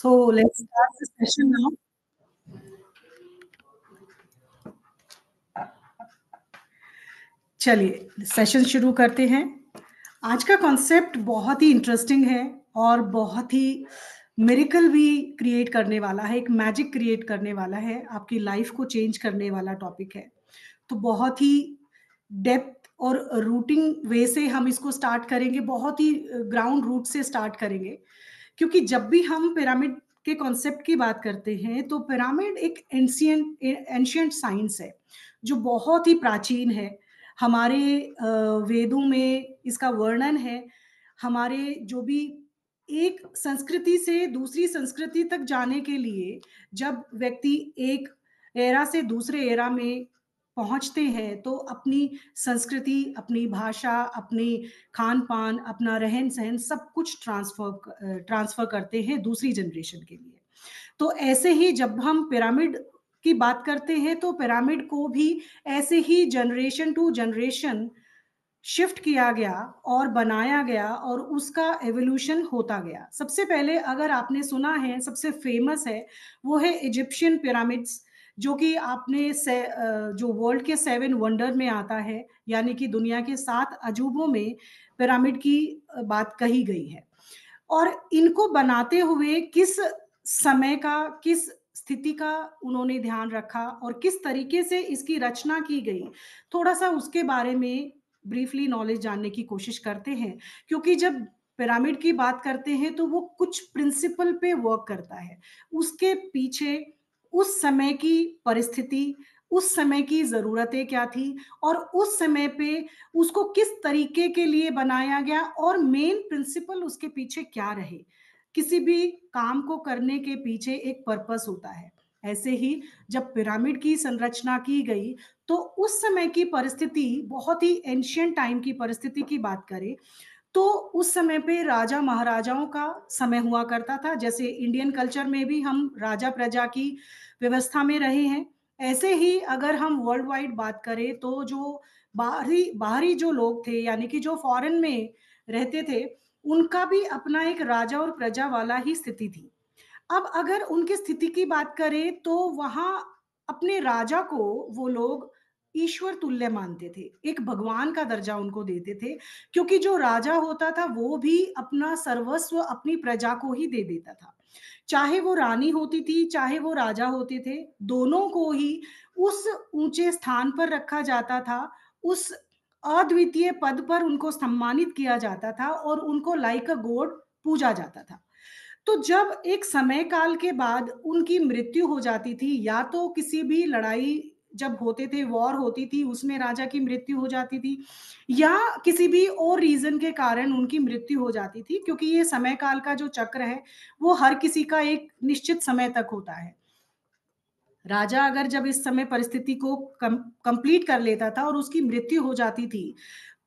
So let's start the session now. चलिए session शुरू करते हैं। आज का कॉन्सेप्ट बहुत ही इंटरेस्टिंग है और बहुत ही मिरेकल भी क्रिएट करने वाला है, एक मैजिक क्रिएट करने वाला है, आपकी लाइफ को चेंज करने वाला टॉपिक है। तो बहुत ही डेप्थ और रूटिंग वे से हम इसको स्टार्ट करेंगे, बहुत ही ग्राउंड रूट से स्टार्ट करेंगे। क्योंकि जब भी हम पिरामिड के कॉन्सेप्ट की बात करते हैं तो पिरामिड एक एंशियंट साइंस है जो बहुत ही प्राचीन है। हमारे वेदों में इसका वर्णन है। हमारे जो भी एक संस्कृति से दूसरी संस्कृति तक जाने के लिए जब व्यक्ति एक एरा से दूसरे एरा में पहुंचते हैं तो अपनी संस्कृति, अपनी भाषा, अपनी खान-पान, अपना रहन-सहन सब कुछ ट्रांसफ़र करते हैं दूसरी जनरेशन के लिए। तो ऐसे ही जब हम पिरामिड की बात करते हैं तो पिरामिड को भी ऐसे ही जनरेशन टू जनरेशन शिफ्ट किया गया और बनाया गया और उसका एवोल्यूशन होता गया। सबसे पहले अगर आपने सुना है, सबसे फेमस है, वो है इजिप्शियन पिरामिड्स, जो कि जो वर्ल्ड के 7 वंडर में आता है, यानी कि दुनिया के 7 अजूबों में पिरामिड की बात कही गई है। और इनको बनाते हुए किस समय का, किस स्थिति का उन्होंने ध्यान रखा और किस तरीके से इसकी रचना की गई, थोड़ा-सा उसके बारे में ब्रीफली नॉलेज जानने की कोशिश करते हैं। क्योंकि जब पिरामिड की बात करते हैं तो वो कुछ प्रिंसिपल पे वर्क करता है। उसके पीछे उस समय की परिस्थिति, उस समय की ज़रूरतें क्या थी और उस समय पे उसको किस तरीके के लिए बनाया गया और मेन प्रिंसिपल उसके पीछे क्या रहे। किसी भी काम को करने के पीछे एक पर्पस होता है। ऐसे ही जब पिरामिड की संरचना की गई तो उस समय की परिस्थिति, बहुत ही एंशिएंट टाइम की परिस्थिति की बात करें तो उस समय पे राजा महाराजाओं का समय हुआ करता था। जैसे इंडियन कल्चर में भी हम राजा प्रजा की व्यवस्था में रहे हैं, ऐसे ही अगर हम वर्ल्ड वाइड बात करें तो जो बाहरी बाहरी जो लोग थे, यानी कि जो फॉरेन में रहते थे, उनका भी अपना एक राजा और प्रजा वाला ही स्थिति थी। अब अगर उनकी स्थिति की बात करें तो वहाँ अपने राजा को वो लोग ईश्वर तुल्य मानते थे, एक भगवान का दर्जा उनको देते थे, क्योंकि जो राजा होता था वो भी अपना सर्वस्व अपनी प्रजा को ही दे देता था। चाहे वो रानी होती थी, चाहे वो राजा होते थे, दोनों को ही उस ऊँचे स्थान पर रखा जाता था, उस अद्वितीय पद पर उनको सम्मानित किया जाता था और उनको लाइक अ गॉड पूजा जाता था। तो जब एक समय काल के बाद उनकी मृत्यु हो जाती थी, या तो किसी भी लड़ाई जब होते थे, वॉर होती थी, उसमें राजा की मृत्यु हो जाती थी, या किसी भी और रीज़न के कारण उनकी मृत्यु हो जाती थी, क्योंकि ये समय काल का जो चक्र है, वो हर किसी का एक निश्चित समय तक होता है। राजा अगर जब इस समय परिस्थिति को कंप्लीट कर लेता था और उसकी मृत्यु हो जाती थी,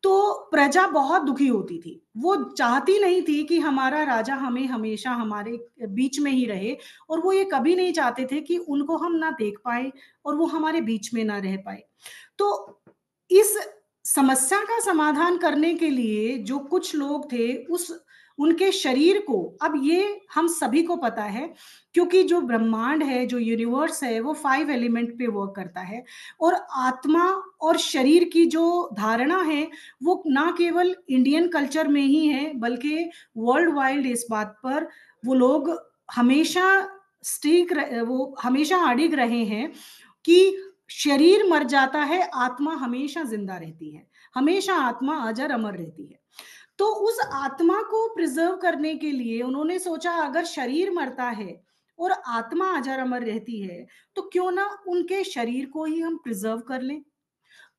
तो प्रजा बहुत दुखी होती थी। वो चाहती नहीं थी कि हमारा राजा हमें हमेशा हमारे बीच में ही रहे, और वो ये कभी नहीं चाहते थे कि उनको हम ना देख पाएँ और वो हमारे बीच में ना रह पाएँ। तो इस समस्या का समाधान करने के लिए जो कुछ लोग थे, उस उनके शरीर को, अब ये हम सभी को पता है, क्योंकि जो ब्रह्मांड है, जो यूनिवर्स है, वो 5 एलिमेंट पे वर्क करता है, और आत्मा और शरीर की जो धारणा है, वो ना केवल इंडियन कल्चर में ही है, बल्कि वर्ल्ड वाइड इस बात पर वो लोग हमेशा वो हमेशा अडिग रहे हैं कि शरीर मर जाता है, आत्मा हमेशा ज़िंदा रहती है, हमेशा आत्मा अजर अमर रहती है। तो उस आत्मा को प्रिज़र्व करने के लिए उन्होंने सोचा, अगर शरीर मरता है और आत्मा अजर अमर रहती है, तो क्यों ना उनके शरीर को ही हम प्रिज़र्व कर लें।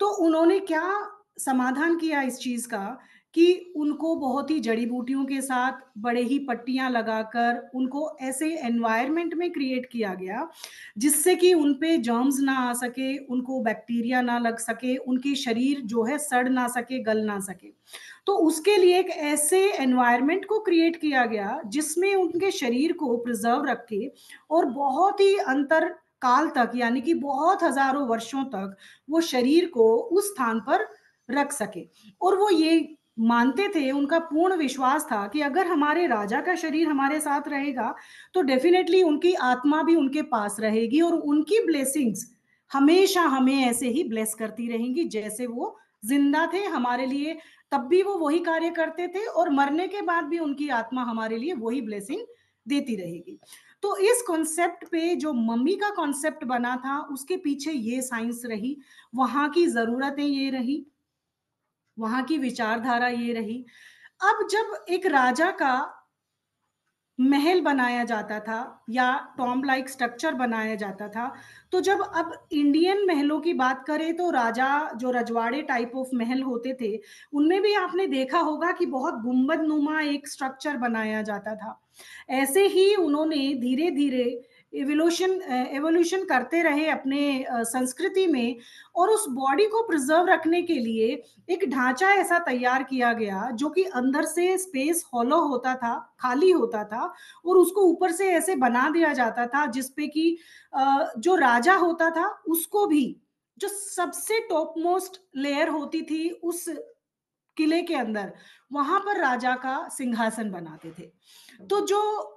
तो उन्होंने क्या समाधान किया इस चीज़ का, कि उनको बहुत ही जड़ी-बूटियों के साथ बड़े ही पट्टियाँ लगाकर उनको ऐसे एनवायरनमेंट में क्रिएट किया गया, जिससे कि उन पे जर्म्स ना आ सके, उनको बैक्टीरिया ना लग सके, उनकी शरीर जो है सड़ ना सके, गल ना सके। तो उसके लिए एक ऐसे एनवायरनमेंट को क्रिएट किया गया, जिसमें उनके शरीर को प्रिज़र्व रखे और बहुत ही अंतर काल तक, यानी कि बहुत हज़ारों वर्षों तक वो शरीर को उस स्थान पर रख सके। और वो ये मानते थे, उनका पूर्ण विश्वास था कि अगर हमारे राजा का शरीर हमारे साथ रहेगा, तो डेफ़िनेटली उनकी आत्मा भी उनके पास रहेगी और उनकी ब्लेसिंग्स हमेशा हमें ऐसे ही ब्लेस करती रहेंगी, जैसे वो ज़िंदा थे हमारे लिए, तब भी वो वही कार्य करते थे और मरने के बाद भी उनकी आत्मा हमारे लिए वही ब्लेसिंग देती रहेगी। तो इस कॉन्सेप्ट पे जो मम्मी का कॉन्सेप्ट बना था, उसके पीछे ये साइंस रही, वहाँ की ज़रूरतें ये रही, वहाँ की विचारधारा ये रही। अब जब एक राजा का महल बनाया जाता था या टॉम्ब लाइक स्ट्रक्चर बनाया जाता था, तो जब अब इंडियन महलों की बात करें तो राजा जो रजवाड़े टाइप ऑफ महल होते थे, उनमें भी आपने देखा होगा कि बहुत गुंबद-नुमा एक स्ट्रक्चर बनाया जाता था। ऐसे ही उन्होंने धीरे-धीरे एवोल्यूशन करते रहे अपने संस्कृति में और उस बॉडी को प्रिज़र्व रखने के लिए एक ढाँचा ऐसा तैयार किया गया, जो कि अंदर से स्पेस हॉलो होता था, खाली होता था और उसको ऊपर से ऐसे बना दिया जाता था जिस पे कि जो राजा होता था उसको भी जो सबसे टॉप मोस्ट लेयर होती थी उस किले के अंदर, वहाँ पर राजा का सिंहासन बनाते थे। तो जो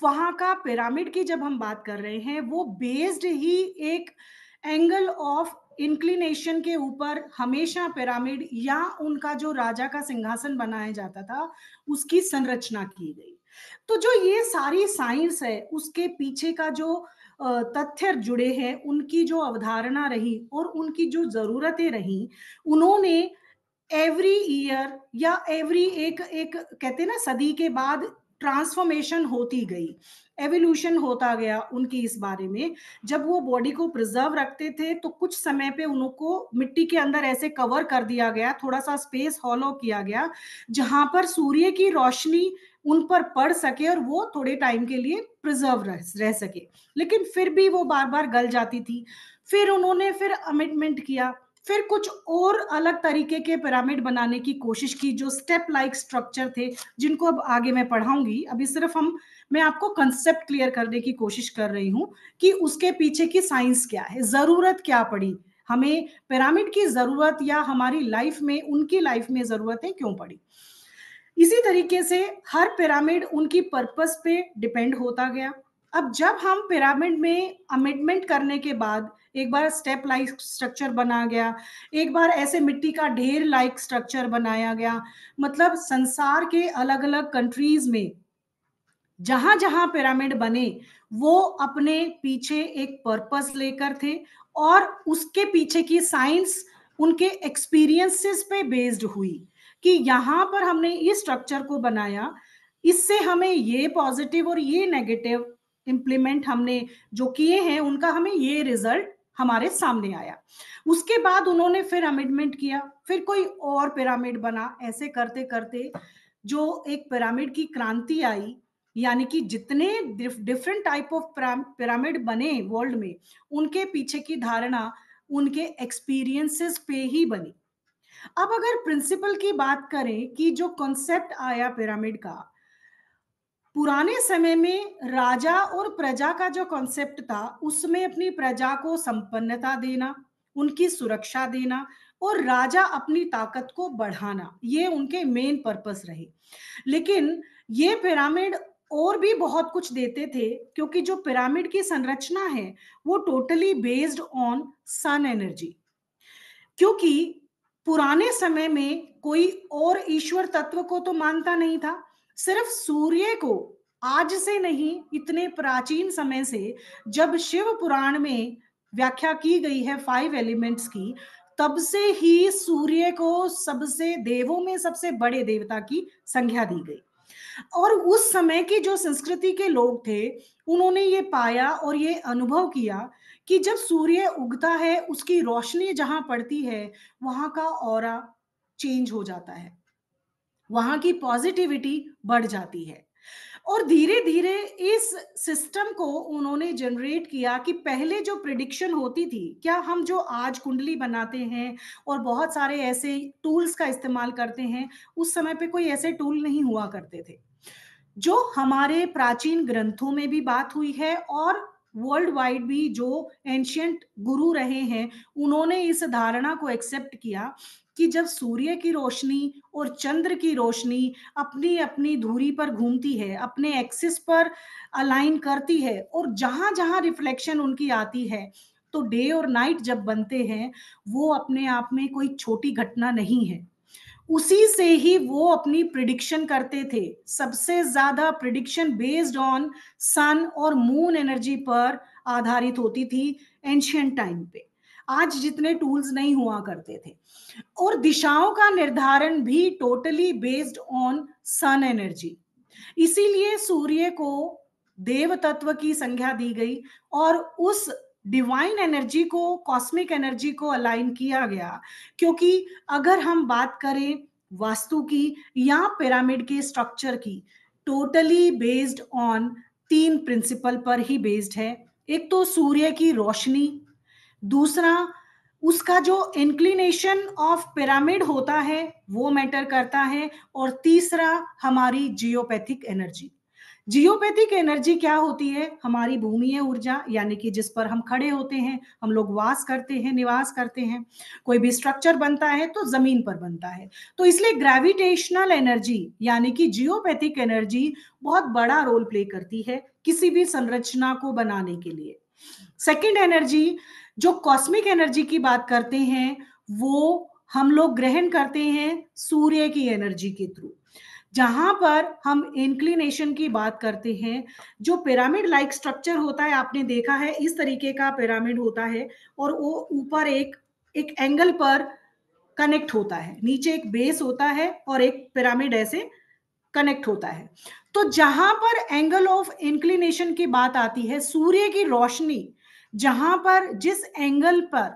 वहाँ का पिरामिड की जब हम बात कर रहे हैं, वो बेस्ड ही एक एंगल ऑफ इंक्लिनेशन के ऊपर हमेशा पिरामिड या उनका जो राजा का सिंहासन बनाया जाता था, उसकी संरचना की गई। तो जो ये सारी साइंस है, उसके पीछे का जो तथ्य जुड़े हैं, उनकी जो अवधारणा रही और उनकी जो ज़रूरतें रहीं, उन्होंने एवरी ईयर या एवरी एक एक कहते हैं ना सदी के बाद ट्रांसफॉर्मेशन होती गई, एवोल्यूशन होता गया उनकी इस बारे में। जब वो बॉडी को प्रिजर्व रखते थे तो कुछ समय पे उनको मिट्टी के अंदर ऐसे कवर कर दिया गया, थोड़ा सा स्पेस हॉलो किया गया, जहां पर सूर्य की रोशनी उन पर पड़ सके और वो थोड़े टाइम के लिए प्रिजर्व रह सके। लेकिन फिर भी वो बार बार गल जाती थी। फिर उन्होंने फिर अमेंडमेंट किया, फिर कुछ और अलग तरीके के पिरामिड बनाने की कोशिश की जो स्टेप लाइक स्ट्रक्चर थे, जिनको अब आगे मैं पढ़ाऊंगी। अभी सिर्फ हम मैं आपको कंसेप्ट क्लियर करने की कोशिश कर रही हूँ कि उसके पीछे की साइंस क्या है, जरूरत क्या पड़ी हमें पिरामिड की जरूरत, या हमारी लाइफ में उनकी लाइफ में जरूरतें क्यों पड़ी। इसी तरीके से हर पिरामिड उनकी पर्पस पे डिपेंड होता गया। अब जब हम पिरामिड में अमेंडमेंट करने के बाद एक बार स्टेप लाइक स्ट्रक्चर बना गया, एक बार ऐसे मिट्टी का ढेर लाइक स्ट्रक्चर बनाया गया, मतलब संसार के अलग-अलग कंट्रीज में जहां-जहां पिरामिड बने, वो अपने पीछे एक पर्पस लेकर थे और उसके पीछे की साइंस उनके एक्सपीरियंसेस पे बेस्ड हुई कि यहाँ पर हमने इस स्ट्रक्चर को बनाया, इससे हमें ये पॉजिटिव और ये नेगेटिव इम्प्लीमेंट हमने जो किए हैं, उनका हमें ये रिजल्ट हमारे सामने आया। उसके बाद उन्होंने फिर अमेंडमेंट किया, फिर कोई और पिरामिड बना, ऐसे करते-करते जो एक पिरामिड की क्रांति आई, यानी कि जितने डिफरेंट टाइप ऑफ पिरामिड बने वर्ल्ड में, उनके पीछे की धारणा उनके एक्सपीरियंसेस पे ही बनी। अब अगर प्रिंसिपल की बात करें कि जो कॉन्सेप्ट आया पिरामिड का, पुराने समय में राजा और प्रजा का जो कॉन्सेप्ट था, उसमें अपनी प्रजा को संपन्नता देना, उनकी सुरक्षा देना और राजा अपनी ताकत को बढ़ाना, ये उनके मेन पर्पस रहे। लेकिन ये पिरामिड और भी बहुत कुछ देते थे, क्योंकि जो पिरामिड की संरचना है, वो totally based on sun energy. क्योंकि पुराने समय में कोई और ईश्वर तत्व को तो मानता नहीं था, सिर्फ सूर्य को। आज से नहीं, इतने प्राचीन समय से जब शिव पुराण में व्याख्या की गई है 5 एलिमेंट्स की, तब से ही सूर्य को सबसे देवों में सबसे बड़े देवता की संज्ञा दी गई। और उस समय की जो संस्कृति के लोग थे, उन्होंने ये पाया और ये अनुभव किया कि जब सूर्य उगता है, उसकी रोशनी जहाँ पड़ती है, वहाँ का ऑरा चेंज हो जाता है, वहाँ की पॉजिटिविटी बढ़ जाती है। और धीरे-धीरे इस सिस्टम को उन्होंने जनरेट किया कि पहले जो प्रिडिक्शन होती थी, क्या हम जो आज कुंडली बनाते हैं और बहुत सारे ऐसे टूल्स का इस्तेमाल करते हैं, उस समय पे कोई ऐसे टूल नहीं हुआ करते थे। जो हमारे प्राचीन ग्रंथों में भी बात हुई है और वर्ल्ड वाइड भी जो एंशिएंट गुरु रहे हैं, उन्होंने इस धारणा को एक्सेप्ट किया कि जब सूर्य की रोशनी और चंद्र की रोशनी अपनी-अपनी धुरी पर घूमती है, अपने एक्सिस पर अलाइन करती है और जहाँ-जहाँ रिफ्लेक्शन उनकी आती है, तो डे और नाइट जब बनते हैं, वो अपने आप में कोई छोटी घटना नहीं है। उसी से ही वो अपनी प्रिडिक्शन करते थे। सबसे ज़्यादा प्रिडिक्शन बेस्ड ऑन सन और मून एनर्जी पर आधारित होती थी एंशिएंट टाइम पे। आज जितने टूल्स नहीं हुआ करते थे। और दिशाओं का निर्धारण भी totally based on sun energy. इसीलिए सूर्य को देव तत्व की संज्ञा दी गई और उस डिवाइन एनर्जी को, कॉस्मिक एनर्जी को अलाइन किया गया। क्योंकि अगर हम बात करें वास्तु की या पिरामिड के स्ट्रक्चर की, टोटली बेस्ड ऑन 3 प्रिंसिपल पर ही बेस्ड है। एक तो सूर्य की रोशनी, दूसरा उसका जो इंक्लिनेशन ऑफ पिरामिड होता है वो मैटर करता है, और तीसरा हमारी जियोपैथिक एनर्जी। जियोपैथिक एनर्जी क्या होती है? हमारी भूमिय ऊर्जा, यानी कि जिस पर हम खड़े होते हैं, हम लोग वास करते हैं, निवास करते हैं। कोई भी स्ट्रक्चर बनता है तो जमीन पर बनता है। तो इसलिए ग्रेविटेशनल एनर्जी यानी कि जियोपैथिक एनर्जी बहुत बड़ा रोल प्ले करती है किसी भी संरचना को बनाने के लिए। सेकंड एनर्जी, जो कॉस्मिक एनर्जी की बात करते हैं, वो हम लोग ग्रहण करते हैं सूर्य की एनर्जी के थ्रू। जहां पर हम इंक्लिनेशन की बात करते हैं, जो पिरामिड लाइक स्ट्रक्चर होता है, आपने देखा है इस तरीके का पिरामिड होता है और वो ऊपर एक एक एंगल पर कनेक्ट होता है, नीचे एक बेस होता है और एक पिरामिड ऐसे कनेक्ट होता है। तो जहां पर एंगल ऑफ इंक्लिनेशन की बात आती है, सूर्य की रोशनी जहां पर जिस एंगल पर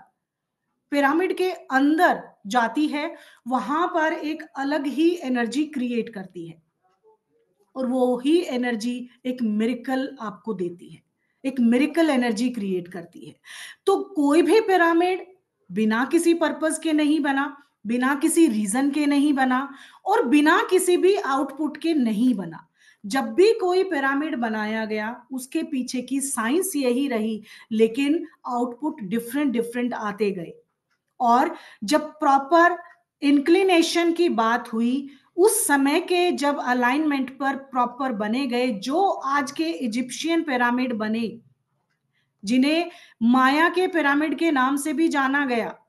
पिरामिड के अंदर जाती है, वहां पर एक अलग ही एनर्जी क्रिएट करती है और वो ही एनर्जी एक मिरेकल आपको देती है, एक मिरेकल एनर्जी क्रिएट करती है। तो कोई भी पिरामिड बिना किसी पर्पस के नहीं बना, बिना किसी रीजन के नहीं बना और बिना किसी भी आउटपुट के नहीं बना। जब भी कोई पिरामिड बनाया गया, उसके पीछे की साइंस यही रही, लेकिन आउटपुट डिफरेंट डिफरेंट आते गए। और जब प्रॉपर इंक्लिनेशन की बात हुई, उस समय के जब अलाइनमेंट पर प्रॉपर बने गए, जो आज के इजिप्शियन पिरामिड बने, जिन्हें माया के पिरामिड के नाम से भी जाना गया,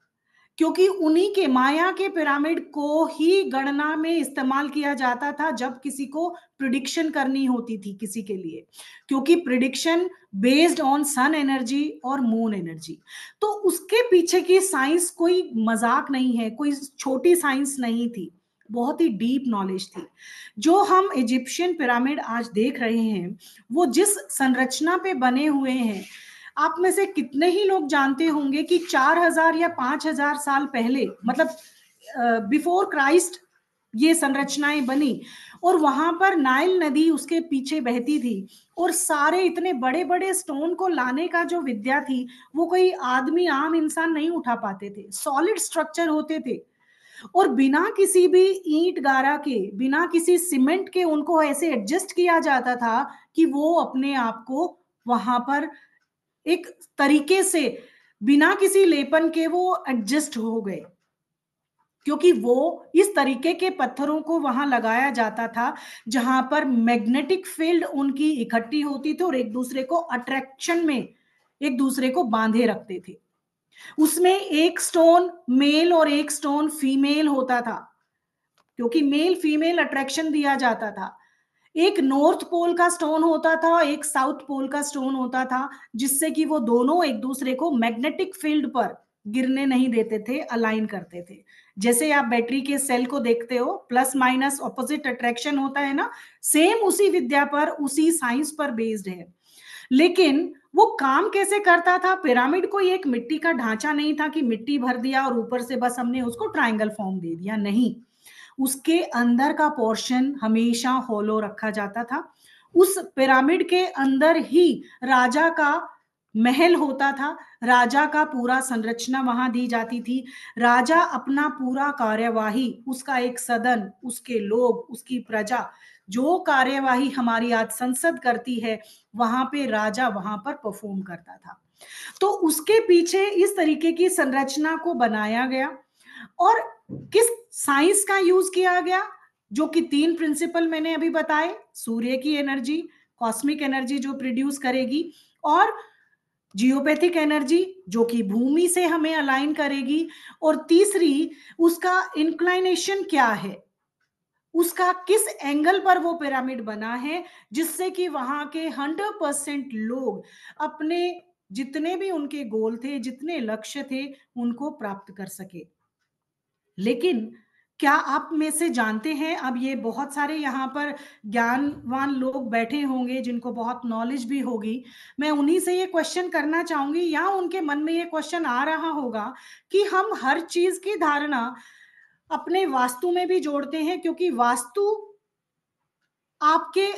क्योंकि उन्हीं के माया के पिरामिड को ही गणना में इस्तेमाल किया जाता था जब किसी को प्रिडिक्शन करनी होती थी किसी के लिए, क्योंकि prediction based on sun energy और मून एनर्जी। तो उसके पीछे की साइंस कोई मजाक नहीं है, कोई छोटी साइंस नहीं थी, बहुत ही डीप नॉलेज थी। जो हम इजिप्शियन पिरामिड आज देख रहे हैं, वो जिस संरचना पे बने हुए हैं, आप में से कितने ही लोग जानते होंगे कि 4000 या 5000 साल पहले, मतलब बिफोर क्राइस्ट, ये संरचनाएं बनी और वहां पर नाइल नदी उसके पीछे बहती थी और सारे इतने बड़े बड़े स्टोन को लाने का जो विद्या थी, वो कोई आदमी, आम इंसान नहीं उठा पाते थे। सॉलिड स्ट्रक्चर होते थे और बिना किसी भी ईंट गारा के, बिना किसी सीमेंट के उनको ऐसे एडजस्ट किया जाता था कि वो अपने आप को वहां पर एक तरीके से बिना किसी लेपन के वो एडजस्ट हो गए, क्योंकि वो इस तरीके के पत्थरों को वहां लगाया जाता था जहां पर मैग्नेटिक फील्ड उनकी इकट्ठी होती थी और एक दूसरे को अट्रैक्शन में एक दूसरे को बांधे रखते थे। उसमें एक स्टोन मेल और एक स्टोन फीमेल होता था, क्योंकि मेल फीमेल अट्रैक्शन दिया जाता था। एक नॉर्थ पोल का स्टोन होता था, एक साउथ पोल का स्टोन होता था, जिससे कि वो दोनों एक दूसरे को मैग्नेटिक फील्ड पर गिरने नहीं देते थे, अलाइन करते थे। जैसे आप बैटरी के सेल को देखते हो, प्लस माइनस ऑपोजिट अट्रैक्शन होता है ना, सेम उसी विद्या पर, उसी साइंस पर बेस्ड है। लेकिन वो काम कैसे करता था? पिरामिड कोई एक मिट्टी का ढांचा नहीं था कि मिट्टी भर दिया और ऊपर से बस हमने उसको ट्रायंगल फॉर्म दे दिया, नहीं। उसके अंदर का पोर्शन हमेशा हॉलो रखा जाता था। उस पिरामिड के अंदर ही राजा का महल होता था, राजा का पूरा संरचना वहां दी जाती थी। राजा अपना पूरा कार्यवाही, उसका एक सदन, उसके लोग, उसकी प्रजा, जो कार्यवाही हमारी आज संसद करती है, वहां पे राजा वहां पर परफॉर्म करता था। तो उसके पीछे इस तरीके की संरचना को बनाया गया। और किस साइंस का यूज किया गया, जो कि 3 प्रिंसिपल मैंने अभी बताए, सूर्य की एनर्जी, कॉस्मिक एनर्जी जो प्रोड्यूस करेगी, और जियोपैथिक एनर्जी जो कि भूमि से हमें अलाइन करेगी, और तीसरी उसका इंक्लाइनेशन क्या है, उसका किस एंगल पर वो पिरामिड बना है, जिससे कि वहां के 100% लोग अपने जितने भी उनके गोल थे, जितने लक्ष्य थे, उनको प्राप्त कर सके। लेकिन क्या आप में से जानते हैं, अब ये बहुत सारे यहाँ पर ज्ञानवान लोग बैठे होंगे जिनको बहुत नॉलेज भी होगी, मैं उन्हीं से ये क्वेश्चन करना चाहूंगी, या उनके मन में ये क्वेश्चन आ रहा होगा कि हम हर चीज की धारणा अपने वास्तु में भी जोड़ते हैं, क्योंकि वास्तु आपके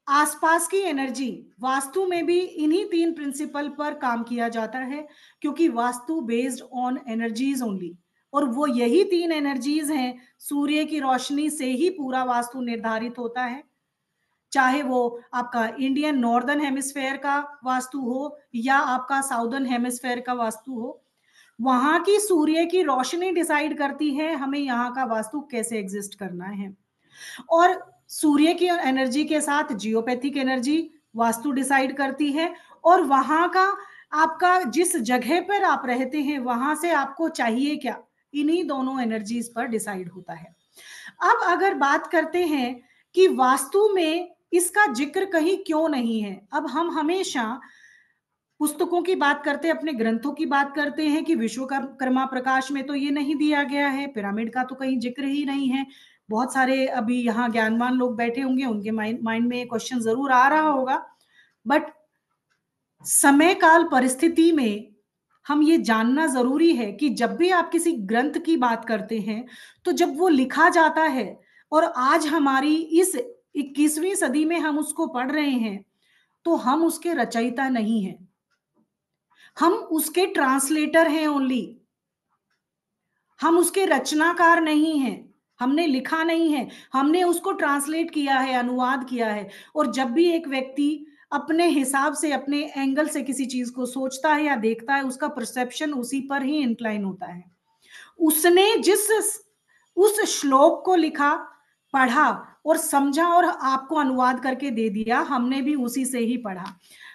आसपास की एनर्जी, वास्तु में भी इन्हीं 3 प्रिंसिपल पर काम किया जाता है, क्योंकि vastu based on energies only, और वो यही 3 एनर्जीज हैं। सूर्य की रोशनी से ही पूरा वास्तु निर्धारित होता है, चाहे वो आपका इंडियन नॉर्दर्न हेमिस्फेयर का वास्तु हो या आपका साउदर्न हेमिस्फेयर का वास्तु हो, वहां की सूर्य की रोशनी डिसाइड करती है हमें यहाँ का वास्तु कैसे एग्जिस्ट करना है। और सूर्य की एनर्जी के साथ जियोपैथिक एनर्जी वास्तु डिसाइड करती है, और वहां का आपका जिस जगह पर आप रहते हैं वहां से आपको चाहिए क्या, इन्हीं दोनों एनर्जीज पर डिसाइड होता है। अब अगर बात करते हैं कि वास्तु में इसका जिक्र कहीं क्यों नहीं है, अब हम हमेशा पुस्तकों की बात करते हैं, अपने ग्रंथों की बात करते हैं कि विश्वकर्मा प्रकाश में तो ये नहीं दिया गया है, पिरामिड का तो कहीं जिक्र ही नहीं है। बहुत सारे अभी यहाँ ज्ञानवान लोग बैठे होंगे, उनके माइंड में ये क्वेश्चन जरूर आ रहा होगा, बट समय काल परिस्थिति में हम ये जानना जरूरी है कि जब भी आप किसी ग्रंथ की बात करते हैं, तो जब वो लिखा जाता है और आज हमारी इस 21वीं सदी में हम उसको पढ़ रहे हैं, तो हम उसके रचयिता नहीं हैं, हम उसके ट्रांसलेटर हैं ओनली, हम उसके रचनाकार नहीं हैं, हमने लिखा नहीं है, हमने उसको ट्रांसलेट किया है, अनुवाद किया है। और जब भी एक व्यक्ति अपने हिसाब से, अपने एंगल से किसी चीज को सोचता है या देखता है, उसका परसेप्शन उसी पर ही इंक्लाइन होता है। उसने जिस उस श्लोक को लिखा, पढ़ा और समझा और आपको अनुवाद करके दे दिया, हमने भी उसी से ही पढ़ा।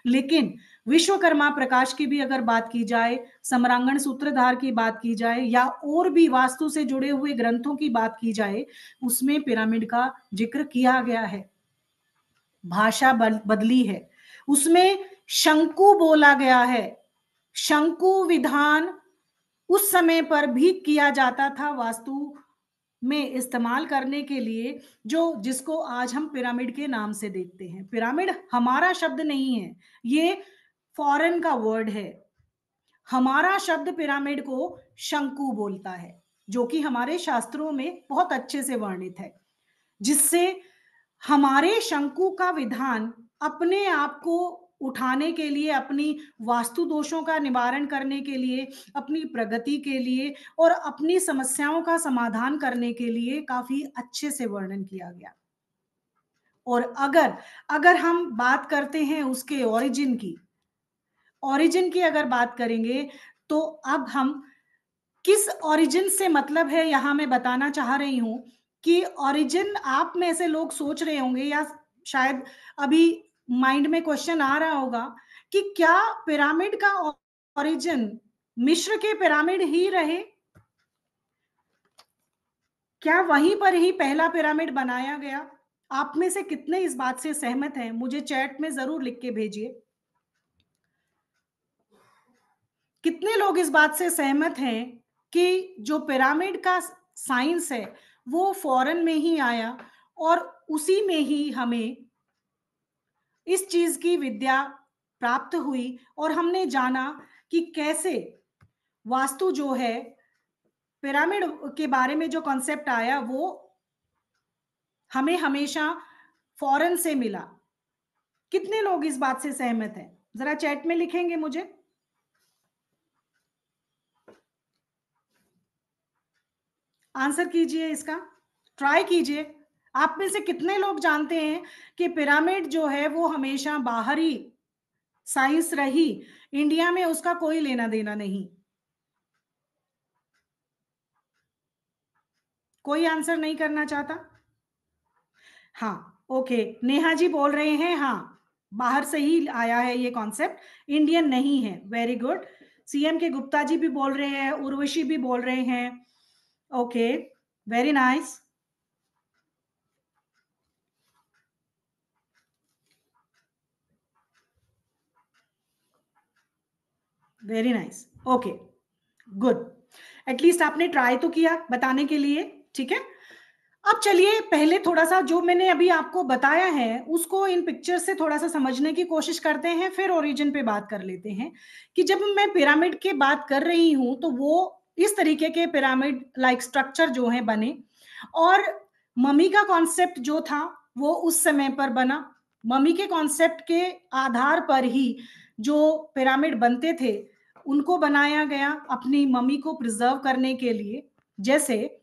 लेकिन विश्वकर्मा प्रकाश की भी अगर बात की जाए, समरांगण सूत्रधार की बात की जाए, या और भी वास्तु से जुड़े हुए ग्रंथों की बात की जाए, उसमें पिरामिड का जिक्र किया गया है। भाषा बदली है, उसमें शंकु बोला गया है। शंकु विधान उस समय पर भी किया जाता था वास्तु में इस्तेमाल करने के लिए, जो जिसको आज हम पिरामिड के नाम से देखते हैं। पिरामिड हमारा शब्द नहीं है, ये फॉरेन का वर्ड है। हमारा शब्द पिरामिड को शंकु बोलता है, जो कि हमारे शास्त्रों में बहुत अच्छे से वर्णित है, जिससे हमारे शंकु का विधान अपने आप को उठाने के लिए, अपनी वास्तु दोषों का निवारण करने के लिए, अपनी प्रगति के लिए और अपनी समस्याओं का समाधान करने के लिए काफी अच्छे से वर्णन किया गया। और अगर अगर हम बात करते हैं उसके ओरिजिन की अगर बात करेंगे, तो अब हम किस ओरिजिन से मतलब है, यहां मैं बताना चाह रही हूं कि ओरिजिन, आप में से लोग सोच रहे होंगे या शायद अभी माइंड में क्वेश्चन आ रहा होगा कि क्या पिरामिड का ओरिजिन मिस्र के पिरामिड ही रहे, क्या वहीं पर ही पहला पिरामिड बनाया गया? आप में से कितने इस बात से सहमत हैं, मुझे चैट में जरूर लिख के भेजिए। कितने लोग इस बात से सहमत हैं कि जो पिरामिड का साइंस है वो फॉरेन में ही आया, और उसी में ही हमें इस चीज की विद्या प्राप्त हुई, और हमने जाना कि कैसे वास्तु जो है, पिरामिड के बारे में जो कॉन्सेप्ट आया वो हमें हमेशा फॉरेन से मिला। कितने लोग इस बात से सहमत हैं, जरा चैट में लिखेंगे मुझे। आंसर कीजिए इसका, ट्राई कीजिए। आप में से कितने लोग जानते हैं कि पिरामिड जो है वो हमेशा बाहरी साइंस रही, इंडिया में उसका कोई लेना देना नहीं। कोई आंसर नहीं करना चाहता? हाँ, ओके, नेहा जी बोल रहे हैं हाँ, बाहर से ही आया है ये कॉन्सेप्ट, इंडियन नहीं है, वेरी गुड। सीएम के गुप्ता जी भी बोल रहे हैं, उर्वशी भी बोल रहे हैं, okay, very nice, very nice, okay, good. At least आपने ट्राई तो किया बताने के लिए, ठीक है। अब चलिए पहले थोड़ा-सा जो मैंने अभी आपको बताया है, उसको इन पिक्चर से थोड़ा-सा समझने की कोशिश करते हैं, फिर ओरिजिन पे बात कर लेते हैं, कि जब मैं पिरामिड की बात कर रही हूँ, तो वो इस तरीके के पिरामिड लाइक स्ट्रक्चर जो हैं बने, और मम्मी का कॉन्सेप्ट जो था, वो उस समय पर बना। मम्मी के कॉन्सेप्ट के आधार पर ही जो पिरामिड बनते थे, उनको बनाया गया अपनी मम्मी को प्रिज़र्व करने के लिए। जैसे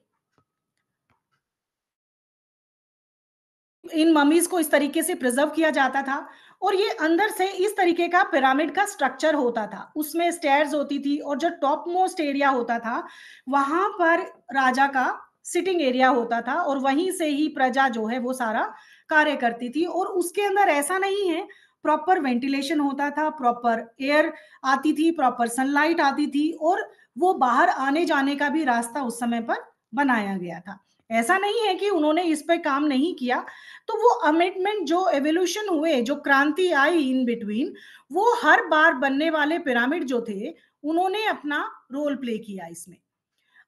इन मम्मीज़ को इस तरीके से प्रिज़र्व किया जाता था, और ये अंदर से इस तरीके का पिरामिड का स्ट्रक्चर होता था। उसमें स्टेयर्स होती थी, और जो टॉप मोस्ट एरिया होता था, वहाँ पर राजा का सिटिंग एरिया होता था, और वहीं से ही प्रजा जो है वो सारा कार्य करती थी, और उसके अंदर ऐसा नहीं है, प्रॉपर वेंटिलेशन होता था, प्रॉपर एयर आती थी, प्रॉपर सनलाइट आती थी, और वो बाहर आने-जाने का भी रास्ता उस समय पर बनाया गया था। ऐसा नहीं है कि उन्होंने इस पे काम नहीं किया, तो वो अमेंडमेंट जो एवोल्यूशन हुए, जो क्रांति आई इन बिटवीन, वो हर बार बनने वाले पिरामिड जो थे, उन्होंने अपना रोल प्ले किया इसमें।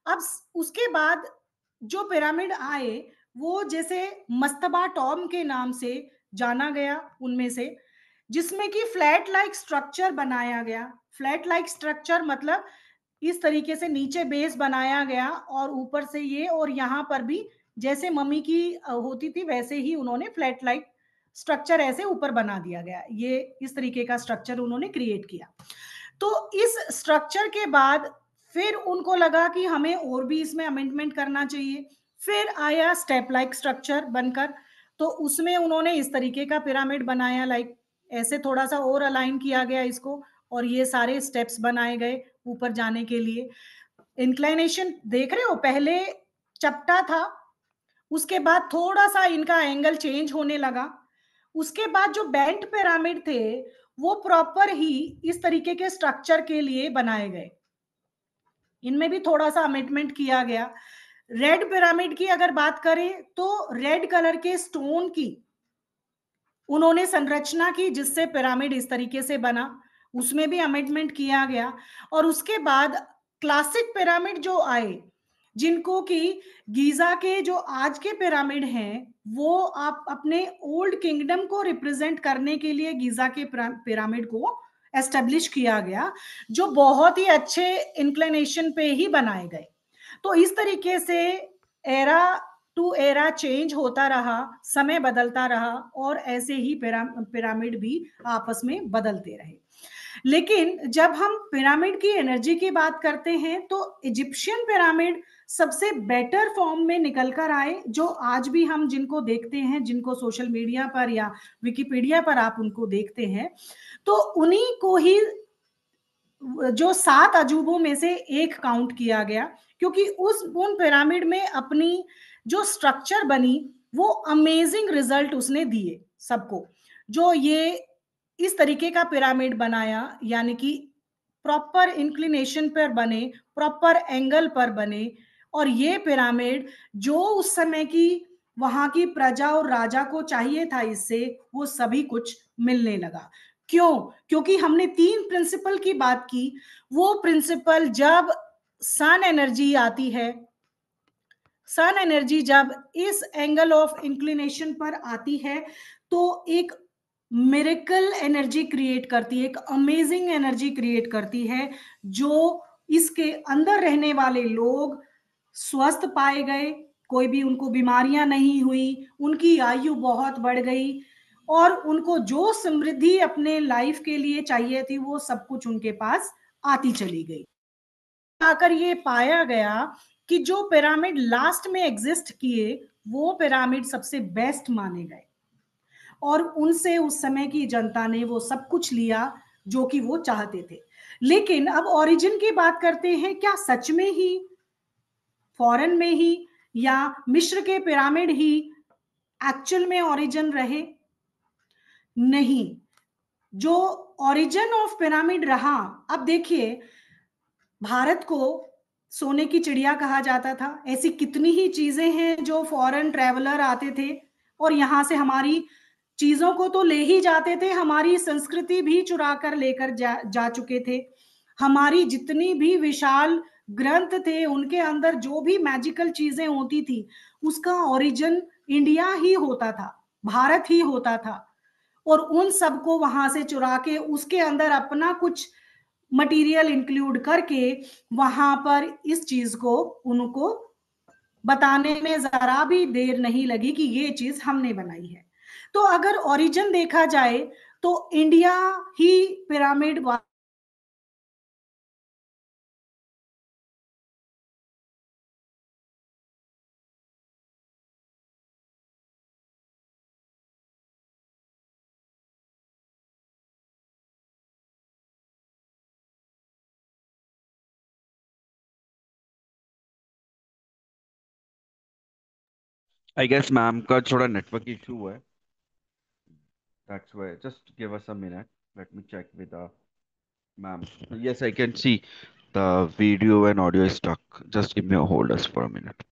अब उसके बाद जो पिरामिड आए, वो जैसे मस्तबा टॉम के नाम से जाना गया उनमें से, जिसमें कि फ्लैट लाइक स्ट्रक्चर बनाया गया। फ्लैट लाइक स्ट्रक्चर मतलब इस तरीके से नीचे बेस बनाया गया, और ऊपर से ये, और यहाँ पर भी जैसे मम्मी की होती थी, वैसे ही उन्होंने फ्लैट लाइक स्ट्रक्चर ऐसे ऊपर बना दिया गया। ये इस तरीके का स्ट्रक्चर उन्होंने क्रिएट किया। तो इस स्ट्रक्चर के बाद फिर उनको लगा कि हमें और भी इसमें अमेंडमेंट करना चाहिए। फिर आया स्टेप लाइक स्ट्रक्चर बनकर, तो उसमें उन्होंने इस तरीके का पिरामिड बनाया, लाइक ऐसे थोड़ा-सा और अलाइन किया गया इसको, और ये सारे स्टेप्स बनाए गए ऊपर जाने के लिए। इंक्लिनेशन देख रहे हो, पहले चपटा था, उसके बाद थोड़ा-सा इनका एंगल चेंज होने लगा। उसके बाद जो बेंट पिरामिड थे, वो प्रॉपर ही इस तरीके के स्ट्रक्चर के लिए बनाए गए। इनमें भी थोड़ा-सा अमेंडमेंट किया गया। रेड पिरामिड की अगर बात करें, तो रेड कलर के स्टोन की उन्होंने संरचना की, जिससे पिरामिड इस तरीके से बना, उसमें भी अमेंडमेंट किया गया। और उसके बाद क्लासिक पिरामिड जो आए, जिनको कि गीज़ा के जो आज के पिरामिड हैं, वो आप अपने ओल्ड किंगडम को रिप्रेजेंट करने के लिए गीज़ा के पिरामिड को एस्टेब्लिश किया गया, जो बहुत ही अच्छे इंक्लिनेशन पे ही बनाए गए। तो इस तरीके से एरा टू एरा चेंज होता रहा, समय बदलता रहा, और ऐसे ही पिरामिड भी आपस में बदलते रहे। लेकिन जब हम पिरामिड की एनर्जी की बात करते हैं, तो इजिप्शियन पिरामिड सबसे बेटर फॉर्म में निकल कर आए, जो आज भी हम जिनको देखते हैं, जिनको सोशल मीडिया पर या विकिपीडिया पर आप उनको देखते हैं, तो उन्हीं को ही जो 7 अजूबों में से एक काउंट किया गया, क्योंकि उस उन पिरामिड में अपनी जो स्ट्रक्चर बनी, वो अमेजिंग रिजल्ट उसने दिए सबको। जो ये इस तरीके का पिरामिड बनाया, यानी कि प्रॉपर इंक्लिनेशन पर बने, प्रॉपर एंगल पर बने, और ये पिरामिड जो उस समय की वहाँ की प्रजा और राजा को चाहिए था इससे, वो सभी कुछ मिलने लगा। क्यों? क्योंकि हमने 3 प्रिंसिपल की बात की, वो प्रिंसिपल जब सन एनर्जी आती है, सन एनर्जी जब इस एंगल ऑफ इंक्लिनेशन पर आती है, तो एक मिरेकल एनर्जी क्रिएट करती है, एक अमेजिंग एनर्जी क्रिएट करती है, जो इसके अंदर रहने वाले लोग स्वस्थ पाए गए, कोई भी उनको बीमारियां नहीं हुई, उनकी आयु बहुत बढ़ गई, और उनको जो समृद्धि अपने लाइफ के लिए चाहिए थी, वो सब कुछ उनके पास आती चली गई। आकर ये पाया गया कि जो पिरामिड लास्ट में एग्जिस्ट किए, वो पिरामिड सबसे बेस्ट माने गए, और उनसे उस समय की जनता ने वो सब कुछ लिया जो कि वो चाहते थे। लेकिन अब ओरिजिन की बात करते हैं, क्या सच में ही फॉरेन में ही या मिस्र के पिरामिड ही एक्चुअल में ओरिजिन रहे? नहीं। जो ओरिजिन ऑफ पिरामिड रहा, अब देखिए, भारत को सोने की चिड़िया कहा जाता था। ऐसी कितनी ही चीजें हैं जो फॉरेन ट्रैवलर आते थे और यहां से हमारी चीजों को तो ले ही जाते थे, हमारी संस्कृति भी चुरा कर लेकर जा चुके थे। हमारी जितनी भी विशाल ग्रंथ थे, उनके अंदर जो भी मैजिकल चीजें होती थी, उसका ओरिजिन इंडिया ही होता था, भारत ही होता था। और उन सबको वहां से चुरा के उसके अंदर अपना कुछ मटेरियल इंक्लूड करके वहां पर इस चीज को उनको बताने में जरा भी देर नहीं लगी कि ये चीज हमने बनाई है। तो अगर ओरिजिन देखा जाए तो इंडिया ही पिरामिड आई गेस मैम का थोड़ा नेटवर्क इशू है. That's why. Just give us a minute. Let me check with the ma'am. Yes, I can see the video and audio is stuck. Just give me a hold us for a minute.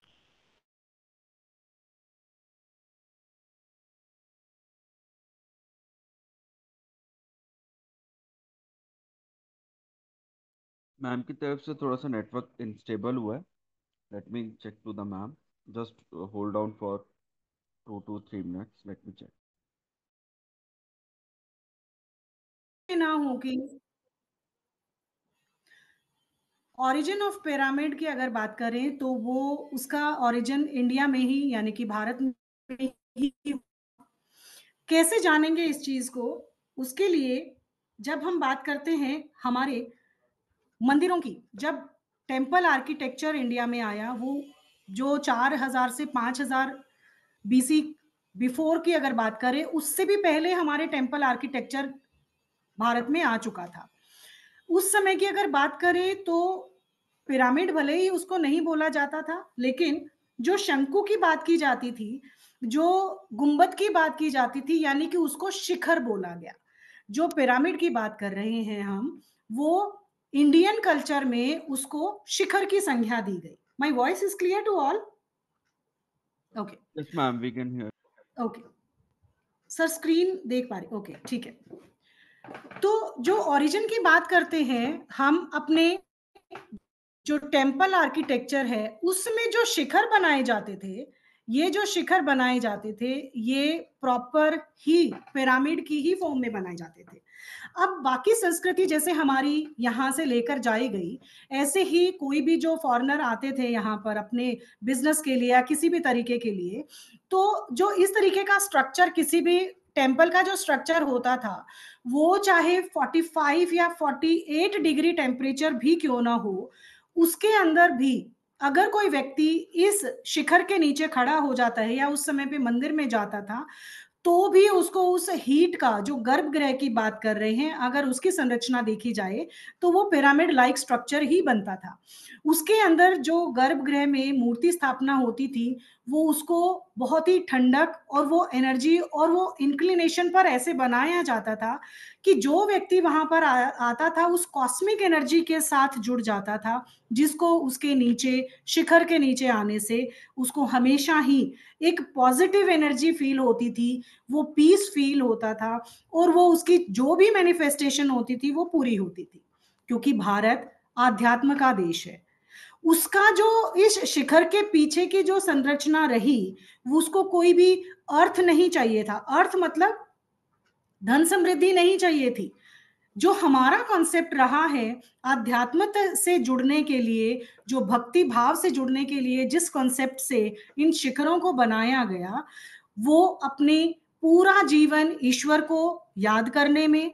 Ma'am की तरफ से थोड़ा सा network unstable हुआ है. Let me check to the ma'am. Just hold on for 2 to 3 minutes. Let me check. ना हो कि ओरिजिन ऑफ पिरामिड की अगर बात करें तो वो उसका ओरिजिन इंडिया में ही यानी कि भारत में ही। कैसे जानेंगे इस चीज को? उसके लिए जब हम बात करते हैं हमारे मंदिरों की, जब टेम्पल आर्किटेक्चर इंडिया में आया, वो जो 4000 से 5000 बीसी बिफोर की अगर बात करें, उससे भी पहले हमारे टेम्पल आर्किटेक्चर भारत में आ चुका था। उस समय की अगर बात करें तो पिरामिड भले ही उसको नहीं बोला जाता था, लेकिन जो शंकु की बात की जाती थी, जो गुंबद की बात की जाती थी, यानी कि उसको शिखर बोला गया। जो पिरामिड की बात कर रहे हैं हम, वो इंडियन कल्चर में उसको शिखर की संज्ञा दी गई। My voice is clear to all? Okay. Yes, ma'am. We can hear. Okay sir, screen देख पा रहे? ओके, ठीक है। तो जो ओरिजिन की बात करते हैं हम अपने, जो टेम्पल आर्किटेक्चर है उसमें जो शिखर बनाए जाते थे, ये जो शिखर बनाए जाते थे, ये प्रॉपर ही पिरामिड की ही फॉर्म में बनाए जाते थे। अब बाकी संस्कृति जैसे हमारी यहाँ से लेकर जाई गई, ऐसे ही कोई भी जो फॉरेनर आते थे यहाँ पर अपने बिजनेस के लिए या किसी भी तरीके के लिए, तो जो इस तरीके का स्ट्रक्चर, किसी भी टेम्पल का जो स्ट्रक्चर होता था, वो चाहे 45 या 48 डिग्री टेम्परेचर भी क्यों ना हो, उसके अंदर भी अगर कोई व्यक्ति इस शिखर के नीचे खड़ा हो जाता है या उस समय पे मंदिर में जाता था, तो भी उसको उस हीट का, जो गर्भगृह की बात कर रहे हैं, अगर उसकी संरचना देखी जाए तो वो पिरामिड लाइक स्ट्रक्चर ही बनता था। उसके अंदर जो गर्भगृह में मूर्ति स्थापना होती थी, वो उसको बहुत ही ठंडक और वो एनर्जी और वो इंक्लिनेशन पर ऐसे बनाया जाता था कि जो व्यक्ति वहां पर आता था उस कॉस्मिक एनर्जी के साथ जुड़ जाता था, जिसको उसके नीचे, शिखर के नीचे आने से उसको हमेशा ही एक पॉजिटिव एनर्जी फील होती थी, वो पीस फील होता था, और वो उसकी जो भी मैनिफेस्टेशन होती थी वो पूरी होती थी। क्योंकि भारत आध्यात्म का देश है। उसका जो इस शिखर के पीछे की जो संरचना रही, वो उसको कोई भी अर्थ नहीं चाहिए था। अर्थ मतलब धन समृद्धि नहीं चाहिए थी। जो हमारा कॉन्सेप्ट रहा है आध्यात्म से जुड़ने के लिए, जो भक्ति भाव से जुड़ने के लिए जिस कॉन्सेप्ट से इन शिखरों को बनाया गया, वो अपने पूरा जीवन ईश्वर को याद करने में,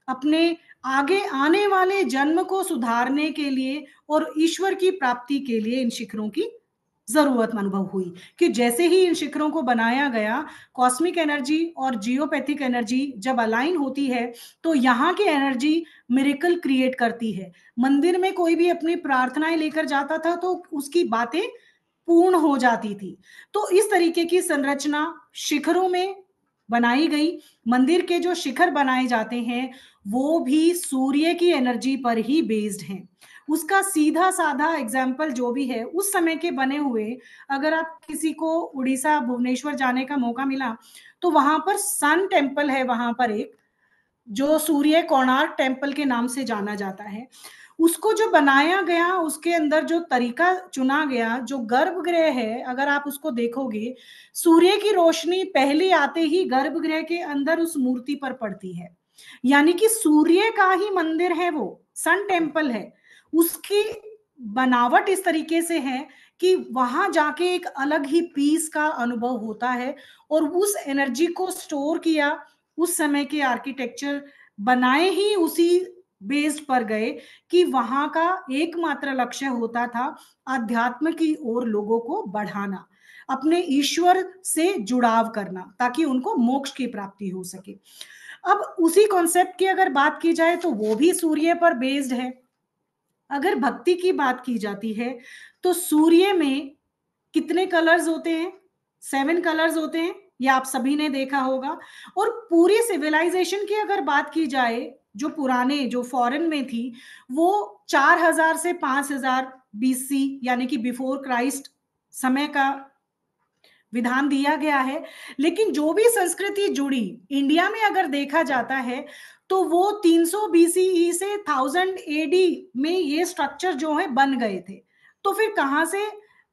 अपने आगे आने वाले जन्म को सुधारने के लिए और ईश्वर की प्राप्ति के लिए इन शिखरों की जरूरत अनुभव हुई। कि जैसे ही इन शिखरों को बनाया गया, कॉस्मिक एनर्जी और जियोपैथिक एनर्जी जब अलाइन होती है, तो यहाँ की एनर्जी मिरेकल क्रिएट करती है। मंदिर में कोई भी अपनी प्रार्थनाएं लेकर जाता था तो उसकी बातें पूर्ण हो जाती थी। तो इस तरीके की संरचना शिखरों में बनाई गई। मंदिर के जो शिखर बनाए जाते हैं वो भी सूर्य की एनर्जी पर ही बेस्ड हैं। उसका सीधा साधा एग्जाम्पल जो भी है उस समय के बने हुए, अगर आप किसी को उड़ीसा भुवनेश्वर जाने का मौका मिला तो वहां पर सन टेम्पल है, वहां पर एक जो सूर्य कोणार्क टेम्पल के नाम से जाना जाता है। उसको जो बनाया गया, उसके अंदर जो तरीका चुना गया, जो गर्भगृह है, अगर आप उसको देखोगे, सूर्य की रोशनी पहले आते ही गर्भगृह के अंदर उस मूर्ति पर पड़ती है। यानी कि सूर्य का ही मंदिर है, वो सन टेम्पल है। उसकी बनावट इस तरीके से है कि वहां जाके एक अलग ही पीस का अनुभव होता है। और उस एनर्जी को स्टोर किया, उस समय के आर्किटेक्चर बनाए ही उसी बेस्ड पर गए कि वहां का एकमात्र लक्ष्य होता था अध्यात्म की ओर लोगों को बढ़ाना, अपने ईश्वर से जुड़ाव करना, ताकि उनको मोक्ष की प्राप्ति हो सके। अब उसी कॉन्सेप्ट की अगर बात की जाए तो वो भी सूर्य पर बेस्ड है। अगर भक्ति की बात की जाती है तो सूर्य में कितने कलर्स होते हैं? 7 कलर्स होते हैं, ये आप सभी ने देखा होगा। और पूरी सिविलाइजेशन की अगर बात की जाए, जो पुराने, जो फॉरेन में थी, वो 4000 से 5000 बीसी यानी कि बिफोर क्राइस्ट समय का विधान दिया गया है। लेकिन जो भी संस्कृति जुड़ी इंडिया में अगर देखा जाता है तो वो 300 बीसीई से 1000 एडी में ये स्ट्रक्चर जो है बन गए थे। तो फिर कहां से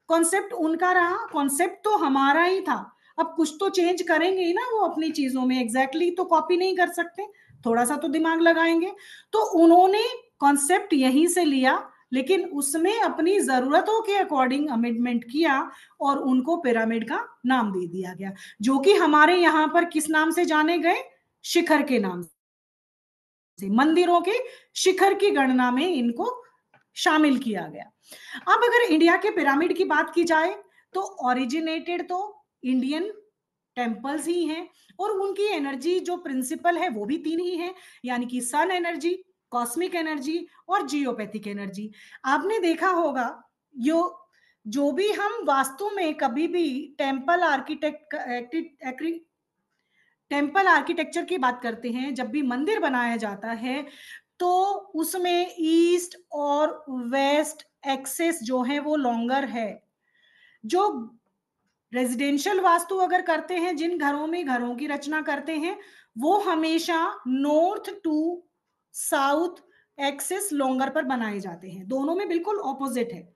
कॉन्सेप्ट उनका रहा? कॉन्सेप्ट तो हमारा ही था। अब कुछ तो चेंज करेंगे ही ना वो अपनी चीजों में, एग्जैक्टली तो कॉपी नहीं कर सकते, थोड़ा सा तो दिमाग लगाएंगे। तो उन्होंने कॉन्सेप्ट यहीं से लिया, लेकिन उसमें अपनी जरूरतों के अकॉर्डिंग अमेंडमेंट किया और उनको पिरामिड का नाम दे दिया गया, जो कि हमारे यहां पर किस नाम से जाने गए? शिखर के नाम से। मंदिरों के शिखर की गणना में इनको शामिल किया गया। अब अगर इंडिया के पिरामिड की बात की जाए तो ओरिजिनेटेड तो इंडियन टेम्पल्स ही हैं। और उनकी एनर्जी जो प्रिंसिपल है वो भी 3 ही है, यानी कि सन एनर्जी, कॉस्मिक एनर्जी और जियोपैथिक एनर्जी। आपने देखा होगा, यो जो भी हम वास्तु में कभी भी टेम्पल आर्किटेक्चर की बात करते हैं, जब भी मंदिर बनाया जाता है तो उसमें ईस्ट और वेस्ट एक्सेस जो है वो लॉन्गर है। जो रेजिडेंशियल वास्तु अगर करते हैं, जिन घरों में घरों की रचना करते हैं, वो हमेशा north to south axis longer पर बनाए जाते हैं। दोनों में बिल्कुल ऑपोजिट है।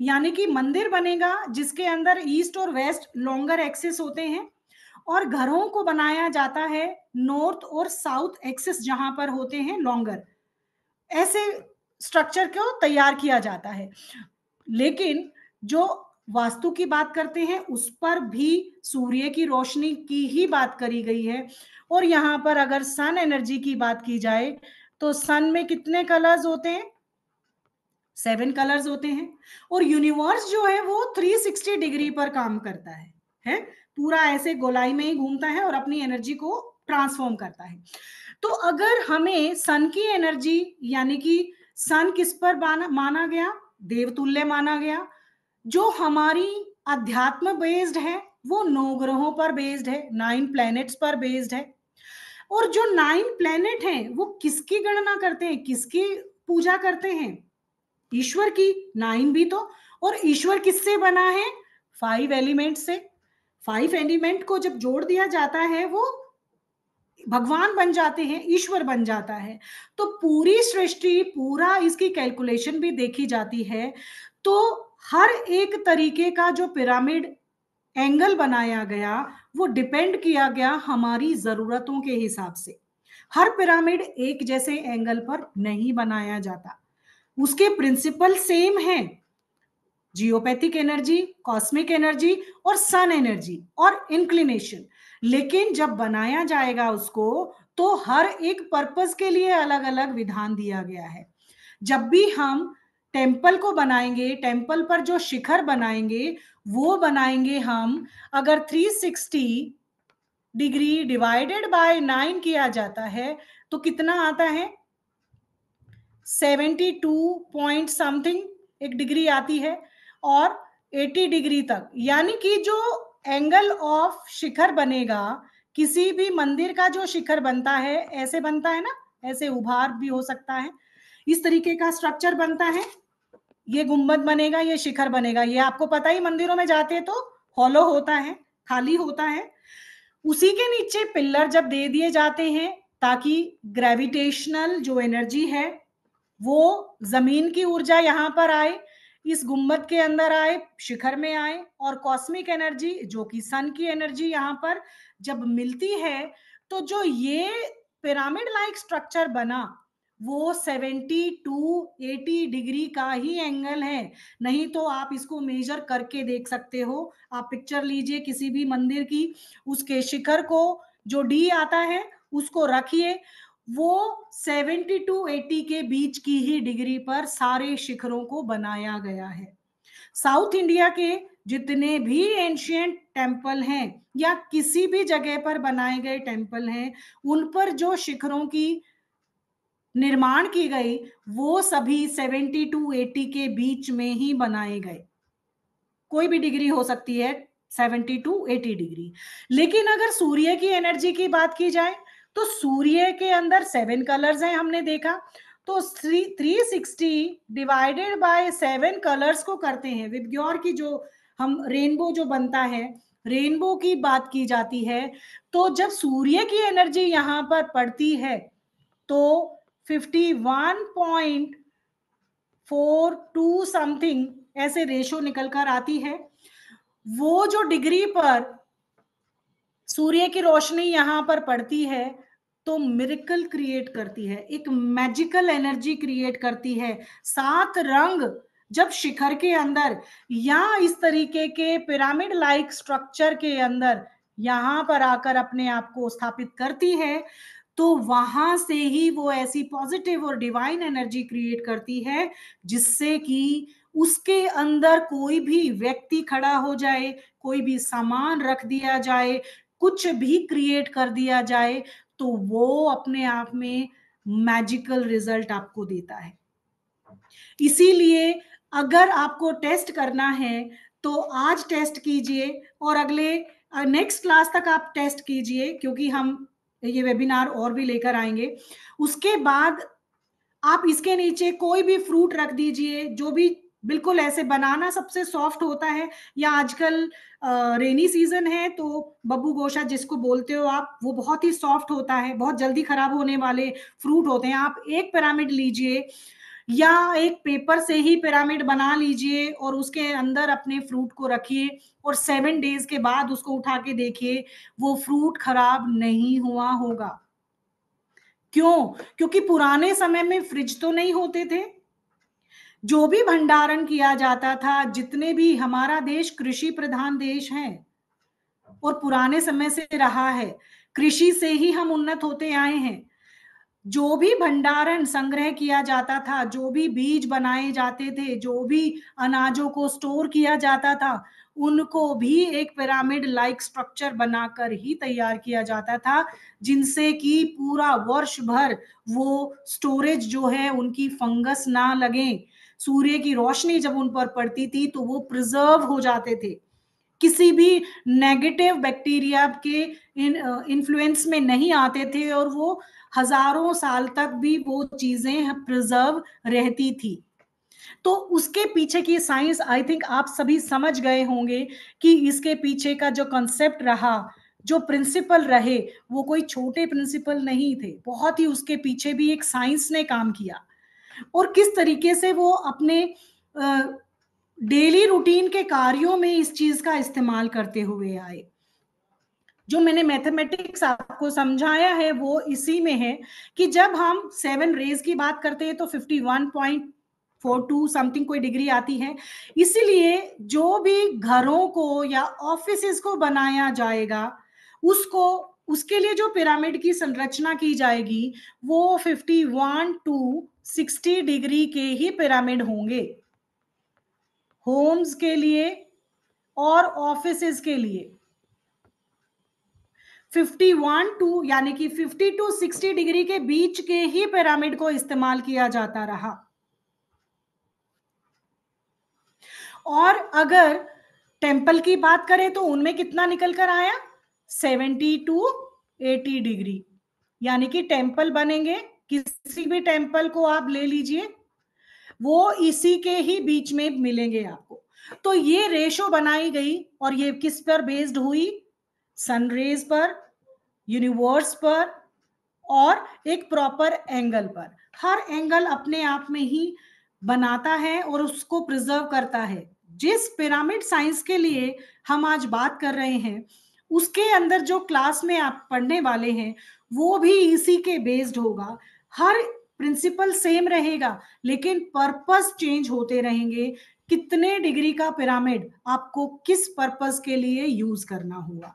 यानी कि मंदिर बनेगा जिसके अंदर ईस्ट और वेस्ट लॉन्गर एक्सिस होते हैं, और घरों को बनाया जाता है नॉर्थ और साउथ एक्सिस जहां पर होते हैं लॉन्गर। ऐसे स्ट्रक्चर को तैयार किया जाता है। लेकिन जो वास्तु की बात करते हैं उस पर भी सूर्य की रोशनी की ही बात करी गई है। और यहां पर अगर सन एनर्जी की बात की जाए तो सन में कितने कलर्स होते हैं? 7 कलर्स होते हैं। और यूनिवर्स जो है वो 360 डिग्री पर काम करता है पूरा ऐसे गोलाई में ही घूमता है और अपनी एनर्जी को ट्रांसफॉर्म करता है। तो अगर हमें सन की एनर्जी, यानी कि सन किस पर माना गया? देवतुल्य माना गया। जो हमारी अध्यात्म बेस्ड है वो 9 ग्रहों पर बेस्ड है, 9 प्लैनेट्स पर बेस्ड है। और जो 9 प्लैनेट हैं वो किसकी गणना करते हैं, किसकी पूजा करते हैं? ईश्वर की। 9 भी तो। और ईश्वर किससे बना है? 5 एलिमेंट से। 5 एलिमेंट को जब जोड़ दिया जाता है वो भगवान बन जाते हैं, ईश्वर बन जाता है। तो पूरी सृष्टि, पूरा इसकी कैलकुलेशन भी देखी जाती है। तो हर एक तरीके का जो पिरामिड एंगल बनाया गया वो डिपेंड किया गया हमारी जरूरतों के हिसाब से। हर पिरामिड एक जैसे एंगल पर नहीं बनाया जाता, उसके प्रिंसिपल सेम है। जियोपैथिक एनर्जी, कॉस्मिक एनर्जी और सन एनर्जी और इंक्लिनेशन। लेकिन जब बनाया जाएगा उसको तो हर एक पर्पस के लिए अलग अलग विधान दिया गया है। जब भी हम टेम्पल को बनाएंगे, टेम्पल पर जो शिखर बनाएंगे वो बनाएंगे हम, अगर 360 डिग्री डिवाइडेड बाय 9 किया जाता है तो कितना आता है? 72 पॉइंट समथिंग एक डिग्री आती है। और 80 डिग्री तक, यानी कि जो एंगल ऑफ शिखर बनेगा, किसी भी मंदिर का जो शिखर बनता है ऐसे बनता है ना, ऐसे उभार भी हो सकता है, इस तरीके का स्ट्रक्चर बनता है, ये गुंबद बनेगा, ये शिखर बनेगा, ये आपको पता ही, मंदिरों में जाते हैं तो हॉलो होता है, खाली होता है। उसी के नीचे पिलर जब दे दिए जाते हैं ताकि ग्रेविटेशनल जो एनर्जी है वो जमीन की ऊर्जा यहां पर आए, इस गुंबद के अंदर आए, शिखर में आए, और कॉस्मिक एनर्जी जो कि सन की एनर्जी यहां पर जब मिलती है, तो जो ये पिरामिड लाइक स्ट्रक्चर बना वो 70 टू 80 डिग्री का ही एंगल है। नहीं तो आप इसको मेजर करके देख सकते हो, आप पिक्चर लीजिए किसी भी मंदिर की, उसके शिखर को जो डी आता है उसको रखिए, वो 70 टू 80 के बीच की ही डिग्री पर सारे शिखरों को बनाया गया है। साउथ इंडिया के जितने भी एंशियंट टेम्पल हैं या किसी भी जगह पर बनाए गए टेम्पल हैं, उन पर जो शिखरों की निर्माण की गई वो सभी 70 टू 80 के बीच में ही बनाए गए। कोई भी डिग्री हो सकती है 70 टू 80 डिग्री। लेकिन अगर सूर्य की एनर्जी की बात की जाए तो सूर्य के अंदर 7 कलर्स हैं, हमने देखा, तो 360 डिवाइडेड बाय 7 कलर्स को करते हैं, विबग्योर की जो हम रेनबो जो बनता है, रेनबो की बात की जाती है, तो जब सूर्य की एनर्जी यहां पर पड़ती है तो 51.42 समथिंग ऐसे रेशो निकल कर आती है। वो जो डिग्री पर सूर्य की रोशनी यहां पर पड़ती है तो मिरेकल क्रिएट करती है, एक मैजिकल एनर्जी क्रिएट करती है। 7 रंग जब शिखर के अंदर या इस तरीके के पिरामिड लाइक स्ट्रक्चर के अंदर यहां पर आकर अपने आप को स्थापित करती है, तो वहां से ही वो ऐसी पॉजिटिव और डिवाइन एनर्जी क्रिएट करती है जिससे कि उसके अंदर कोई भी व्यक्ति खड़ा हो जाए, कोई भी सामान रख दिया जाए, कुछ भी क्रिएट कर दिया जाए, तो वो अपने आप में मैजिकल रिजल्ट आपको देता है। इसीलिए अगर आपको टेस्ट करना है तो आज टेस्ट कीजिए और अगले नेक्स्ट क्लास तक आप टेस्ट कीजिए, क्योंकि हम ये वेबिनार और भी लेकर आएंगे। उसके बाद आप इसके नीचे कोई भी फ्रूट रख दीजिए, जो भी, बिल्कुल ऐसे, बनाना सबसे सॉफ्ट होता है, या आजकल रेनी सीजन है तो बब्बू गोशा जिसको बोलते हो आप, वो बहुत ही सॉफ्ट होता है, बहुत जल्दी खराब होने वाले फ्रूट होते हैं। आप एक पिरामिड लीजिए या एक पेपर से ही पिरामिड बना लीजिए और उसके अंदर अपने फ्रूट को रखिए और 7 डेज के बाद उसको उठा के देखिए, वो फ्रूट खराब नहीं हुआ होगा। क्यों? क्योंकि पुराने समय में फ्रिज तो नहीं होते थे, जो भी भंडारण किया जाता था, जितने भी, हमारा देश कृषि प्रधान देश है और पुराने समय से रहा है, कृषि से ही हम उन्नत होते आए हैं। जो भी भंडारण संग्रह किया जाता था, जो भी बीज बनाए जाते थे, जो भी अनाजों को स्टोर किया जाता था, उनको भी एक पिरामिड लाइक स्ट्रक्चर बनाकर ही तैयार किया जाता था, जिनसे कि पूरा वर्ष भर वो स्टोरेज जो है उनकी फंगस ना लगे। सूर्य की रोशनी जब उन पर पड़ती थी तो वो प्रिजर्व हो जाते थे, किसी भी नेगेटिव बैक्टीरिया के इन्फ्लुएंस में नहीं आते थे, और वो हजारों साल तक भी वो चीजें प्रिजर्व रहती थी। तो उसके पीछे की साइंस आई थिंक आप सभी समझ गए होंगे कि इसके पीछे का जो कॉन्सेप्ट रहा, जो प्रिंसिपल रहे, वो कोई छोटे प्रिंसिपल नहीं थे, बहुत ही उसके पीछे भी एक साइंस ने काम किया, और किस तरीके से वो अपने डेली रूटीन के कार्यों में इस चीज का इस्तेमाल करते हुए आए। जो मैंने मैथमेटिक्स आपको समझाया है वो इसी में है कि जब हम 7 रेज की बात करते हैं तो 51.42 समथिंग कोई डिग्री आती है। इसीलिए जो भी घरों को या ऑफिसेस को बनाया जाएगा, उसको, उसके लिए जो पिरामिड की संरचना की जाएगी वो 51 टू 60 डिग्री के ही पिरामिड होंगे, होम्स के लिए और ऑफिसेस के लिए। 51 टू, यानी कि 50 टू 60 डिग्री के बीच के ही पिरामिड को इस्तेमाल किया जाता रहा। और अगर टेम्पल की बात करें तो उनमें कितना निकल कर आया, 70 टू 80 डिग्री, यानी कि टेम्पल बनेंगे, किसी भी टेम्पल को आप ले लीजिए, वो इसी के ही बीच में मिलेंगे आपको। तो ये रेशो बनाई गई, और ये किस पर बेस्ड हुई, सनरेज पर, यूनिवर्स पर, और एक प्रॉपर एंगल पर। हर एंगल अपने आप में ही बनाता है और उसको प्रिजर्व करता है। जिस पिरामिड साइंस के लिए हम आज बात कर रहे हैं, उसके अंदर जो क्लास में आप पढ़ने वाले हैं वो भी इसी के बेस्ड होगा। हर प्रिंसिपल सेम रहेगा, लेकिन पर्पस चेंज होते रहेंगे। कितने डिग्री का पिरामिड आपको किस पर्पस के लिए यूज करना होगा।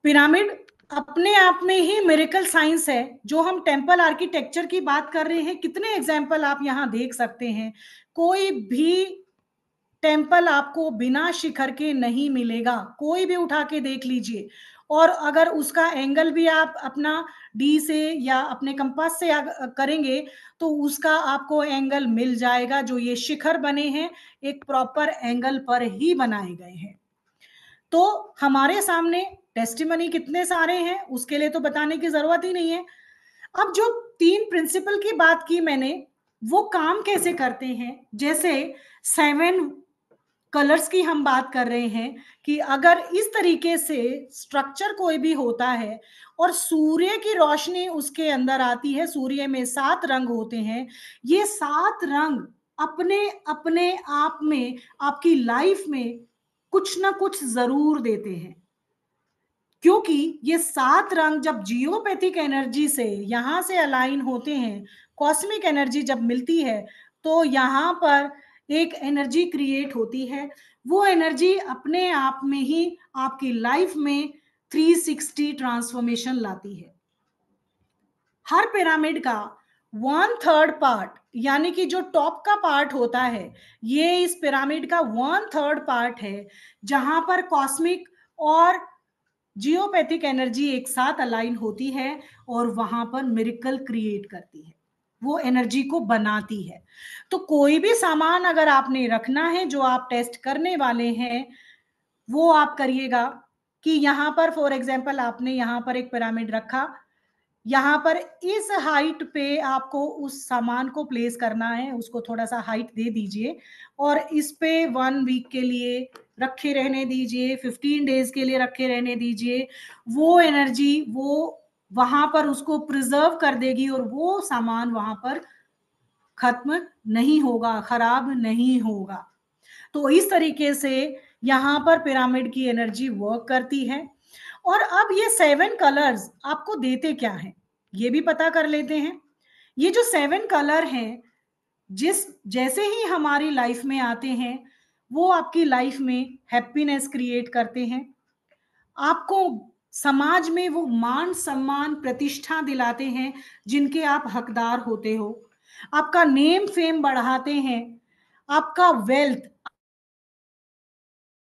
पिरामिड अपने आप में ही मिरेकल साइंस है। जो हम टेम्पल आर्किटेक्चर की बात कर रहे हैं, कितने एग्जाम्पल आप यहां देख सकते हैं। कोई भी टेम्पल आपको बिना शिखर के नहीं मिलेगा, कोई भी उठा के देख लीजिए। और अगर उसका एंगल भी आप अपना डी से या अपने कंपास से करेंगे तो उसका आपको एंगल मिल जाएगा। जो ये शिखर बने हैं एक प्रॉपर एंगल पर ही बनाए गए हैं। तो हमारे सामने टेस्टिमनी कितने सारे हैं, उसके लिए तो बताने की जरूरत ही नहीं है। अब जो 3 प्रिंसिपल की बात की मैंने, वो काम कैसे करते हैं। जैसे 7 कलर्स की हम बात कर रहे हैं कि अगर इस तरीके से स्ट्रक्चर कोई भी होता है और सूर्य की रोशनी उसके अंदर आती है, सूर्य में 7 रंग होते हैं। ये 7 रंग अपने अपने आप में आपकी लाइफ में कुछ ना कुछ जरूर देते हैं, क्योंकि ये 7 रंग जब जियोपैथिक एनर्जी से यहां से अलाइन होते हैं, कॉस्मिक एनर्जी जब मिलती है, तो यहां पर एक एनर्जी क्रिएट होती है। वो एनर्जी अपने आप में ही आपकी लाइफ में 360 ट्रांसफॉर्मेशन लाती है। हर पिरामिड का 1/3 पार्ट, यानी कि जो टॉप का पार्ट होता है, ये इस पिरामिड का 1/3 पार्ट है, जहां पर कॉस्मिक और जियोपैथिक एनर्जी एक साथ अलाइन होती है और वहां पर मिरेकल क्रिएट करती है, वो एनर्जी को बनाती है। तो कोई भी सामान अगर आपने रखना है जो आप टेस्ट करने वाले हैं, वो आप करिएगा कि यहां पर फॉर एग्जांपल आपने यहां पर एक पिरामिड रखा, यहाँ पर इस हाइट पे आपको उस सामान को प्लेस करना है, उसको थोड़ा सा हाइट दे दीजिए और इस पे 1 वीक के लिए रखे रहने दीजिए, 15 डेज के लिए रखे रहने दीजिए। वो एनर्जी वो वहां पर उसको प्रिजर्व कर देगी और वो सामान वहां पर खत्म नहीं होगा, खराब नहीं होगा। तो इस तरीके से यहाँ पर पिरामिड की एनर्जी वर्क करती है। और अब ये 7 कलर्स आपको देते क्या हैं, ये भी पता कर लेते हैं। ये जो 7 कलर हैं, जिस जैसे ही हमारी लाइफ में आते हैं, वो आपकी लाइफ में हैप्पीनेस क्रिएट करते हैं। आपको समाज में वो मान सम्मान प्रतिष्ठा दिलाते हैं जिनके आप हकदार होते हो। आपका नेम फेम बढ़ाते हैं, आपका वेल्थ,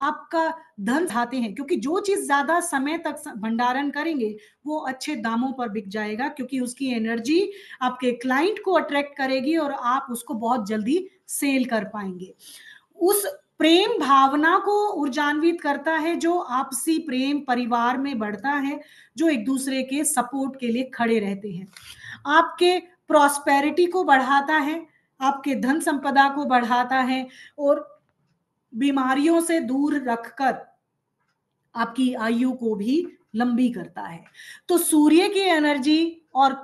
आपका धन बढ़ाते हैं, क्योंकि जो चीज ज्यादा समय तक भंडारण करेंगे वो अच्छे दामों पर बिक जाएगा, क्योंकि उसकी एनर्जी आपके क्लाइंट को अट्रैक्ट करेगी और आप उसको बहुत जल्दी सेल कर पाएंगे। उस प्रेम भावना को ऊर्जान्वित करता है, जो आपसी प्रेम परिवार में बढ़ता है, जो एक दूसरे के सपोर्ट के लिए खड़े रहते हैं। आपके प्रॉस्पेरिटी को बढ़ाता है, आपके धन संपदा को बढ़ाता है और बीमारियों से दूर रखकर आपकी आयु को भी लंबी करता है। तो सूर्य की एनर्जी और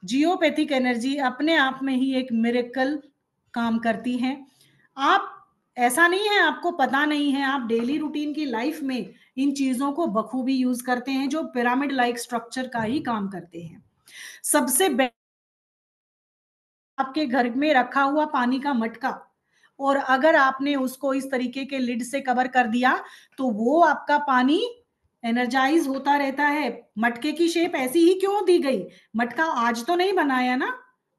जियोपैथिक एनर्जी अपने आप में ही एक मिरेकल काम करती हैं। आप ऐसा नहीं है आपको पता नहीं है, आप डेली रूटीन की लाइफ में इन चीजों को बखूबी यूज करते हैं, जो पिरामिड लाइक स्ट्रक्चर का ही काम करते हैं। सबसे आपके घर में रखा हुआ पानी का मटका, और अगर आपने उसको इस तरीके के लिड से कवर कर दिया तो वो आपका पानी एनर्जाइज होता रहता है। मटके की शेप ऐसी ही क्यों दी गई, मटका आज तो नहीं बनाया ना,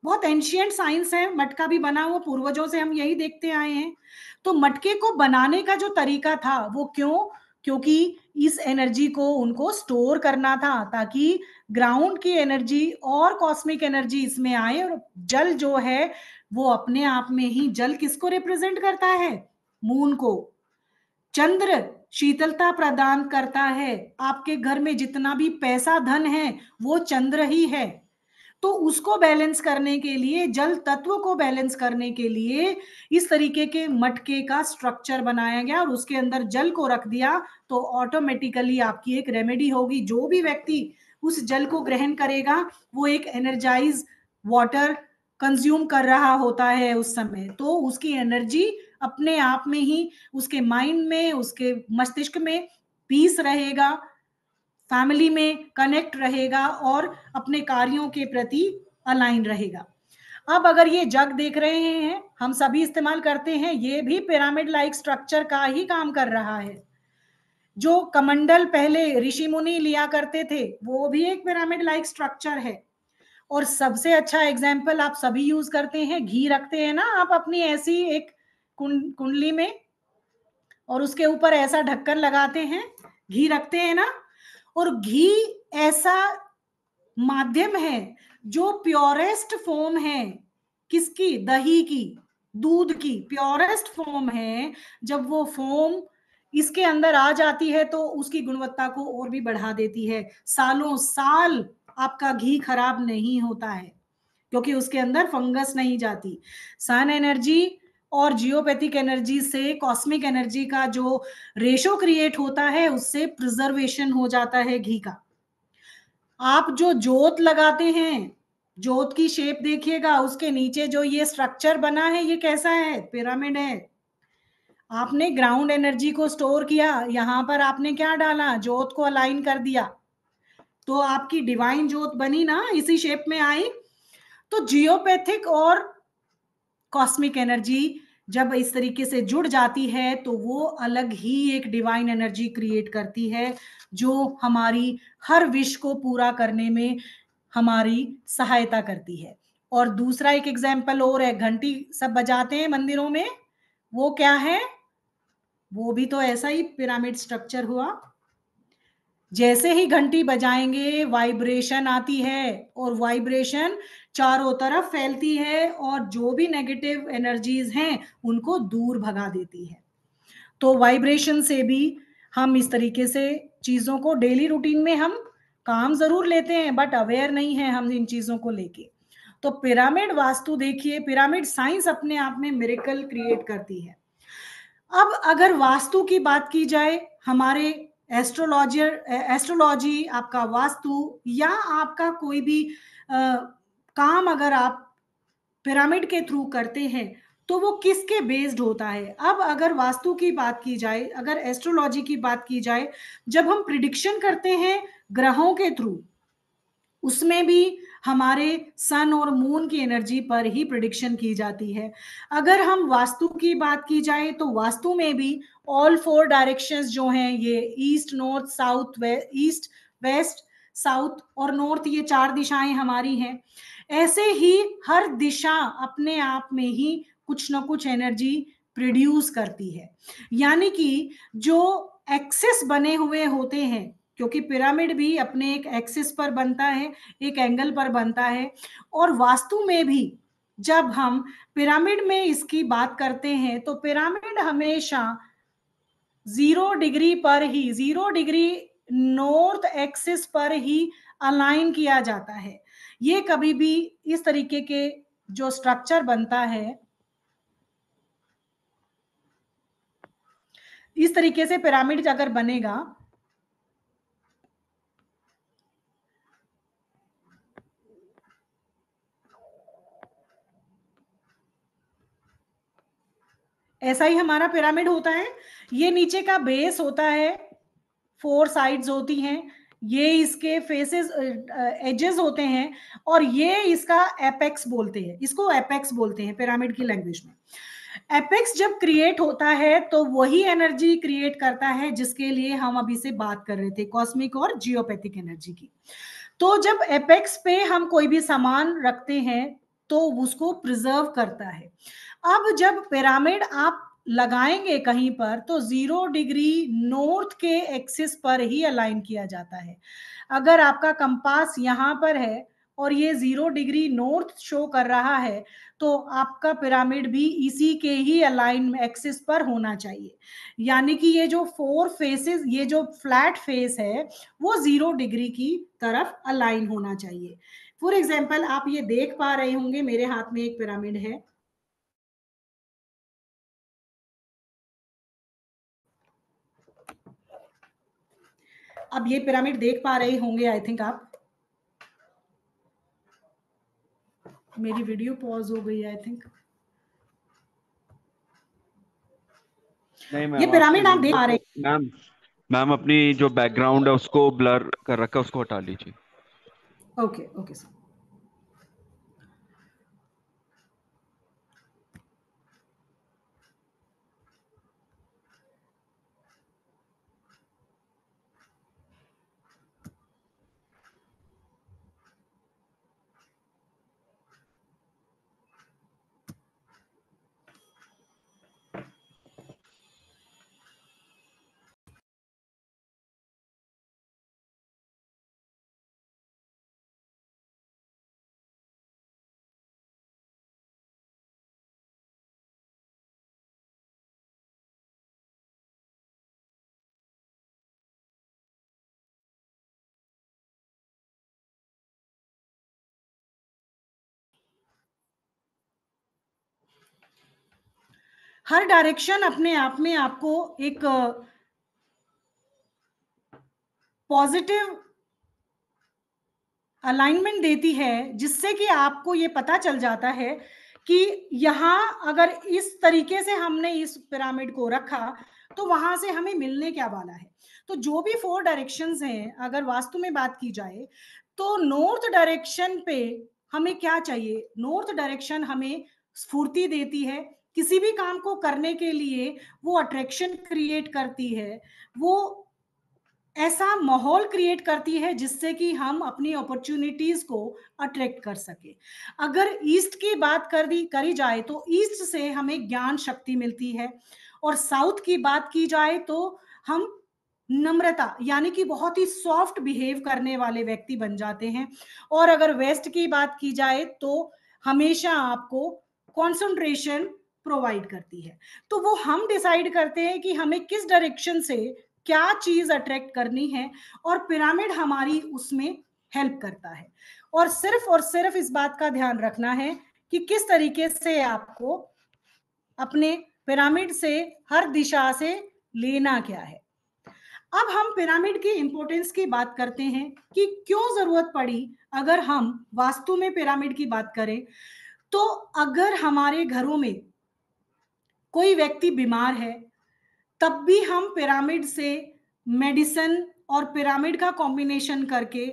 बहुत एंशियंट साइंस है, मटका भी बना हुआ पूर्वजों से हम यही देखते आए हैं। तो मटके को बनाने का जो तरीका था वो क्यों, क्योंकि इस एनर्जी को उनको स्टोर करना था, ताकि ग्राउंड की एनर्जी और कॉस्मिक एनर्जी इसमें आए। और जल जो है वो अपने आप में ही, जल किसको रिप्रेजेंट करता है, मून को। चंद्र शीतलता प्रदान करता है। आपके घर में जितना भी पैसा धन है वो चंद्र ही है। तो उसको बैलेंस करने के लिए, जल तत्व को बैलेंस करने के लिए इस तरीके के मटके का स्ट्रक्चर बनाया गया और उसके अंदर जल को रख दिया। तो ऑटोमेटिकली आपकी एक रेमेडी होगी। जो भी व्यक्ति उस जल को ग्रहण करेगा वो एक एनर्जाइज वाटर कंज्यूम कर रहा होता है उस समय, तो उसकी एनर्जी अपने आप में ही उसके माइंड में, उसके मस्तिष्क में पीस रहेगा, फैमिली में कनेक्ट रहेगा और अपने कार्यों के प्रति अलाइन रहेगा। अब अगर ये जग देख रहे हैं, हम सभी इस्तेमाल करते हैं, ये भी पिरामिड लाइक स्ट्रक्चर का ही काम कर रहा है। जो कमंडल पहले ऋषि मुनि लिया करते थे वो भी एक पिरामिड लाइक स्ट्रक्चर है। और सबसे अच्छा एग्जाम्पल आप सभी यूज करते हैं, घी रखते हैं ना आप अपनी ऐसी एक कुंडली में और उसके ऊपर ऐसा ढक्कन लगाते हैं, घी रखते हैं ना। और घी ऐसा माध्यम है जो प्योरेस्ट फॉर्म है, किसकी? दही की, दूध की प्योरेस्ट फॉर्म है। जब वो फॉर्म इसके अंदर आ जाती है तो उसकी गुणवत्ता को और भी बढ़ा देती है। सालों साल आपका घी खराब नहीं होता है क्योंकि उसके अंदर फंगस नहीं जाती। सन एनर्जी और जियोपैथिक एनर्जी से कॉस्मिक एनर्जी का जो रेशो क्रिएट होता है उससे प्रिजर्वेशन हो जाता है घी का। आप जो जोत लगाते हैं, जोत की शेप देखिएगा, उसके नीचे जो ये स्ट्रक्चर बना है ये कैसा है? पिरामिड है। आपने ग्राउंड एनर्जी को स्टोर किया, यहां पर आपने क्या डाला? जोत को अलाइन कर दिया, तो आपकी डिवाइन जोत बनी ना, इसी शेप में आई। तो जियोपैथिक और कॉस्मिक एनर्जी जब इस तरीके से जुड़ जाती है तो वो अलग ही एक डिवाइन एनर्जी क्रिएट करती है जो हमारी हर विश को पूरा करने में हमारी सहायता करती है। और दूसरा एक एग्जाम्पल और है, घंटी सब बजाते हैं मंदिरों में, वो क्या है? वो भी तो ऐसा ही पिरामिड स्ट्रक्चर हुआ। जैसे ही घंटी बजाएंगे वाइब्रेशन आती है और वाइब्रेशन चारों तरफ फैलती है और जो भी नेगेटिव एनर्जीज हैं उनको दूर भगा देती है। तो वाइब्रेशन से भी हम इस तरीके से चीजों को डेली रूटीन में हम काम जरूर लेते हैं बट अवेयर नहीं है हम इन चीजों को लेके। तो पिरामिड वास्तु देखिए, पिरामिड साइंस अपने आप में मिरेकल क्रिएट करती है। अब अगर वास्तु की बात की जाए, हमारे एस्ट्रोलॉजी, आपका वास्तु या आपका कोई भी काम अगर आप पिरामिड के थ्रू करते हैं तो वो किसके बेस्ड होता है? अब अगर वास्तु की बात की जाए, अगर एस्ट्रोलॉजी की बात की जाए, जब हम प्रिडिक्शन करते हैं ग्रहों के थ्रू, उसमें भी हमारे सन और मून की एनर्जी पर ही प्रिडिक्शन की जाती है। अगर हम वास्तु की बात की जाए तो वास्तु में भी ऑल फोर डायरेक्शंस जो हैं, ये east north south east west south और नॉर्थ, ये चार दिशाएं हमारी हैं। ऐसे ही हर दिशा अपने आप में ही कुछ ना कुछ एनर्जी प्रोड्यूस करती है। यानी कि जो एक्सेस बने हुए होते हैं, क्योंकि पिरामिड भी अपने एक एक्सिस पर बनता है, एक एंगल पर बनता है। और वास्तु में भी जब हम पिरामिड में इसकी बात करते हैं तो पिरामिड हमेशा 0 डिग्री पर ही, 0 डिग्री नॉर्थ एक्सिस पर ही अलाइन किया जाता है। ये कभी भी इस तरीके के जो स्ट्रक्चर बनता है, इस तरीके से पिरामिड अगर बनेगा, ऐसा ही हमारा पिरामिड होता है। ये नीचे का बेस होता है, 4 साइड्स होती हैं, ये इसके फेसेस एजेस होते हैं और ये इसका एपेक्स बोलते हैं, इसको एपेक्स बोलते हैं पिरामिड की लैंग्वेज में। एपेक्स जब क्रिएट होता है तो वही एनर्जी क्रिएट करता है जिसके लिए हम अभी से बात कर रहे थे, कॉस्मिक और जियोपैथिक एनर्जी की। तो जब एपेक्स पे हम कोई भी सामान रखते हैं तो उसको प्रिजर्व करता है। अब जब पिरामिड आप लगाएंगे कहीं पर तो 0 डिग्री नॉर्थ के एक्सिस पर ही अलाइन किया जाता है। अगर आपका कंपास यहां पर है और ये 0 डिग्री नॉर्थ शो कर रहा है, तो आपका पिरामिड भी इसी के ही अलाइन एक्सिस पर होना चाहिए। यानी कि ये जो 4 फेसेस, ये जो फ्लैट फेस है वो 0 डिग्री की तरफ अलाइन होना चाहिए। फॉर एग्जाम्पल आप ये देख पा रहे होंगे, मेरे हाथ में एक पिरामिड है। अब ये पिरामिड देख पा रहे होंगे आई थिंक आप। मेरी वीडियो पॉज हो गई आई थिंक। नहीं ये मैम, आपकी पिरामिड आप देख वीडियो पा को, रहे मैम मैम अपनी जो बैकग्राउंड है उसको ब्लर कर रखा है, उसको हटा लीजिए। हैं। Okay okay sir. हर डायरेक्शन अपने आप में आपको एक पॉजिटिव अलाइनमेंट देती है, जिससे कि आपको ये पता चल जाता है कि यहाँ अगर इस तरीके से हमने इस पिरामिड को रखा तो वहां से हमें मिलने क्या वाला है। तो जो भी 4 डायरेक्शंस हैं, अगर वास्तु में बात की जाए तो नॉर्थ डायरेक्शन पे हमें क्या चाहिए। नॉर्थ डायरेक्शन हमें स्फूर्ति देती है, किसी भी काम को करने के लिए वो अट्रैक्शन क्रिएट करती है, वो ऐसा माहौल क्रिएट करती है जिससे कि हम अपनी अपॉर्चुनिटीज को अट्रैक्ट कर सके। अगर ईस्ट की बात करी जाए तो ईस्ट से हमें ज्ञान शक्ति मिलती है, और साउथ की बात की जाए तो हम नम्रता यानी कि बहुत ही सॉफ्ट बिहेव करने वाले व्यक्ति बन जाते हैं। और अगर वेस्ट की बात की जाए तो हमेशा आपको कंसंट्रेशन प्रोवाइड करती है। तो वो हम डिसाइड करते हैं कि हमें किस डायरेक्शन से क्या चीज अट्रैक्ट करनी है, और पिरामिड हमारी उसमें हेल्प करता है। और सिर्फ इस बात का ध्यान रखना है कि किस तरीके से आपको अपने पिरामिड से हर दिशा से लेना क्या है। अब हम पिरामिड की इंपॉर्टेंस की बात करते हैं कि क्यों जरूरत पड़ी। अगर हम वास्तु में पिरामिड की बात करें तो अगर हमारे घरों में कोई व्यक्ति बीमार है, तब भी हम पिरामिड से मेडिसिन और पिरामिड का कॉम्बिनेशन करके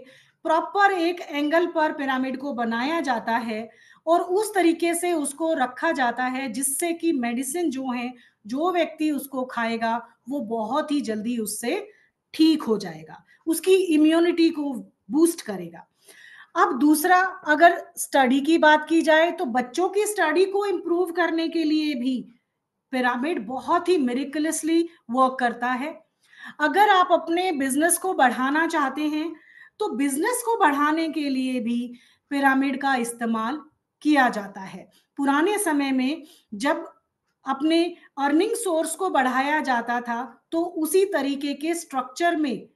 प्रॉपर एक एंगल पर पिरामिड को बनाया जाता है और उस तरीके से उसको रखा जाता है जिससे कि मेडिसिन जो है, जो व्यक्ति उसको खाएगा वो बहुत ही जल्दी उससे ठीक हो जाएगा, उसकी इम्यूनिटी को बूस्ट करेगा। अब दूसरा, अगर स्टडी की बात की जाए तो बच्चों की स्टडी को इम्प्रूव करने के लिए भी पिरामिड बहुत ही मिरेकलसली वर्क करता है। अगर आप अपने बिजनेस को बढ़ाना चाहते हैं तो बिजनेस को बढ़ाने के लिए भी पिरामिड का इस्तेमाल किया जाता है। पुराने समय में जब अपने अर्निंग सोर्स को बढ़ाया जाता था तो उसी तरीके के स्ट्रक्चर में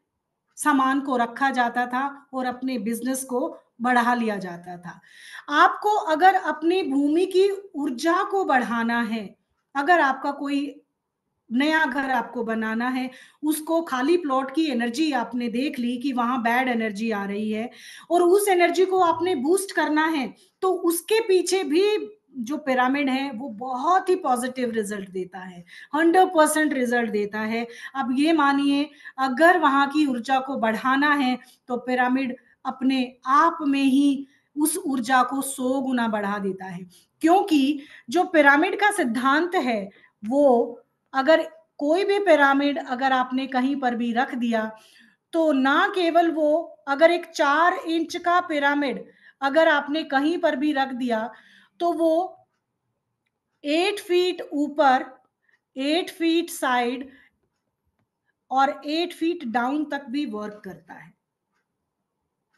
सामान को रखा जाता था और अपने बिजनेस को बढ़ा लिया जाता था। आपको अगर अपनी भूमि की ऊर्जा को बढ़ाना है, अगर आपका कोई नया घर आपको बनाना है, उसको खाली प्लॉट की एनर्जी आपने देख ली कि वहां बैड एनर्जी आ रही है और उस एनर्जी को आपने बूस्ट करना है, तो उसके पीछे भी जो पिरामिड है वो बहुत ही पॉजिटिव रिजल्ट देता है, 100% रिजल्ट देता है। अब ये मानिए, अगर वहां की ऊर्जा को बढ़ाना है तो पिरामिड अपने आप में ही उस ऊर्जा को 100 गुना बढ़ा देता है। क्योंकि जो पिरामिड का सिद्धांत है वो, अगर कोई भी पिरामिड अगर आपने कहीं पर भी रख दिया तो ना केवल वो, अगर एक 4 इंच का पिरामिड अगर आपने कहीं पर भी रख दिया तो वो 8 फीट ऊपर, 8 फीट साइड और 8 फीट डाउन तक भी वर्क करता है।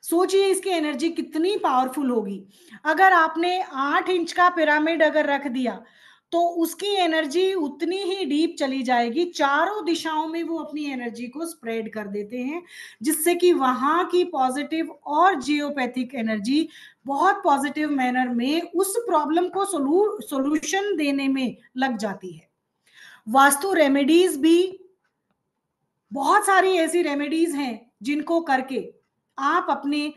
सोचिए इसकी एनर्जी कितनी पावरफुल होगी। अगर आपने 8 इंच का पिरामिड अगर रख दिया तो उसकी एनर्जी उतनी ही डीप चली जाएगी, चारों दिशाओं में वो अपनी एनर्जी को स्प्रेड कर देते हैं, जिससे कि वहां की पॉजिटिव और जियोपैथिक एनर्जी बहुत पॉजिटिव मैनर में उस प्रॉब्लम को सोल्यूशन देने में लग जाती है। वास्तु रेमेडीज भी बहुत सारी ऐसी रेमेडीज हैं जिनको करके आप अपने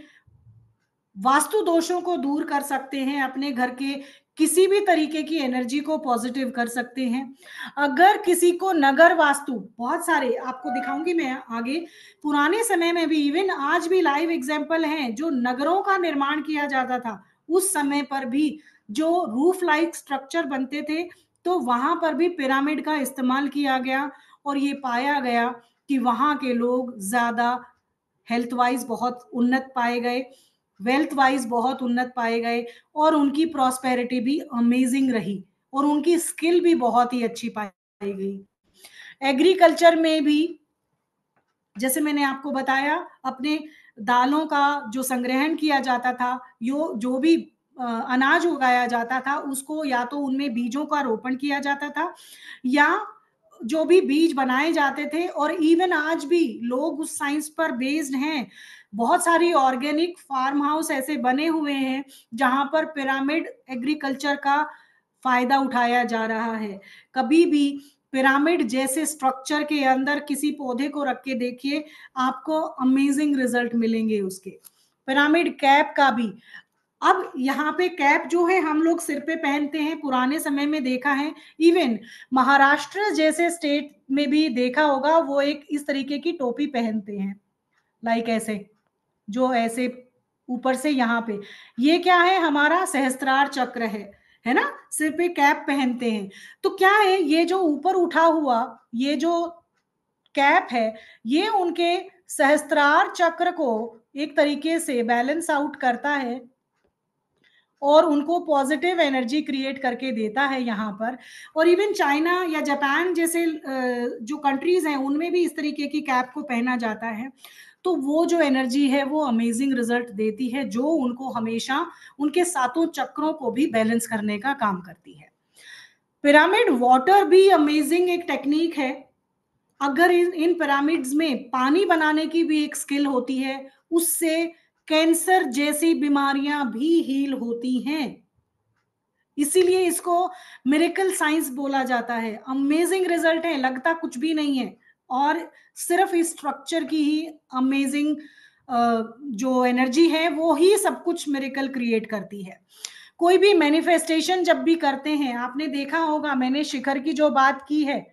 वास्तु दोषों को दूर कर सकते हैं, अपने घर के किसी भी तरीके की एनर्जी को पॉजिटिव कर सकते हैं। अगर किसी को नगर वास्तु, बहुत सारे आपको दिखाऊंगी मैं आगे, पुराने समय में भी, इवन आज भी लाइव एग्जांपल हैं, जो नगरों का निर्माण किया जाता था उस समय पर भी जो रूफ लाइक स्ट्रक्चर बनते थे, तो वहां पर भी पिरामिड का इस्तेमाल किया गया और ये पाया गया कि वहां के लोग ज्यादा हेल्थ वाइज बहुत उन्नत पाए गए, वेल्थ वाइज बहुत उन्नत पाए गए, और उनकी प्रॉस्पेरिटी भी अमेजिंग रही और उनकी स्किल भी बहुत ही अच्छी पाई गई। एग्रीकल्चर में भी जैसे मैंने आपको बताया, अपने दालों का जो संग्रहण किया जाता था, जो भी अनाज उगाया जाता था उसको या तो उनमें बीजों का रोपण किया जाता था, या जो भी बीज बनाए जाते थे, और इवन आज भी लोग उस साइंस पर बेस्ड हैं। बहुत सारी ऑर्गेनिक फार्म हाउस ऐसे बने हुए हैं जहां पर पिरामिड एग्रीकल्चर का फायदा उठाया जा रहा है। कभी भी पिरामिड जैसे स्ट्रक्चर के अंदर किसी पौधे को रख के देखिए, आपको अमेजिंग रिजल्ट मिलेंगे उसके। पिरामिड कैप का भी, अब यहाँ पे कैप जो है हम लोग सिर पे पहनते हैं, पुराने समय में देखा है, इवन महाराष्ट्र जैसे स्टेट में भी देखा होगा, वो एक इस तरीके की टोपी पहनते हैं, लाइक ऐसे, जो ऐसे ऊपर से यहाँ पे, ये क्या है, हमारा सहस्त्रार चक्र है ना, सिर पे कैप पहनते हैं। तो क्या है, ये जो ऊपर उठा हुआ ये जो कैप है, ये उनके सहस्त्रार चक्र को एक तरीके से बैलेंस आउट करता है और उनको पॉजिटिव एनर्जी क्रिएट करके देता है यहाँ पर। और इवन चाइना या जापान जैसे जो कंट्रीज हैं उनमें भी इस तरीके की कैप को पहना जाता है, तो वो जो एनर्जी है वो अमेजिंग रिजल्ट देती है, जो उनको हमेशा उनके सातों चक्रों को भी बैलेंस करने का काम करती है। पिरामिड वाटर भी अमेजिंग एक टेक्निक है। अगर इन पिरामिड्स में पानी बनाने की भी एक स्किल होती है, उससे कैंसर जैसी बीमारियां भी हील होती हैं। इसीलिए इसको मिरेकल साइंस बोला जाता है। अमेजिंग रिजल्ट है, लगता कुछ भी नहीं है, और सिर्फ इस स्ट्रक्चर की ही अमेजिंग जो एनर्जी है वो ही सब कुछ मिरेकल क्रिएट करती है। कोई भी मैनिफेस्टेशन जब भी करते हैं, आपने देखा होगा, मैंने शिखर की जो बात की है,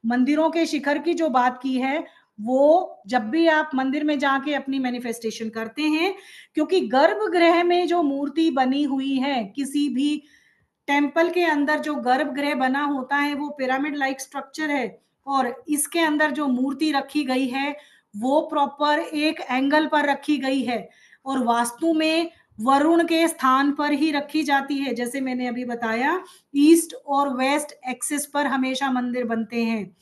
मंदिरों के शिखर की जो बात की है, वो जब भी आप मंदिर में जाके अपनी मैनिफेस्टेशन करते हैं, क्योंकि गर्भगृह में जो मूर्ति बनी हुई है, किसी भी टेम्पल के अंदर जो गर्भगृह बना होता है वो पिरामिड लाइक स्ट्रक्चर है, और इसके अंदर जो मूर्ति रखी गई है वो प्रॉपर एक एंगल पर रखी गई है, और वास्तु में वरुण के स्थान पर ही रखी जाती है। जैसे मैंने अभी बताया, ईस्ट और वेस्ट एक्सिस पर हमेशा मंदिर बनते हैं,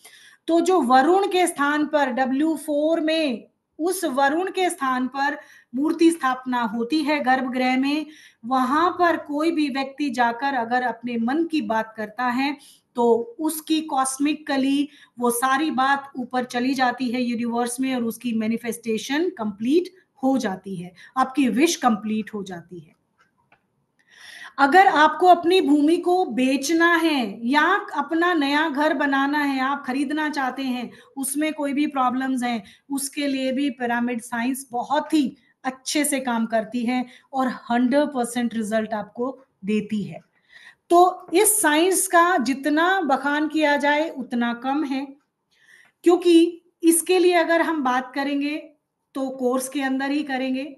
तो जो वरुण के स्थान पर W4 में, उस वरुण के स्थान पर मूर्ति स्थापना होती है गर्भगृह में, वहां पर कोई भी व्यक्ति जाकर अगर अपने मन की बात करता है तो उसकी कॉस्मिकली वो सारी बात ऊपर चली जाती है यूनिवर्स में, और उसकी मैनिफेस्टेशन कंप्लीट हो जाती है, आपकी विश कंप्लीट हो जाती है। अगर आपको अपनी भूमि को बेचना है या अपना नया घर बनाना है, आप खरीदना चाहते हैं, उसमें कोई भी प्रॉब्लम्स हैं, उसके लिए भी पिरामिड साइंस बहुत ही अच्छे से काम करती है और 100% रिजल्ट आपको देती है। तो इस साइंस का जितना बखान किया जाए उतना कम है, क्योंकि इसके लिए अगर हम बात करेंगे तो कोर्स के अंदर ही करेंगे।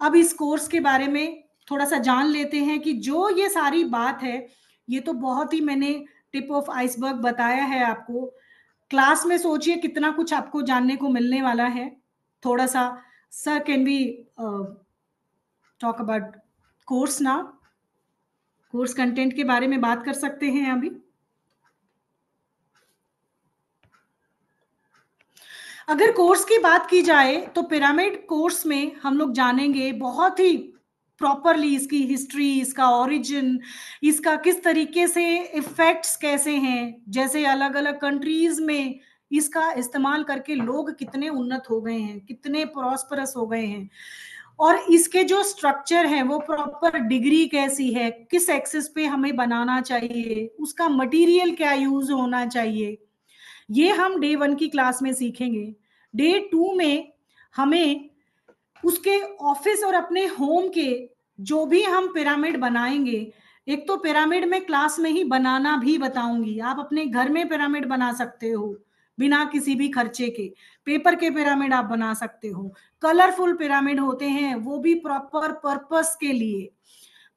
अब इस कोर्स के बारे में थोड़ा सा जान लेते हैं कि जो ये सारी बात है, ये तो बहुत ही मैंने टिप ऑफ आइसबर्ग बताया है आपको। क्लास में सोचिए कितना कुछ आपको जानने को मिलने वाला है। थोड़ा सा, sir can be talk about course now, course content के बारे में बात कर सकते हैं अभी। अगर कोर्स की बात की जाए तो पिरामिड कोर्स में हम लोग जानेंगे बहुत ही प्रॉपरली इसकी हिस्ट्री, इसका ओरिजिन, इसका किस तरीके से इफेक्ट्स कैसे हैं, जैसे अलग अलग कंट्रीज में इसका इस्तेमाल करके लोग कितने उन्नत हो गए हैं, कितने प्रॉस्परस हो गए हैं, और इसके जो स्ट्रक्चर है वो प्रॉपर डिग्री कैसी है, किस एक्सिस पे हमें बनाना चाहिए, उसका मटेरियल क्या यूज होना चाहिए, ये हम डे 1 की क्लास में सीखेंगे। डे 2 में हमें उसके ऑफिस और अपने होम के जो भी हम पिरामिड बनाएंगे, एक तो पिरामिड में क्लास में ही बनाना भी बताऊंगी, आप अपने घर में पिरामिड बना सकते हो बिना किसी भी खर्चे के, पेपर के पिरामिड आप बना सकते हो, कलरफुल पिरामिड होते हैं वो भी प्रॉपर पर्पस के लिए,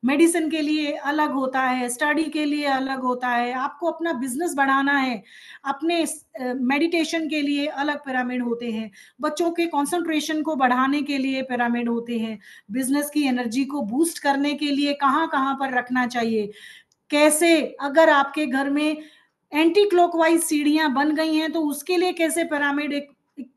मेडिसिन के लिए अलग होता है, स्टडी के लिए अलग होता है, आपको अपना बिजनेस बढ़ाना है, अपने मेडिटेशन के लिए अलग पिरामिड होते हैं, बच्चों के कंसंट्रेशन को बढ़ाने के लिए पिरामिड होते हैं, बिजनेस की एनर्जी को बूस्ट करने के लिए कहाँ कहाँ पर रखना चाहिए, कैसे अगर आपके घर में एंटी क्लॉकवाइज सीढ़ियां बन गई हैं तो उसके लिए कैसे पिरामिड एक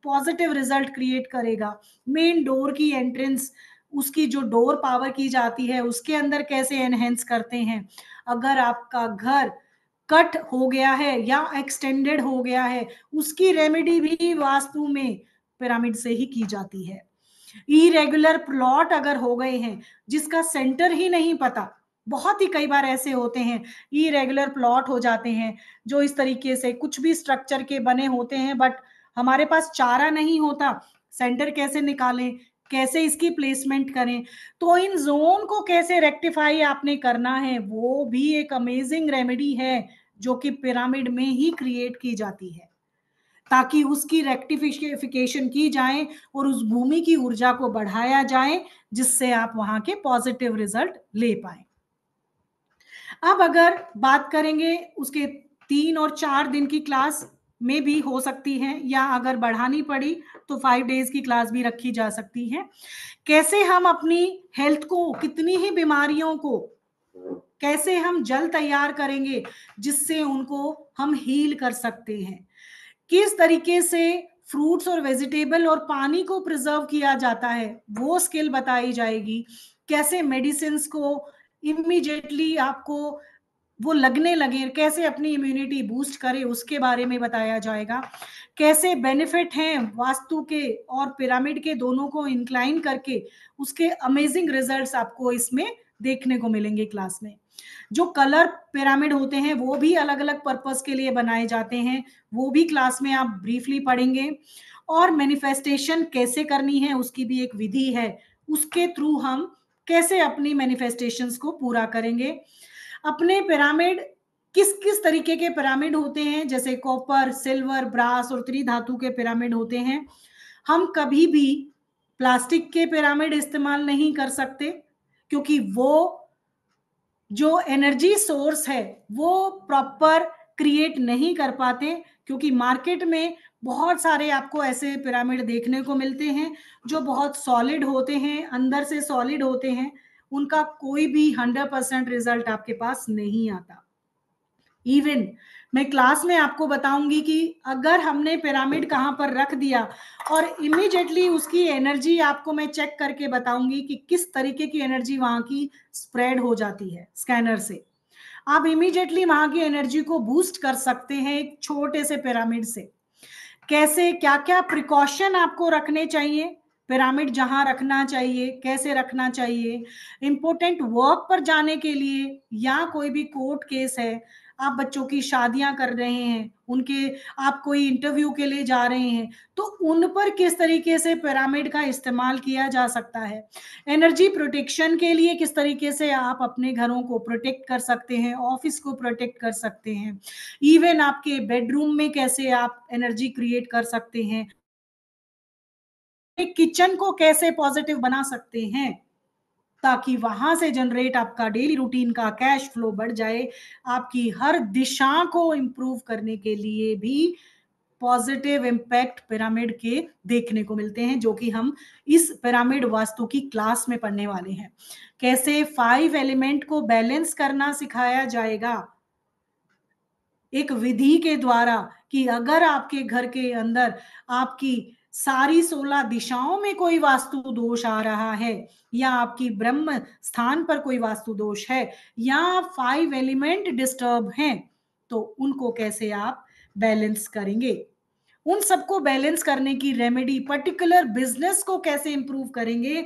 पॉजिटिव रिजल्ट क्रिएट करेगा, मेन डोर की एंट्रेंस, उसकी जो डोर पावर की जाती है उसके अंदर कैसे एनहेंस करते हैं, अगर आपका घर कट हो गया है या एक्सटेंडेड हो गया है उसकी रेमेडी भी वास्तु में पिरामिड से ही की जाती है। इरेगुलर प्लॉट अगर हो गए हैं जिसका सेंटर ही नहीं पता, बहुत ही कई बार ऐसे होते हैं इरेगुलर प्लॉट हो जाते हैं जो इस तरीके से कुछ भी स्ट्रक्चर के बने होते हैं, बट हमारे पास चारा नहीं होता, सेंटर कैसे निकालें, कैसे इसकी प्लेसमेंट करें, तो इन जोन को कैसे रेक्टिफाई आपने करना है, वो भी एक अमेजिंग रेमेडी है जो कि पिरामिड में ही क्रिएट की जाती है ताकि उसकी रेक्टिफिकेशन की जाए और उस भूमि की ऊर्जा को बढ़ाया जाए जिससे आप वहां के पॉजिटिव रिजल्ट ले पाए। अब अगर बात करेंगे उसके 3 और 4 दिन की क्लास में भी हो सकती है या अगर बढ़ानी पड़ी तो 5 डेज की क्लास भी रखी जा सकती है, कैसे हम अपनी हेल्थ को, कितनी ही बीमारियों को कैसे हम जल तैयार करेंगे जिससे उनको हम हील कर सकते हैं, किस तरीके से फ्रूट्स और वेजिटेबल और पानी को प्रिजर्व किया जाता है वो स्किल बताई जाएगी, कैसे मेडिसिन को इमीडिएटली आपको वो लगने लगे, कैसे अपनी इम्यूनिटी बूस्ट करे उसके बारे में बताया जाएगा, कैसे बेनिफिट हैं वास्तु के और पिरामिड के दोनों को इंक्लाइन करके उसके अमेजिंग रिजल्ट्स आपको इसमें देखने को मिलेंगे क्लास में। जो कलर पिरामिड होते हैं वो भी अलग अलग पर्पस के लिए बनाए जाते हैं, वो भी क्लास में आप ब्रीफली पढ़ेंगे, और मैनिफेस्टेशन कैसे करनी है उसकी भी एक विधि है, उसके थ्रू हम कैसे अपनी मैनिफेस्टेशंस को पूरा करेंगे, अपने पिरामिड किस किस तरीके के पिरामिड होते हैं, जैसे कॉपर, सिल्वर, ब्रास और त्रिधातु के पिरामिड होते हैं, हम कभी भी प्लास्टिक के पिरामिड इस्तेमाल नहीं कर सकते क्योंकि वो जो एनर्जी सोर्स है वो प्रॉपर क्रिएट नहीं कर पाते, क्योंकि मार्केट में बहुत सारे आपको ऐसे पिरामिड देखने को मिलते हैं जो बहुत सॉलिड होते हैं, अंदर से सॉलिड होते हैं, उनका कोई भी 100% रिजल्ट आपके पास नहीं आता। इवन मैं क्लास में आपको बताऊंगी कि अगर हमने पिरामिड कहां पर रख दिया और इमीडिएटली उसकी एनर्जी आपको मैं चेक करके बताऊंगी कि किस तरीके की एनर्जी वहां की स्प्रेड हो जाती है स्कैनर से, आप इमीडिएटली वहां की एनर्जी को बूस्ट कर सकते हैं एक छोटे से पिरामिड से, कैसे क्या क्या प्रिकॉशन आपको रखने चाहिए, पिरामिड जहां रखना चाहिए, कैसे रखना चाहिए, इंपॉर्टेंट वर्क पर जाने के लिए या कोई भी कोर्ट केस है, आप बच्चों की शादियां कर रहे हैं, उनके आप कोई इंटरव्यू के लिए जा रहे हैं तो उन पर किस तरीके से पिरामिड का इस्तेमाल किया जा सकता है, एनर्जी प्रोटेक्शन के लिए किस तरीके से आप अपने घरों को प्रोटेक्ट कर सकते हैं, ऑफिस को प्रोटेक्ट कर सकते हैं, इवन आपके बेडरूम में कैसे आप एनर्जी क्रिएट कर सकते हैं, किचन को कैसे पॉजिटिव बना सकते हैं ताकि वहां से जनरेट आपका डेली रूटीन का कैश फ्लो बढ़ जाए, आपकी हर दिशा को इंप्रूव करने के लिए भी पॉजिटिव इम्पैक्ट पिरामिड के देखने को मिलते हैं जो कि हम इस पिरामिड वास्तु की क्लास में पढ़ने वाले हैं, कैसे 5 एलिमेंट को बैलेंस करना सिखाया जाएगा, एक विधि के द्वारा कि अगर आपके घर के अंदर आपकी सारी 16 दिशाओं में कोई वास्तु दोष आ रहा है, या आपकी ब्रह्म स्थान पर कोई वास्तु दोष है, या 5 एलिमेंट डिस्टर्ब हैं, तो उनको कैसे आप बैलेंस करेंगे। उन सबको बैलेंस करने की रेमेडी, पर्टिकुलर बिजनेस को कैसे इंप्रूव करेंगे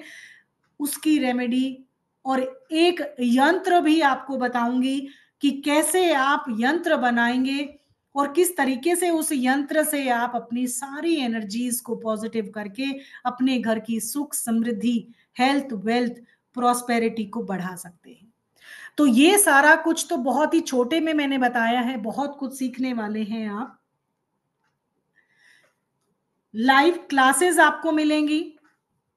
उसकी रेमेडी, और एक यंत्र भी आपको बताऊंगी कि कैसे आप यंत्र बनाएंगे और किस तरीके से उस यंत्र से आप अपनी सारी एनर्जीज को पॉजिटिव करके अपने घर की सुख समृद्धि, हेल्थ, वेल्थ, प्रॉस्पेरिटी को बढ़ा सकते हैं। तो ये सारा कुछ तो बहुत ही छोटे में मैंने बताया है, बहुत कुछ सीखने वाले हैं आप। लाइव क्लासेस आपको मिलेंगी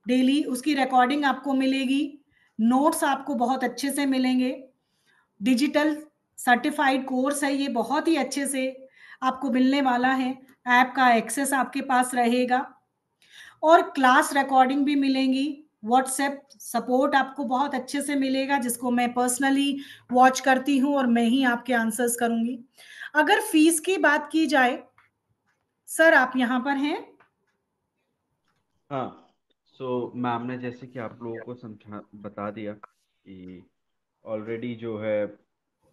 डेली, उसकी रिकॉर्डिंग आपको मिलेगी, नोट्स आपको बहुत अच्छे से मिलेंगे, डिजिटल सर्टिफाइड कोर्स है ये, बहुत ही अच्छे से आपको मिलने वाला है, ऐप का एक्सेस आपके पास रहेगा, और क्लास रिकॉर्डिंग भी मिलेंगी, व्हाट्सएप सपोर्ट आपको बहुत अच्छे से मिलेगा, जिसको मैं पर्सनली वॉच करती हूँ और मैं ही आपके आंसर्स करूंगी। अगर फीस की बात की जाए, सर आप यहाँ पर हैं? हाँ, सो मैम ने जैसे कि आप लोगों को समझा बता दिया कि ऑलरेडी जो है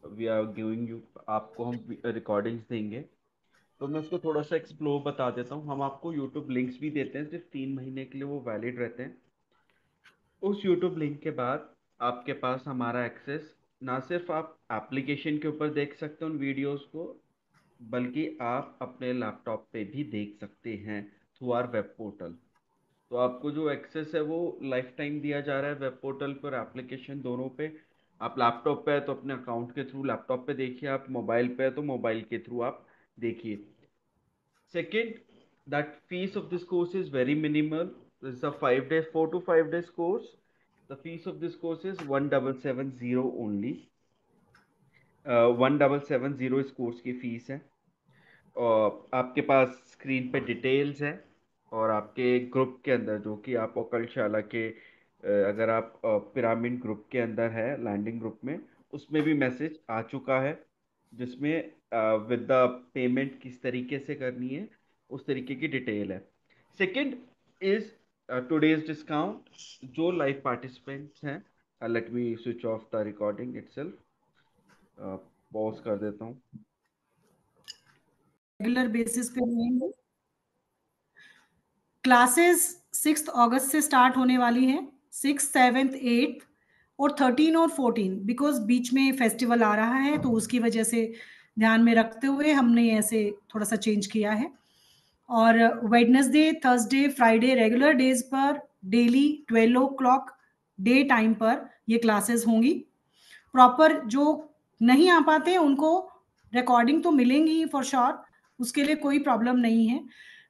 वी आर गिविंग यू, आपको हम रिकॉर्डिंग्स देंगे। तो मैं उसको थोड़ा सा एक्सप्लोर बता देता हूँ। हम आपको यूट्यूब लिंक्स भी देते हैं, सिर्फ 3 महीने के लिए वो वैलिड रहते हैं। उस यूट्यूब लिंक के बाद आपके पास हमारा एक्सेस, ना सिर्फ आप एप्लीकेशन के ऊपर देख सकते हैं उन वीडियोस को, बल्कि आप अपने लैपटॉप पे भी देख सकते हैं थ्रू आर वेब पोर्टल। तो आपको जो एक्सेस है वो लाइफ टाइम दिया जा रहा है, वेब पोर्टल पर एप्लीकेशन दोनों पे। आप लैपटॉप पे है तो अपने अकाउंट के थ्रू लैपटॉप पे देखिए, आप मोबाइल पे है तो मोबाइल के थ्रू आप देखिए। Second, that fees of this course is very minimal. This is a 5 days, 4 to 5 days course. The fees of this course is 1770 only. 1770 इस कोर्स की फीस है। और आपके पास स्क्रीन पे डिटेल्स है, और आपके ग्रुप के अंदर जो कि आप कौशलशाला के अगर आप पिरामिड ग्रुप के अंदर है, लैंडिंग ग्रुप में, उसमें भी मैसेज आ चुका है जिसमें विद द पेमेंट किस तरीके से करनी है उस तरीके की डिटेल है। Second is today's discount. जो लाइव पार्टिसिपेंट्स हैं, let me switch off the recording itself, pause कर देता हूँ। रेगुलर बेसिस पे रहेंगे। क्लासेस 6 अगस्त से स्टार्ट होने वाली हैं, 6, 7, 8 और 13 और 14, बिकॉज बीच में फेस्टिवल आ रहा है तो उसकी वजह से ध्यान में रखते हुए हमने ऐसे थोड़ा सा चेंज किया है। और Wednesday, Thursday, Friday regular days पर डेली 12 o'clock डे टाइम पर ये क्लासेस होंगी। प्रॉपर जो नहीं आ पाते हैं उनको रिकॉर्डिंग तो मिलेंगी फॉर श्योर, उसके लिए कोई प्रॉब्लम नहीं है।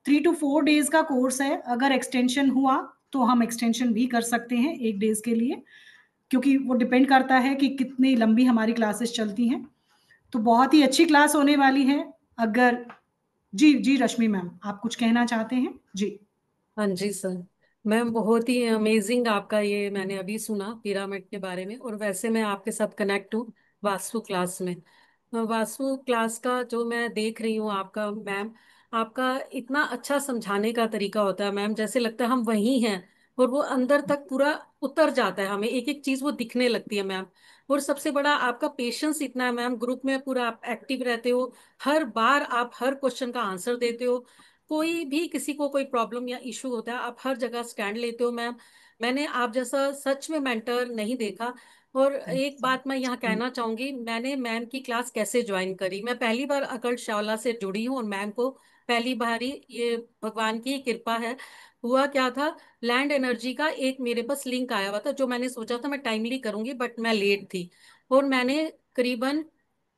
3 to 4 डेज का कोर्स है, अगर एक्सटेंशन हुआ तो हम एक्सटेंशन भी कर सकते हैं 1 डेज के लिए, क्योंकि वो डिपेंड करता है कि कितनी लंबी हमारी क्लासेस चलती हैं। तो बहुत ही अच्छी क्लास होने वाली है। अगर जी जी रश्मि मैम, आप कुछ कहना चाहते हैं? जी। हाँ जी सर। मैम बहुत ही अमेजिंग आपका ये मैंने अभी सुना पिरामिड के बारे में, और वैसे मैं आपके साथ कनेक्ट हूँ वास्तु क्लास में। वास्तु क्लास का जो मैं देख रही हूँ आपका मैम, आपका इतना अच्छा समझाने का तरीका होता है मैम, जैसे लगता है हम वहीं हैं, और वो अंदर तक पूरा उतर जाता है, हमें एक एक चीज वो दिखने लगती है मैम। और सबसे बड़ा आपका पेशेंस इतना है मैम, ग्रुप में पूरा आप एक्टिव रहते हो, हर बार आप हर क्वेश्चन का आंसर देते हो, कोई भी किसी को कोई प्रॉब्लम या इशू होता है आप हर जगह स्टैंड लेते हो मैम। मैंने आप जैसा सच में मेंटर नहीं देखा। और एक बात मैं यहाँ कहना चाहूंगी, मैंने मैम की क्लास कैसे ज्वाइन करी, मैं पहली बार अकल शावला से जुड़ी हूँ, और मैम को पहली बार ही, ये भगवान की कृपा है। हुआ क्या था, लैंड एनर्जी का एक मेरे पास लिंक आया हुआ था, जो मैंने सोचा था मैं टाइमली करूंगी, बट मैं लेट थी, और मैंने करीबन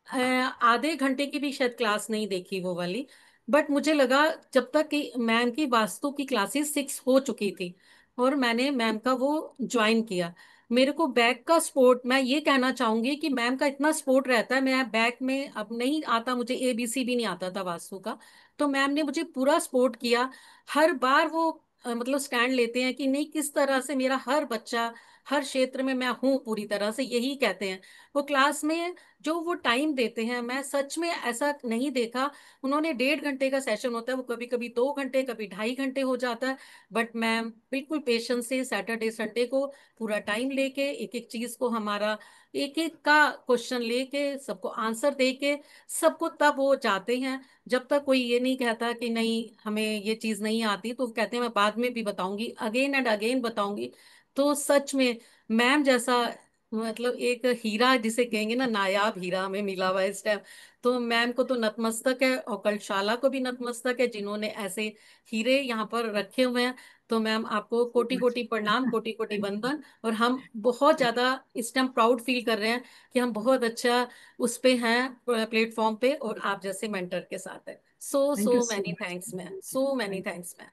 आधे घंटे की भी शायद क्लास नहीं देखी वो वाली। बट मुझे लगा जब तक कि मैम की वास्तु की क्लासेस 6 हो चुकी थी, और मैंने मैम का वो ज्वाइन किया। मेरे को बैक का सपोर्ट, मैं ये कहना चाहूंगी कि मैम का इतना सपोर्ट रहता है, मैं बैक में अब नहीं आता, मुझे ABC भी नहीं आता था वास्तु का, तो मैम ने मुझे पूरा सपोर्ट किया। हर बार वो मतलब स्टैंड लेते हैं कि नहीं किस तरह से मेरा हर बच्चा हर क्षेत्र में मैं हूँ पूरी तरह से, यही कहते हैं। वो क्लास में जो वो टाइम देते हैं, मैं सच में ऐसा नहीं देखा। उन्होंने 1.5 घंटे का सेशन होता है, वो कभी कभी 2 घंटे, कभी 2.5 घंटे हो जाता है। बट मैम बिल्कुल पेशेंस से सैटरडे संडे को पूरा टाइम लेके, एक एक चीज को हमारा एक एक का क्वेश्चन लेके, सबको आंसर दे के, सबको तब वो जाते हैं। जब तक कोई ये नहीं कहता कि नहीं हमें ये चीज नहीं आती, तो कहते हैं मैं बाद में भी बताऊंगी, अगेन एंड अगेन बताऊंगी। तो सच में मैम जैसा, मतलब एक हीरा जिसे कहेंगे ना, नायाब हीरा हमें मिला हुआ है इस टाइम। तो मैम को तो नतमस्तक है, और कलशाला को भी नतमस्तक है, जिन्होंने ऐसे हीरे यहाँ पर रखे हुए हैं। तो मैम आपको कोटि कोटि प्रणाम, कोटि कोटि वंदन। और हम बहुत ज्यादा इस टाइम प्राउड फील कर रहे हैं कि हम बहुत अच्छा उस पे हैं, प्लेटफॉर्म पे, और आप जैसे मेंटर के साथ है। So thank you so so many much. Thanks ma'am, so many thanks ma'am.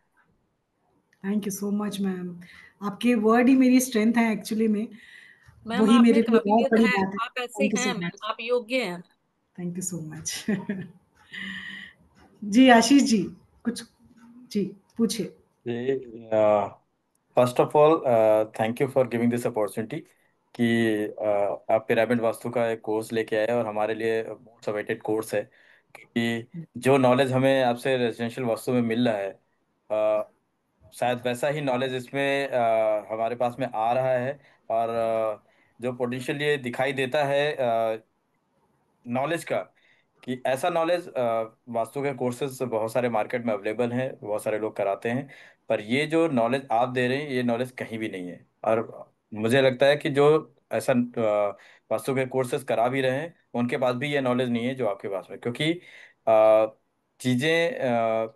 Thank you so much ma'am. आपके वर्ड ही मेरी स्ट्रेंथ है एक्चुअली में। मैम वही आप में मेरे लिए बहुत काबिलियत बड़ी है, बात है। आप ऐसे थैंक यू सो हैं मैम, मच। आप योग्य हैं। Thank you so much. जी आशीष जी, कुछ, जी पूछिए। जी, first of all thank you for giving this opportunity कि आप पिरामिड वास्तु का एक कोर्स लेके आए, और हमारे लिए मोस्ट अवेटेड कोर्स है। क्योंकि जो नॉलेज हमें आपसे रेजिडेंशियल वास्तु में मिल रहा है, शायद वैसा ही नॉलेज इसमें हमारे पास में आ रहा है। और जो पोटेंशियल ये दिखाई देता है नॉलेज का, कि ऐसा नॉलेज, वास्तु के कोर्सेज बहुत सारे मार्केट में अवेलेबल हैं, बहुत सारे लोग कराते हैं, पर ये जो नॉलेज आप दे रहे हैं, ये नॉलेज कहीं भी नहीं है। और मुझे लगता है कि जो ऐसा वास्तु के कोर्सेज करा भी रहे हैं, उनके पास भी ये नॉलेज नहीं है जो आपके पास में। क्योंकि चीज़ें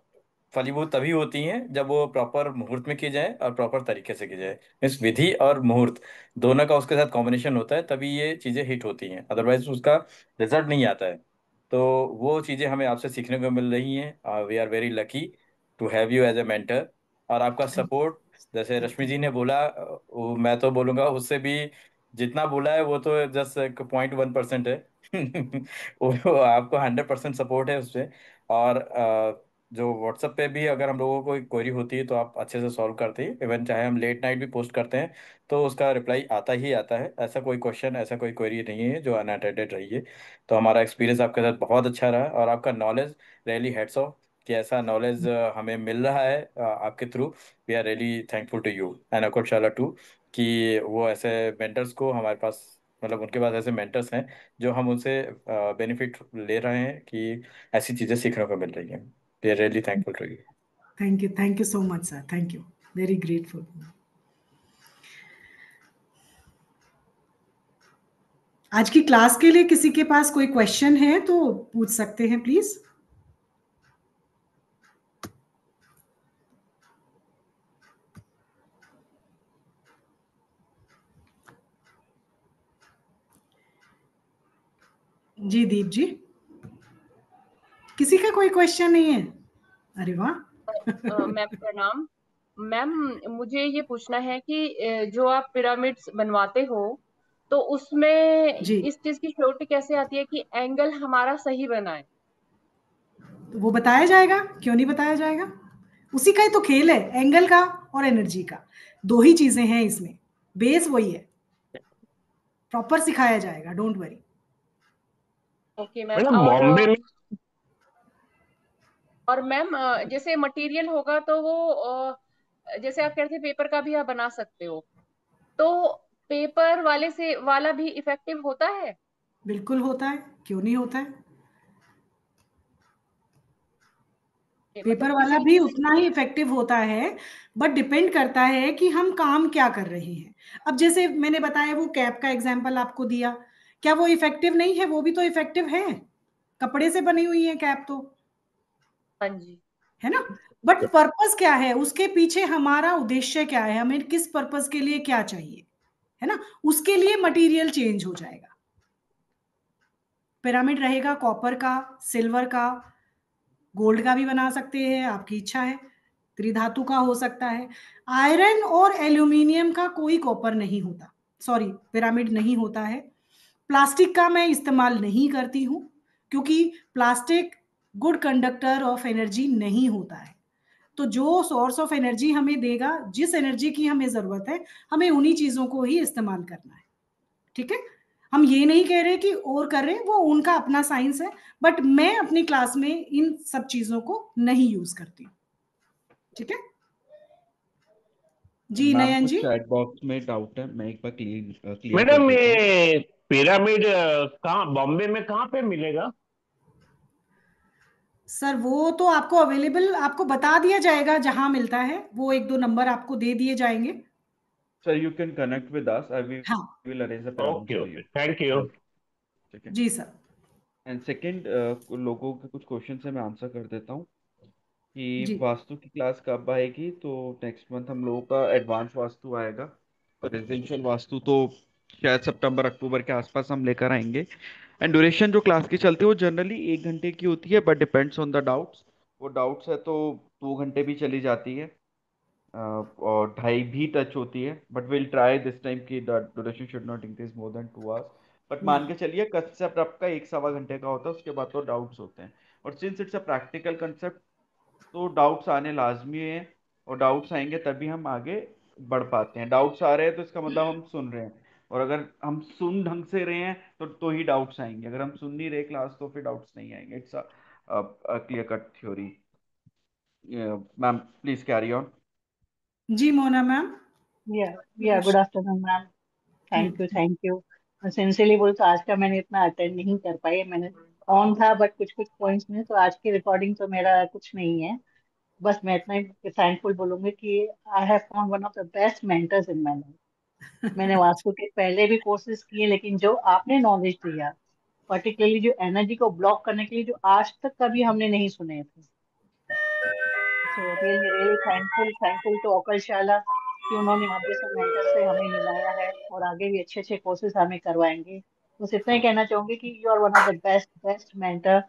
फलीभूत तभी होती हैं जब वो प्रॉपर मुहूर्त में की जाए और प्रॉपर तरीके से की जाए। इस विधि और मुहूर्त दोनों का उसके साथ कॉम्बिनेशन होता है, तभी ये चीज़ें हिट होती हैं, अदरवाइज उसका रिजल्ट नहीं आता है। तो वो चीज़ें हमें आपसे सीखने को मिल रही हैं। We are very lucky to have you as a mentor. और आपका थैंक सपोर्ट, जैसे यू। रश्मि जी ने बोला, मैं तो बोलूँगा उससे भी जितना बोला है वो तो जस्ट 0.1% है। वो आपको 100% सपोर्ट है उससे। और जो व्हाट्सएप पे भी अगर हम लोगों को कोई क्वेरी होती है तो आप अच्छे से सॉल्व करते हैं। इवन चाहे हम लेट नाइट भी पोस्ट करते हैं तो उसका रिप्लाई आता ही आता है। ऐसा कोई क्वेश्चन, ऐसा कोई क्वेरी नहीं है जो अनअटेंडेड रही है। तो हमारा एक्सपीरियंस आपके साथ बहुत अच्छा रहा, और आपका नॉलेज रियली हेड्स ऑफ कि ऐसा नॉलेज हमें मिल रहा है आपके through. We are really thankful to you and Akoshala too, कि वो ऐसे मेंटर्स को हमारे पास, मतलब उनके पास ऐसे मेंटर्स हैं जो हम उनसे बेनिफिट ले रहे हैं, कि ऐसी चीज़ें सीखने को मिल रही हैं। We are really thankful to you. Thank you so much sir, thank you, very grateful. आज की क्लास के लिए किसी के पास कोई क्वेश्चन है तो पूछ सकते हैं प्लीज। जी दीप जी, किसी का कोई क्वेश्चन नहीं है? अरे वाह। मैम प्रणाम। मैम मुझे ये पूछना है कि जो आप पिरामिड्स बनवाते हो, तो उसमें जी, इस चीज की श्योरिटी कैसे आती है कि एंगल हमारा सही बना है? तो वो बताया जाएगा, क्यों नहीं बताया जाएगा। उसी का ही तो खेल है, एंगल का और एनर्जी का। दो ही चीजें हैं इसमें, बेस वही है। प्रॉपर सिखाया जाएगा, don't worry. Okay ma'am. Madam Bombay में और मैम जैसे मटेरियल होगा तो वो जैसे आप कह रहे थे पेपर का भी आप बना सकते हो, तो पेपर वाले से वाला भी इफेक्टिव होता है? बिल्कुल होता है, क्यों नहीं होता है। पेपर मतलब वाला किसी भी उतना ही इफेक्टिव होता है, बट डिपेंड करता है कि हम काम क्या कर रहे हैं। अब जैसे मैंने बताया, वो कैप का एग्जांपल आपको दिया, क्या वो इफेक्टिव नहीं है? वो भी तो इफेक्टिव है, कपड़े से बनी हुई है कैप तो, हाँ जी। है ना। बट पर्पस क्या है उसके पीछे, हमारा उद्देश्य क्या है, हमें किस पर्पस के लिए क्या चाहिए, है ना, उसके लिए मटेरियल चेंज हो जाएगा। पिरामिड रहेगा कॉपर का, सिल्वर का, गोल्ड का भी बना सकते हैं, आपकी इच्छा है, त्रिधातु का हो सकता है। आयरन और एल्यूमिनियम का कोई कॉपर नहीं होता, सॉरी पिरामिड नहीं होता है। प्लास्टिक का मैं इस्तेमाल नहीं करती हूँ, क्योंकि plastic good conductor of energy नहीं होता है। तो जो सोर्स ऑफ एनर्जी हमें देगा, जिस एनर्जी की हमें जरूरत है, हमें उन्हीं चीजों को ही इस्तेमाल करना है। ठीक है, हम ये नहीं कह रहे कि और कर रहे हैं, वो उनका अपना साइंस है, बट मैं अपनी क्लास में इन सब चीजों को नहीं यूज करती हूँ। ठीक है जी, मैम नयन कुछ जी। चैट बॉक्स में डाउट है, मैं एक बार क्लियर कर मैडम देता हूँ। ये पिरामिड कहाँ, बॉम्बे में कहाँ पे मिलेगा? सर वो तो आपको अवेलेबल, आपको बता दिया जाएगा जहां मिलता है, वो 1-2 नंबर आपको दे दिए जाएंगे। Sir you can connect with us, I हाँ will arrange the pyramid okay for okay, you. Thank you. ठीक है। जी सर। एंड सेकंड, लोगों के कुछ क्वेश्चन है, मैं आंसर कर देता हूँ कि जी वास्तु की क्लास कब आएगी। तो नेक्स्ट मंथ हम लोगों का एडवांस वास्तु आएगा, रेजिडेंशियल वास्तु तो शायद सितंबर अक्टूबर के आसपास हम लेकर आएंगे। एंड ड्यूरेशन जो क्लास की चलती है वो जनरली 1 घंटे की होती है, but depends on the doubts. वो डाउट्स है तो 2 घंटे भी चली जाती है, और 2.5 भी टच होती है, but will try this time की the duration should not increase more than 2 hours. But मान के चलिए कंसेप्ट आपका 1-1.25 घंटे का होता है, उसके बाद तो डाउट्स होते हैं। और since it's a practical concept, तो डाउट्स आने लाजमी है, और डाउट्स आएंगे तभी हम आगे बढ़ पाते हैं। डाउट्स आ रहे हैं तो इसका मतलब हम सुन रहे हैं, और अगर हम सुन ढंग से रहे हैं तो ही डाउट्स आएंगे। अगर हम सुन नहीं रहे क्लास तो फिर डाउट्स नहीं आएंगे। It's a clear cut theory. Ma'am please carry on. जी Mona ma'am. Good afternoon ma'am. Thank you. Sincerely बोल तो आज का मैंने इतना अटेंड नहीं कर पाई, मैंने ऑन था बट कुछ कुछ पॉइंट्स में, तो आज की रिकॉर्डिंग तो मेरा कुछ नहीं है। बस मैं इतना ही थैंकफुल बोलूंगी कि I have found one of the best mentors in my life. मैंने वास्तु के पहले भी कोर्सेज किए, लेकिन जो आपने नॉलेज दिया, पर्टिकुलरली जो एनर्जी को ब्लॉक करने के लिए, जो आज तक कभी हमने नहीं सुने थे। So really really thankful to Akalshala कि उन्होंने आप जैसे मेंटर से हमें मिलाया है, और आगे भी अच्छे अच्छे कोर्सेज हमें करवाएंगे। बस इतना ही कहना चाहूंगी कि you are one of the best best mentor.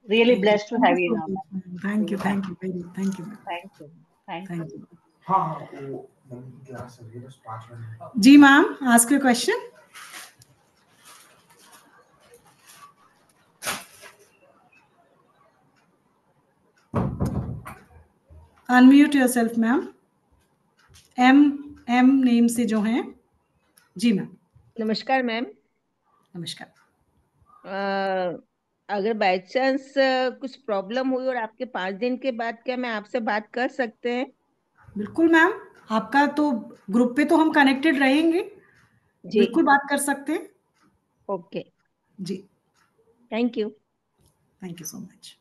Really thank you, blessed to thank you have you so now ma'am. Much, thank you, thank thank you very, thank you ma'am, thank thank you. You. जी ma'am, ask your question. Unmute yourself ma'am, M name से जो हैं। जी ma'am. नमस्कार ma'am. नमस्कार। अगर by chance कुछ problem हुई और आपके 5 दिन के बाद, क्या मैं आपसे बात कर सकते हैं? बिल्कुल मैम, आपका तो ग्रुप पे तो हम कनेक्टेड रहेंगे, जी बिल्कुल बात कर सकते हैं। ओके, जी thank you. Thank you so much.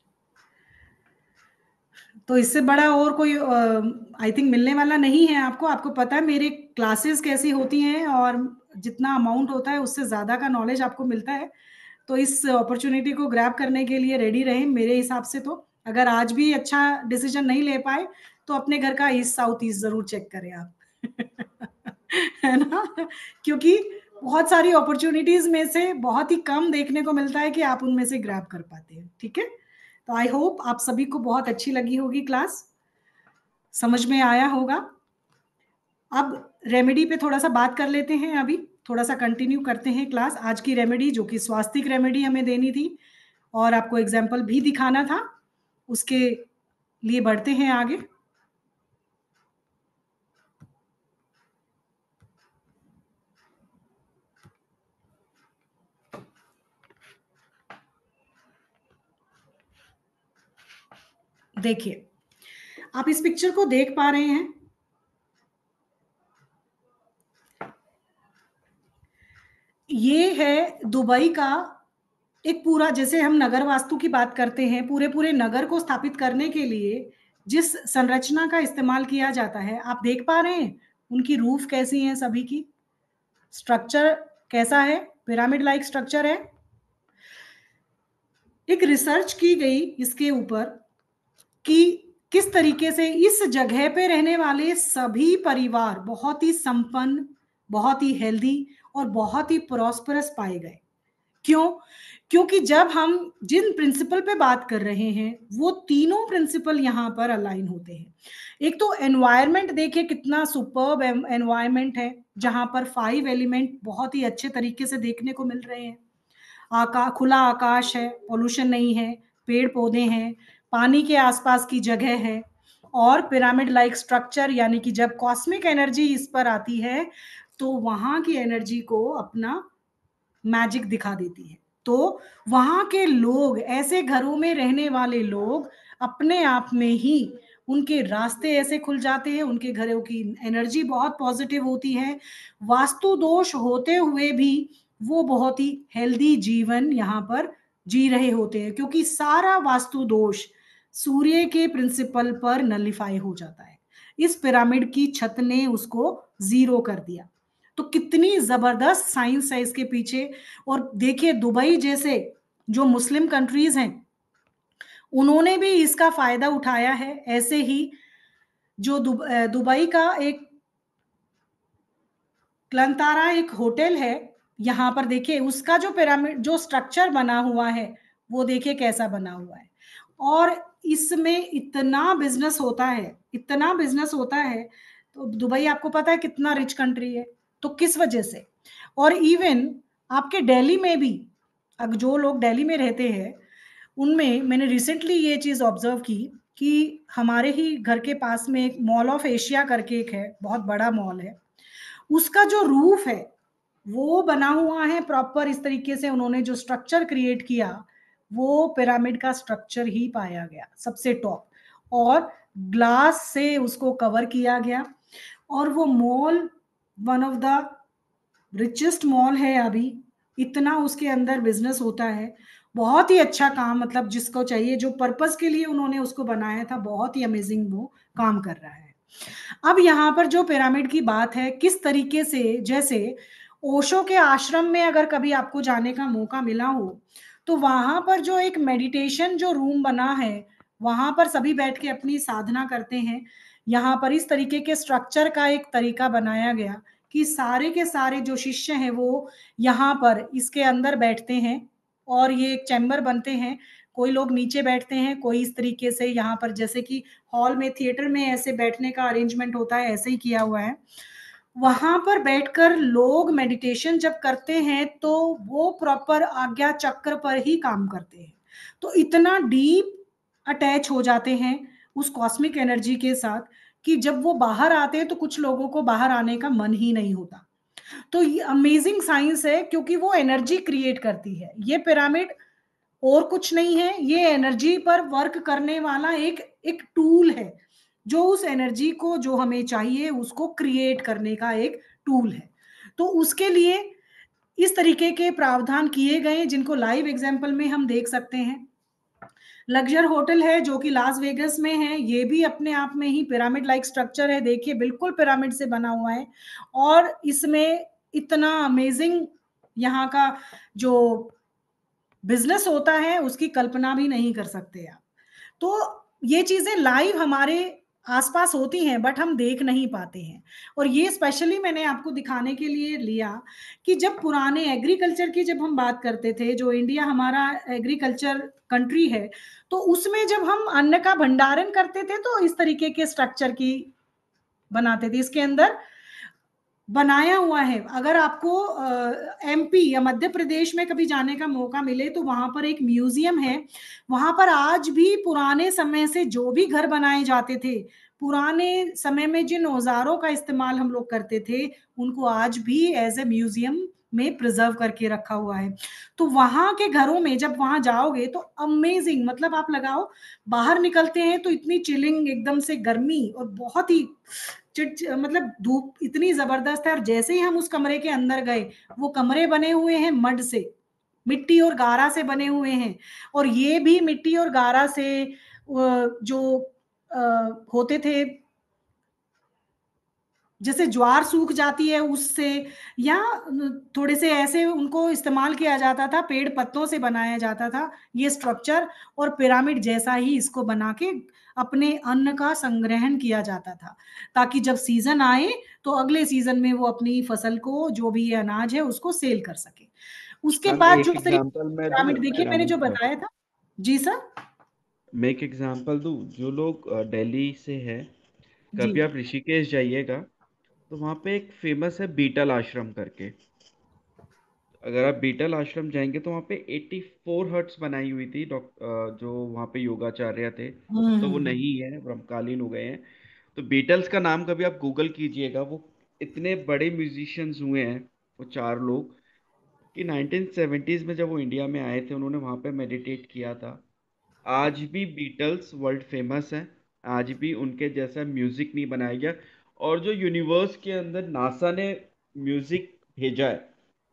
तो इससे बड़ा और कोई आई थिंक मिलने वाला नहीं है आपको। आपको पता है मेरे क्लासेस कैसी होती हैं, और जितना अमाउंट होता है उससे ज़्यादा का नॉलेज आपको मिलता है। तो इस अपॉर्चुनिटी को ग्रैब करने के लिए रेडी रहें। मेरे हिसाब से तो अगर आज भी अच्छा डिसीजन नहीं ले पाए तो अपने घर का ईस्ट साउथ ईस्ट ज़रूर चेक करें आप। है ना, क्योंकि बहुत सारी अपॉर्चुनिटीज़ में से बहुत ही कम देखने को मिलता है कि आप उनमें से ग्रैब कर पाते हैं। ठीक है, तो आई होप आप सभी को बहुत अच्छी लगी होगी क्लास, समझ में आया होगा। अब रेमेडी पे थोड़ा सा बात कर लेते हैं, अभी थोड़ा सा कंटिन्यू करते हैं क्लास। आज की रेमेडी जो कि स्वास्तिक रेमेडी हमें देनी थी और आपको एग्जाम्पल भी दिखाना था, उसके लिए बढ़ते हैं आगे। देखिए, आप इस पिक्चर को देख पा रहे हैं। ये है दुबई का एक पूरा, जैसे हम नगर वास्तु की बात करते हैं, पूरे पूरे नगर को स्थापित करने के लिए जिस संरचना का इस्तेमाल किया जाता है, आप देख पा रहे हैं उनकी रूफ कैसी है, सभी की स्ट्रक्चर कैसा है, पिरामिड लाइक स्ट्रक्चर है। एक रिसर्च की गई इसके ऊपर कि किस तरीके से इस जगह पे रहने वाले सभी परिवार बहुत ही संपन्न, बहुत ही हेल्दी और बहुत ही प्रॉस्परस पाए गए। क्यों? क्योंकि जब हम जिन प्रिंसिपल पे बात कर रहे हैं वो तीनों प्रिंसिपल यहाँ पर अलाइन होते हैं। एक तो एनवायरनमेंट, देखिए कितना सुपर्ब एनवायरनमेंट है, जहाँ पर 5 एलिमेंट बहुत ही अच्छे तरीके से देखने को मिल रहे हैं। खुला आकाश है, पोल्यूशन नहीं है, पेड़ पौधे हैं, पानी के आसपास की जगह है, और पिरामिड लाइक स्ट्रक्चर, यानी कि जब कॉस्मिक एनर्जी इस पर आती है तो वहां की एनर्जी को अपना मैजिक दिखा देती है। तो वहां के लोग, ऐसे घरों में रहने वाले लोग, अपने आप में ही उनके रास्ते ऐसे खुल जाते हैं, उनके घरों की एनर्जी बहुत पॉजिटिव होती है। वास्तु दोष होते हुए भी वो बहुत ही हेल्दी जीवन यहाँ पर जी रहे होते हैं, क्योंकि सारा वास्तु दोष सूर्य के प्रिंसिपल पर नलिफाई हो जाता है। इस पिरामिड की छत ने उसको जीरो कर दिया। तो कितनी जबरदस्त साइंस है इसके पीछे। और देखिए दुबई जैसे जो मुस्लिम कंट्रीज हैं, उन्होंने भी इसका फायदा उठाया है। ऐसे ही जो दुबई का एक क्लंतारा एक होटल है, यहाँ पर देखिए उसका जो पिरामिड जो स्ट्रक्चर बना हुआ है वो देखिए कैसा बना हुआ है। और इसमें इतना बिजनेस होता है, इतना बिजनेस होता है। तो दुबई आपको पता है कितना रिच कंट्री है, तो किस वजह से। और इवन आपके दिल्ली में भी, अब जो लोग दिल्ली में रहते हैं उनमें मैंने रिसेंटली ये चीज ऑब्जर्व की कि हमारे ही घर के पास में एक मॉल ऑफ एशिया करके एक है, बहुत बड़ा मॉल है। उसका जो रूफ है वो बना हुआ है प्रॉपर इस तरीके से, उन्होंने जो स्ट्रक्चर क्रिएट किया वो पिरामिड का स्ट्रक्चर ही पाया गया सबसे टॉप, और ग्लास से उसको कवर किया गया। और वो mall one of the richest mall है अभी, इतना उसके अंदर बिजनेस होता है। बहुत ही अच्छा काम, मतलब जिसको चाहिए, जो पर्पस के लिए उन्होंने उसको बनाया था, बहुत ही अमेजिंग वो काम कर रहा है। अब यहाँ पर जो पिरामिड की बात है, किस तरीके से, जैसे ओशो के आश्रम में अगर कभी आपको जाने का मौका मिला हो तो वहां पर जो एक मेडिटेशन जो रूम बना है, वहां पर सभी बैठ के अपनी साधना करते हैं। यहाँ पर इस तरीके के स्ट्रक्चर का एक तरीका बनाया गया कि सारे के सारे जो शिष्य हैं वो यहाँ पर इसके अंदर बैठते हैं, और ये एक चैम्बर बनते हैं। कोई लोग नीचे बैठते हैं, कोई इस तरीके से, यहाँ पर जैसे कि हॉल में, थिएटर में ऐसे बैठने का अरेंजमेंट होता है, ऐसे ही किया हुआ है। वहां पर बैठकर लोग मेडिटेशन जब करते हैं तो वो प्रॉपर आज्ञा चक्र पर ही काम करते हैं। तो इतना डीप अटैच हो जाते हैं उस कॉस्मिक एनर्जी के साथ कि जब वो बाहर आते हैं तो कुछ लोगों को बाहर आने का मन ही नहीं होता। तो ये अमेजिंग साइंस है, क्योंकि वो एनर्जी क्रिएट करती है। ये पिरामिड और कुछ नहीं है, ये एनर्जी पर वर्क करने वाला एक एक टूल है, जो उस एनर्जी को जो हमें चाहिए उसको क्रिएट करने का एक टूल है। तो उसके लिए इस तरीके के प्रावधान किए गए, जिनको लाइव एग्जांपल में हम देख सकते हैं। लग्जर होटल है जो कि लास वेगस में है, ये भी अपने आप में ही पिरामिड लाइक स्ट्रक्चर है, देखिए बिल्कुल पिरामिड से बना हुआ है। और इसमें इतना अमेजिंग यहाँ का जो बिजनेस होता है उसकी कल्पना भी नहीं कर सकते आप। तो ये चीजें लाइव हमारे आसपास होती हैं बट हम देख नहीं पाते हैं। और ये स्पेशली मैंने आपको दिखाने के लिए लिया कि जब पुराने एग्रीकल्चर की जब हम बात करते थे, जो इंडिया हमारा एग्रीकल्चर कंट्री है, तो उसमें जब हम अन्न का भंडारण करते थे तो इस तरीके के स्ट्रक्चर की बनाते थे। इसके अंदर बनाया हुआ है। अगर आपको एमपी या मध्य प्रदेश में कभी जाने का मौका मिले तो वहां पर एक म्यूजियम है। वहां पर आज भी पुराने समय से जो भी घर बनाए जाते थे, पुराने समय में जिन औजारों का इस्तेमाल हम लोग करते थे, उनको आज भी एज ए म्यूजियम में प्रिजर्व करके रखा हुआ है। तो वहां के घरों में जब वहां जाओगे तो अमेजिंग, मतलब आप लगाओ, बाहर निकलते हैं तो इतनी चिलिंग, एकदम से गर्मी, और बहुत ही मतलब धूप इतनी जबरदस्त है। और जैसे ही हम उस कमरे के अंदर गए, वो कमरे बने हुए हैं मड से, मिट्टी और गारा से बने हुए हैं। और ये भी मिट्टी और गारा से जो होते थे, जैसे ज्वार सूख जाती है उससे, या थोड़े से ऐसे उनको इस्तेमाल किया जाता था, पेड़ पत्तों से बनाया जाता था ये स्ट्रक्चर। और पिरामिड जैसा ही इसको बना के अपने अन्न का संग्रहण किया जाता था, ताकि जब सीजन आए तो अगले सीजन में वो अपनी फसल को, जो भी ये अनाज है, उसको सेल कर सके। उसके मैम बाद एक जो एग्जांपल मैं दूं पिरामिड देखिए मैंने पिरामिड जो का। बताया था। जी सर। मैं एक एग्जांपल दूं, जो लोग दिल्ली से है, जी कभी आप ऋषिकेश जाइएगा तो वहाँ पे एक फेमस है बीटल आश्रम करके। अगर आप बीटल आश्रम जाएंगे तो वहाँ पे 84 हट्स बनाई हुई थी जो वहाँ पे योगाचार्य थे, तो वो नहीं है, ब्रह्मकालीन हो गए हैं। तो बीटल्स का नाम कभी आप गूगल कीजिएगा, वो इतने बड़े म्यूजिशियंस हुए हैं वो चार लोग, कि 1970s में जब वो इंडिया में आए थे उन्होंने वहाँ पे मेडिटेट किया था। आज भी बीटल्स वर्ल्ड फेमस है, आज भी उनके जैसा म्यूजिक नहीं बनाया गया। और जो यूनिवर्स के अंदर नासा ने म्यूजिक भेजा है,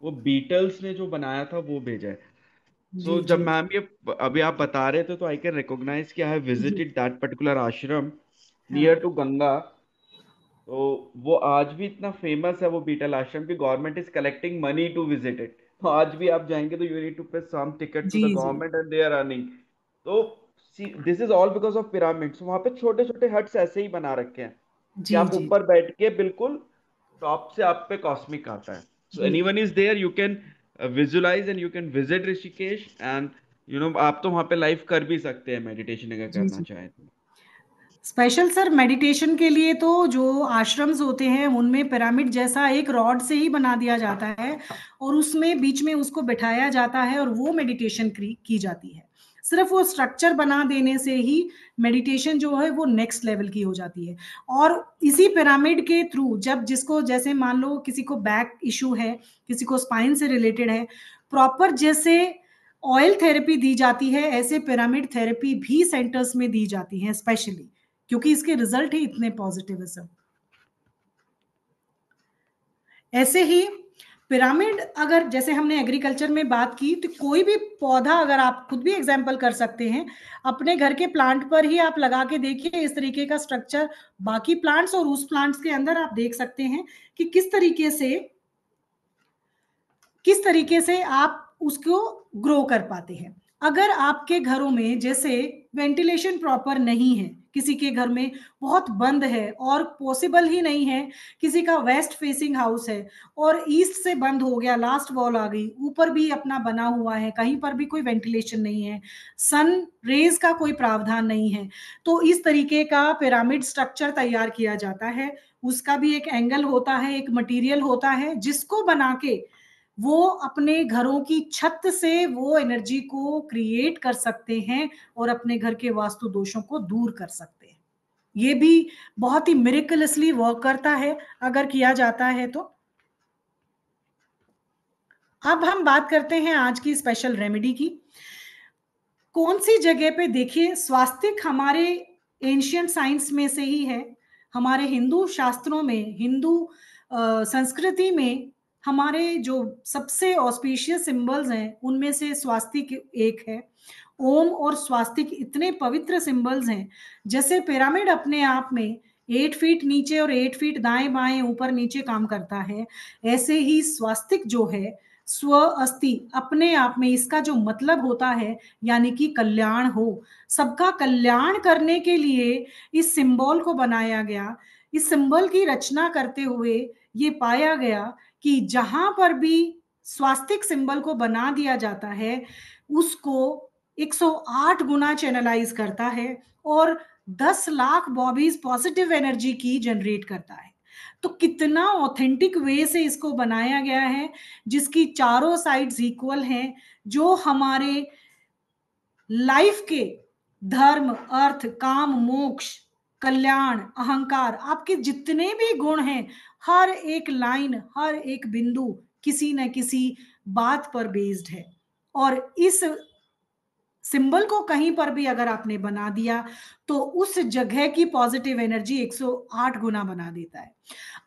वो बीटल्स ने जो बनाया था वो भेजा है। सो जी जब जी मैम ये अभी आप बता रहे थे तो आई कैन रिकॉग्नाइज कि आई हैव जी। Visited that particular ashram near हाँ टू गंगा। तो वो आज भी इतना फेमस है वो बीटल आश्रम की government is collecting money to visit it. तो आज भी आप जाएंगे तो you need to pay some ticket to जी द जी government and they are earning. तो this is all because of pyramids. वहां पे छोटे छोटे हट्स ऐसे ही बना रखे हैं कि जी आप जी ऊपर बैठ के बिल्कुल टॉप से आप पे कॉस्मिक आता है। सो जी। Anyone is there, you can visualize and you can visit Rishikesh and आप तो वहां पे लाइव कर भी सकते हैं मेडिटेशन अगर जी करना जी। चाहें तो। स्पेशल सर मेडिटेशन के लिए तो जो आश्रम्स होते हैं उनमें पिरामिड जैसा एक रॉड से ही बना दिया जाता है और उसमें बीच में उसको बिठाया जाता है और वो मेडिटेशन की जाती है। सिर्फ वो स्ट्रक्चर बना देने से ही मेडिटेशन जो है वो नेक्स्ट लेवल की हो जाती है। और इसी पिरामिड के थ्रू जब जिसको जैसे मान लो किसी को बैक इशू है, किसी को स्पाइन से रिलेटेड है, प्रॉपर जैसे ऑयल थेरेपी दी जाती है ऐसे पिरामिड थेरेपी भी सेंटर्स में दी जाती है स्पेशली, क्योंकि इसके रिजल्ट ही इतने पॉजिटिव है सर। ऐसे ही पिरामिड अगर जैसे हमने एग्रीकल्चर में बात की तो कोई भी पौधा अगर आप खुद भी एग्जांपल कर सकते हैं, अपने घर के प्लांट पर ही आप लगा के देखिए इस तरीके का स्ट्रक्चर बाकी प्लांट्स और उस प्लांट्स के अंदर आप देख सकते हैं कि किस तरीके से आप उसको ग्रो कर पाते हैं। अगर आपके घरों में जैसे वेंटिलेशन प्रॉपर नहीं है, किसी के घर में बहुत बंद है और पॉसिबल ही नहीं है, किसी का वेस्ट फेसिंग हाउस है और ईस्ट से बंद हो गया, लास्ट वॉल आ गई, ऊपर भी अपना बना हुआ है, कहीं पर भी कोई वेंटिलेशन नहीं है, सन रेज का कोई प्रावधान नहीं है, तो इस तरीके का पिरामिड स्ट्रक्चर तैयार किया जाता है। उसका भी एक एंगल होता है, एक मटेरियल होता है जिसको बना के वो अपने घरों की छत से वो एनर्जी को क्रिएट कर सकते हैं और अपने घर के वास्तु दोषों को दूर कर सकते हैं। ये भी बहुत ही मिरेकलसली वर्क करता है अगर किया जाता है तो। अब हम बात करते हैं आज की स्पेशल रेमेडी की। कौन सी जगह पे देखिए, स्वास्तिक हमारे एंशियंट साइंस में से ही है, हमारे हिंदू शास्त्रों में, हिंदू संस्कृति में हमारे जो सबसे ऑस्पिशियस सिंबल्स हैं उनमें से स्वास्तिक एक है। ओम और स्वास्तिक इतने पवित्र सिंबल्स हैं, जैसे पिरामिड अपने आप में 8 फीट नीचे और 8 फीट दाएं बाएं ऊपर नीचे काम करता है, ऐसे ही स्वास्तिक जो है स्व अस्ति अपने आप में, इसका जो मतलब होता है यानी कि कल्याण हो, सबका कल्याण करने के लिए इस सिंबल को बनाया गया। इस सिंबल की रचना करते हुए ये पाया गया कि जहां पर भी स्वास्तिक सिंबल को बना दिया जाता है उसको 108 गुना चैनलाइज करता है और 10 लाख बॉबीज पॉजिटिव एनर्जी की जनरेट करता है। तो कितना ऑथेंटिक वे से इसको बनाया गया है, जिसकी चारों साइड्स इक्वल हैं, जो हमारे लाइफ के धर्म, अर्थ, काम, मोक्ष, कल्याण, अहंकार, आपके जितने भी गुण हैं, हर एक लाइन, हर एक बिंदु किसी न किसी बात पर बेस्ड है। और इस सिंबल को कहीं पर भी अगर आपने बना दिया तो उस जगह की पॉजिटिव एनर्जी 108 गुना बना देता है।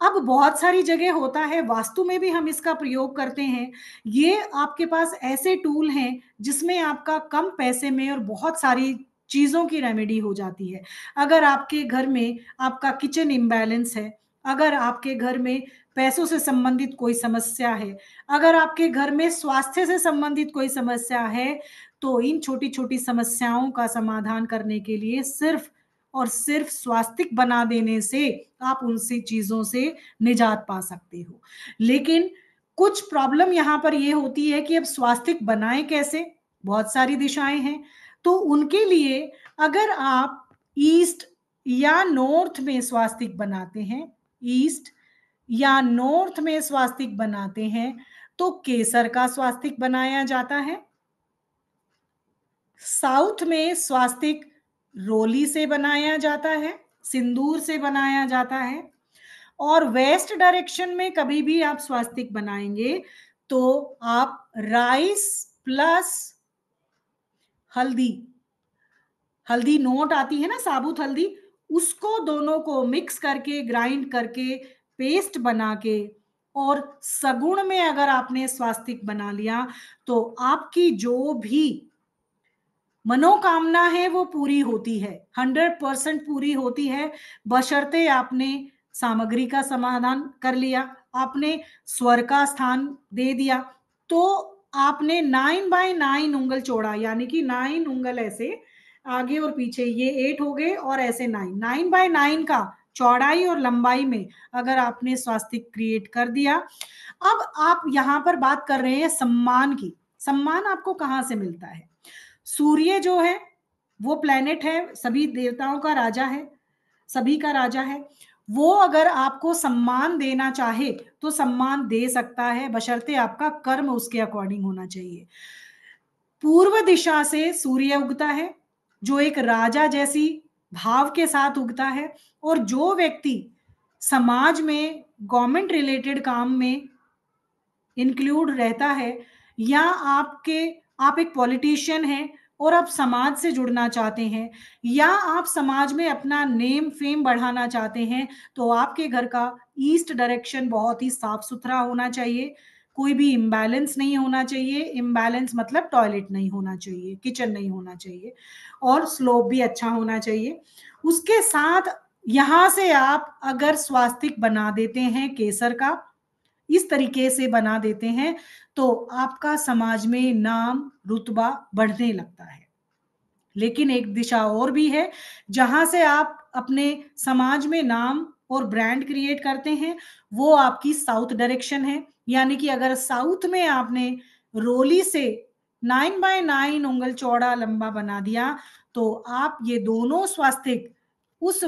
अब बहुत सारी जगह होता है, वास्तु में भी हम इसका प्रयोग करते हैं। ये आपके पास ऐसे टूल हैं जिसमें आपका कम पैसे में और बहुत सारी चीजों की रेमेडी हो जाती है। अगर आपके घर में आपका किचन इम्बैलेंस है, अगर आपके घर में पैसों से संबंधित कोई समस्या है, अगर आपके घर में स्वास्थ्य से संबंधित कोई समस्या है, तो इन छोटी छोटी समस्याओं का समाधान करने के लिए सिर्फ और सिर्फ स्वास्तिक बना देने से आप उनसे चीजों से निजात पा सकते हो। लेकिन कुछ प्रॉब्लम यहाँ पर ये होती है कि अब स्वास्तिक बनाए कैसे, बहुत सारी दिशाएं हैं। तो उनके लिए अगर आप ईस्ट या नॉर्थ में स्वास्तिक बनाते हैं, ईस्ट या नॉर्थ में स्वास्तिक बनाते हैं, तो केसर का स्वास्तिक बनाया जाता है। साउथ में स्वास्तिक रोली से बनाया जाता है, सिंदूर से बनाया जाता है। और वेस्ट डायरेक्शन में कभी भी आप स्वास्तिक बनाएंगे तो आप राइस प्लस हल्दी, हल्दी नोट आती है ना, साबुत हल्दी, उसको दोनों को मिक्स करके ग्राइंड करके पेस्ट बना के और सगुण में अगर आपने स्वास्तिक बना लिया तो आपकी जो भी मनोकामना है वो पूरी होती है, 100% पूरी होती है, बशर्ते आपने सामग्री का समाधान कर लिया, आपने स्वर का स्थान दे दिया। तो आपने 9x9 उंगल चौड़ा, यानी कि 9 उंगल ऐसे आगे और पीछे, ये 8 हो गए और ऐसे 9x9 का चौड़ाई और लंबाई में अगर आपने स्वास्तिक क्रिएट कर दिया। अब आप यहां पर बात कर रहे हैं सम्मान की। सम्मान आपको कहां से मिलता है? सूर्य जो है वो प्लेनेट है, सभी देवताओं का राजा है, सभी का राजा है। वो अगर आपको सम्मान देना चाहे तो सम्मान दे सकता है, बशर्ते आपका कर्म उसके अकॉर्डिंग होना चाहिए। पूर्व दिशा से सूर्य उगता है जो एक राजा जैसी भाव के साथ उगता है। और जो व्यक्ति समाज में गवर्नमेंट रिलेटेड काम में इंक्लूड रहता है, या आप एक पॉलिटिशियन हैं और आप समाज से जुड़ना चाहते हैं, या आप समाज में अपना नेम फेम बढ़ाना चाहते हैं, तो आपके घर का ईस्ट डायरेक्शन बहुत ही साफ सुथरा होना चाहिए। कोई भी इम्बैलेंस नहीं होना चाहिए। इम्बैलेंस मतलब टॉयलेट नहीं होना चाहिए, किचन नहीं होना चाहिए, और स्लोप भी अच्छा होना चाहिए। उसके साथ यहां से आप अगर स्वास्तिक बना देते हैं केसर का, इस तरीके से बना देते हैं, तो आपका समाज में नाम रुतबा बढ़ने लगता है। लेकिन एक दिशा और भी है जहां से आप अपने समाज में नाम और ब्रांड क्रिएट करते हैं, वो आपकी साउथ डायरेक्शन है। यानी कि अगर साउथ में आपने रोली से 9x9 उंगल चौड़ा लंबा बना दिया, तो आप ये दोनों स्वास्तिक उस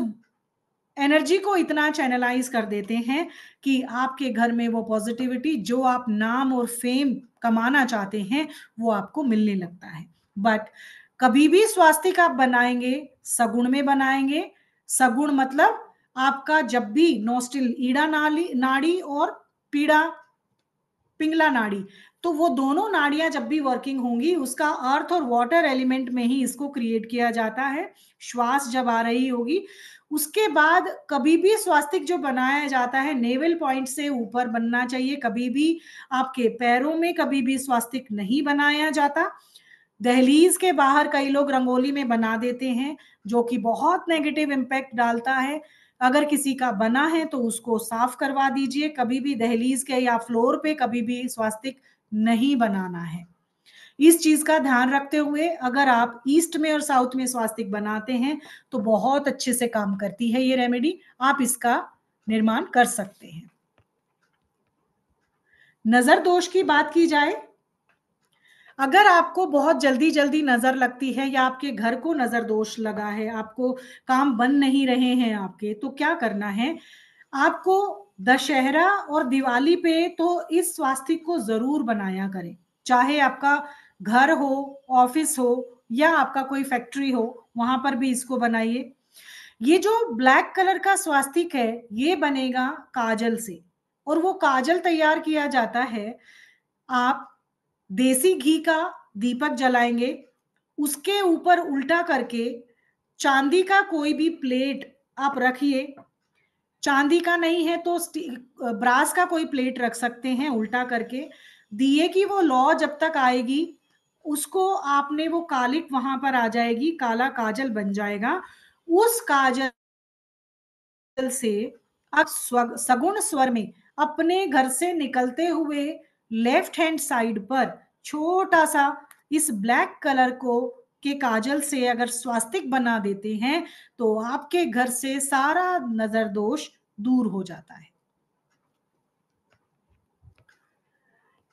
एनर्जी को इतना चैनलाइज कर देते हैं कि आपके घर में वो पॉजिटिविटी, जो आप नाम और फेम कमाना चाहते हैं, वो आपको मिलने लगता है। बट कभी भी स्वास्तिक आप बनाएंगे सगुण में बनाएंगे। सगुण मतलब आपका जब भी नोस्टिल ईड़ा नाड़ी और पीड़ा पिंगला नाड़ी, तो वो दोनों नाड़ियां जब भी वर्किंग होंगी, उसका अर्थ और वाटर एलिमेंट में ही इसको क्रिएट किया जाता है। श्वास जब आ रही होगी, उसके बाद कभी भी स्वास्तिक जो बनाया जाता है नेवल पॉइंट से ऊपर बनना चाहिए। कभी भी आपके पैरों में कभी भी स्वास्तिक नहीं बनाया जाता। दहलीज के बाहर कई लोग रंगोली में बना देते हैं, जो कि बहुत नेगेटिव इम्पैक्ट डालता है। अगर किसी का बना है तो उसको साफ करवा दीजिए। कभी भी दहलीज के या फ्लोर पे कभी भी स्वास्तिक नहीं बनाना है। इस चीज का ध्यान रखते हुए अगर आप ईस्ट में और साउथ में स्वास्तिक बनाते हैं तो बहुत अच्छे से काम करती है ये रेमेडी। आप इसका निर्माण कर सकते हैं। नजर दोष की बात की जाए, अगर आपको बहुत जल्दी जल्दी नजर लगती है या आपके घर को नजर दोष लगा है, आपको काम बन नहीं रहे हैं आपके, तो क्या करना है? आपको दशहरा और दिवाली पे तो इस स्वास्तिक को जरूर बनाया करें। चाहे आपका घर हो, ऑफिस हो, या आपका कोई फैक्ट्री हो, वहां पर भी इसको बनाइए। ये जो ब्लैक कलर का स्वास्तिक है ये बनेगा काजल से, और वो काजल तैयार किया जाता है, आप देसी घी का दीपक जलाएंगे, उसके ऊपर उल्टा करके चांदी का कोई भी प्लेट आप रखिए। चांदी का नहीं है तो ब्रास का कोई प्लेट रख सकते हैं उल्टा करके। दिए की वो लौ जब तक आएगी, उसको आपने वो कालिक वहां पर आ जाएगी, काला काजल बन जाएगा। उस काजल से आप सगुण स्वर में अपने घर से निकलते हुए लेफ्ट हैंड साइड पर छोटा सा इस ब्लैक कलर को के काजल से अगर स्वास्तिक बना देते हैं तो आपके घर से सारा नजर दोष दूर हो जाता है।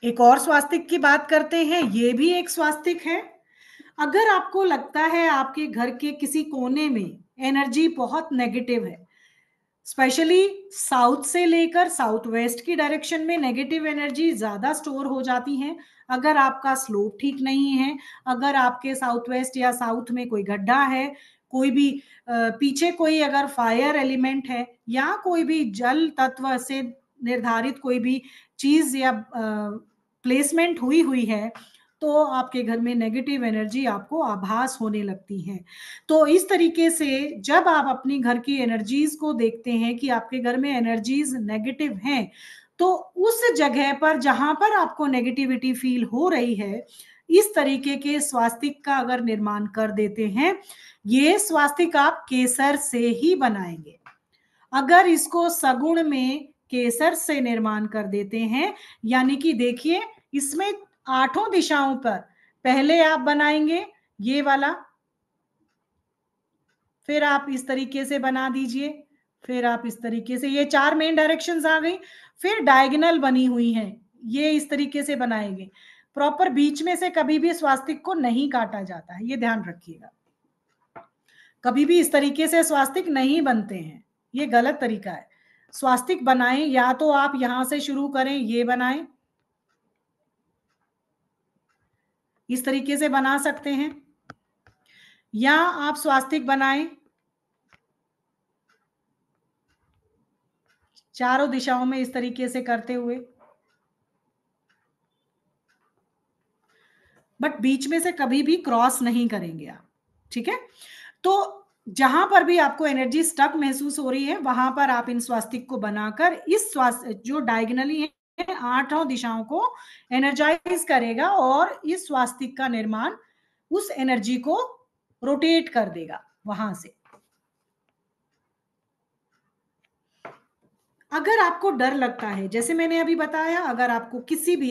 एक और स्वास्तिक की बात करते हैं। ये भी एक स्वास्तिक है। अगर आपको लगता है आपके घर के किसी कोने में एनर्जी बहुत नेगेटिव है, स्पेशली साउथ से लेकर साउथ वेस्ट की डायरेक्शन में नेगेटिव एनर्जी ज्यादा स्टोर हो जाती है। अगर आपका स्लोप ठीक नहीं है, अगर आपके साउथ वेस्ट या साउथ में कोई गड्ढा है, कोई भी पीछे कोई अगर फायर एलिमेंट है, या कोई भी जल तत्व से निर्धारित कोई भी चीज या प्लेसमेंट हुई है, तो आपके घर में नेगेटिव एनर्जी आपको आभास होने लगती है। तो इस तरीके से जब आप अपनी घर की एनर्जीज को देखते हैं कि आपके घर में एनर्जीज नेगेटिव हैं, तो उस जगह पर जहां पर आपको नेगेटिविटी फील हो रही है, इस तरीके के स्वास्तिक का अगर निर्माण कर देते हैं, ये स्वास्तिक आप केसर से ही बनाएंगे। अगर इसको सगुण में केसर से निर्माण कर देते हैं, यानी कि देखिए इसमें 8 दिशाओं पर पहले आप बनाएंगे ये वाला, फिर आप इस तरीके से बना दीजिए, फिर आप इस तरीके से, ये 4 मेन डायरेक्शंस आ गई। फिर डायगोनल बनी हुई हैं, ये इस तरीके से बनाएंगे। प्रॉपर बीच में से कभी भी स्वास्तिक को नहीं काटा जाता है, ये ध्यान रखिएगा। कभी भी इस तरीके से स्वास्तिक नहीं बनते हैं, ये गलत तरीका है। स्वास्तिक बनाएं, या तो आप यहां से शुरू करें, ये बनाएं, इस तरीके से बना सकते हैं, या आप स्वास्तिक बनाएं चारों दिशाओं में इस तरीके से करते हुए, बट बीच में से कभी भी क्रॉस नहीं करेंगे आप, ठीक है। तो जहां पर भी आपको एनर्जी स्टक महसूस हो रही है, वहां पर आप इन स्वास्तिक को बनाकर इस जो डायगोनली है 8 दिशाओं को एनर्जाइज करेगा, और इस स्वास्तिक का निर्माण उस एनर्जी को रोटेट कर देगा वहां से। अगर आपको डर लगता है, जैसे मैंने अभी बताया, अगर आपको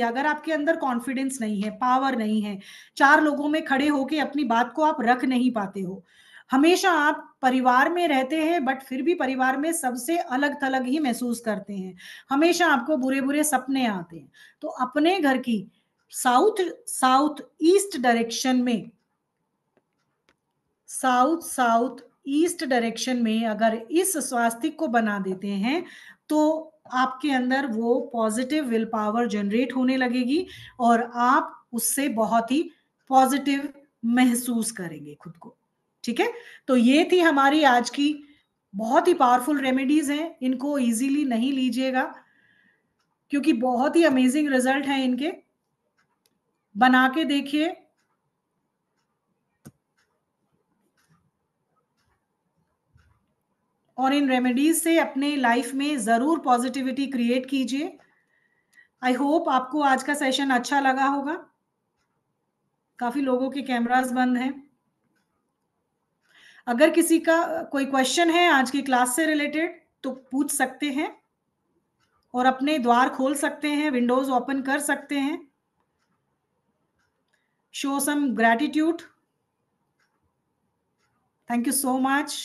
अगर आपके अंदर कॉन्फिडेंस नहीं है, पावर नहीं है, 4 लोगों में खड़े होके अपनी बात को आप रख नहीं पाते हो, हमेशा आप परिवार में रहते हैं बट फिर भी परिवार में सबसे अलग थलग ही महसूस करते हैं, हमेशा आपको बुरे बुरे सपने आते हैं, तो अपने घर की साउथ ईस्ट डायरेक्शन में, साउथ ईस्ट डायरेक्शन में अगर इस स्वास्तिक को बना देते हैं, तो आपके अंदर वो पॉजिटिव विल पावर जनरेट होने लगेगी, और आप उससे बहुत ही पॉजिटिव महसूस करेंगे खुद को, ठीक है। तो ये थी हमारी आज की बहुत ही पावरफुल रेमेडीज हैं, इनको इजीली नहीं लीजिएगा, क्योंकि बहुत ही अमेजिंग रिजल्ट हैं इनके। बना के देखिए, और इन रेमेडीज से अपने लाइफ में जरूर पॉजिटिविटी क्रिएट कीजिए। आई होप आपको आज का सेशन अच्छा लगा होगा। काफी लोगों के कैमरास बंद हैं। अगर किसी का कोई क्वेश्चन है आज की क्लास से रिलेटेड तो पूछ सकते हैं, और अपने द्वार खोल सकते हैं, विंडोज ओपन कर सकते हैं। Show some gratitude. Thank you so much.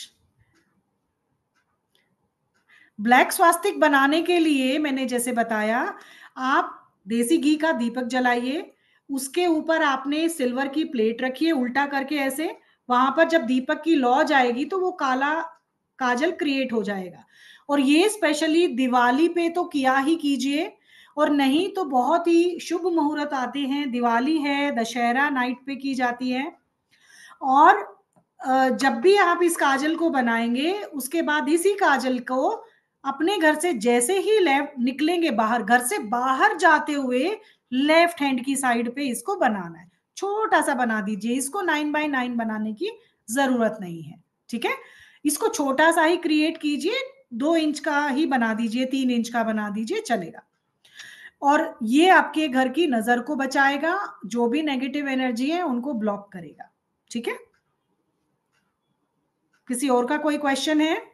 Black स्वास्तिक बनाने के लिए मैंने जैसे बताया, आप देसी घी का दीपक जलाइए, उसके ऊपर आपने सिल्वर की प्लेट रखिए उल्टा करके ऐसे, वहां पर जब दीपक की लौ जाएगी तो वो काला काजल क्रिएट हो जाएगा। और ये स्पेशली दिवाली पे तो किया ही कीजिए, और नहीं तो बहुत ही शुभ मुहूर्त आते हैं, दिवाली है, दशहरा नाइट पे की जाती है। और जब भी आप इस काजल को बनाएंगे, उसके बाद इसी काजल को अपने घर से जैसे ही लेफ्ट निकलेंगे, बाहर घर से बाहर जाते हुए लेफ्ट हैंड की साइड पे इसको बनाना है। छोटा सा बना दीजिए, इसको 9x9 बनाने की जरूरत नहीं है, ठीक है। इसको छोटा सा ही क्रिएट कीजिए, 2 इंच का ही बना दीजिए, 3 इंच का बना दीजिए, चलेगा। और ये आपके घर की नजर को बचाएगा, जो भी नेगेटिव एनर्जी है उनको ब्लॉक करेगा, ठीक है। किसी और का कोई क्वेश्चन है?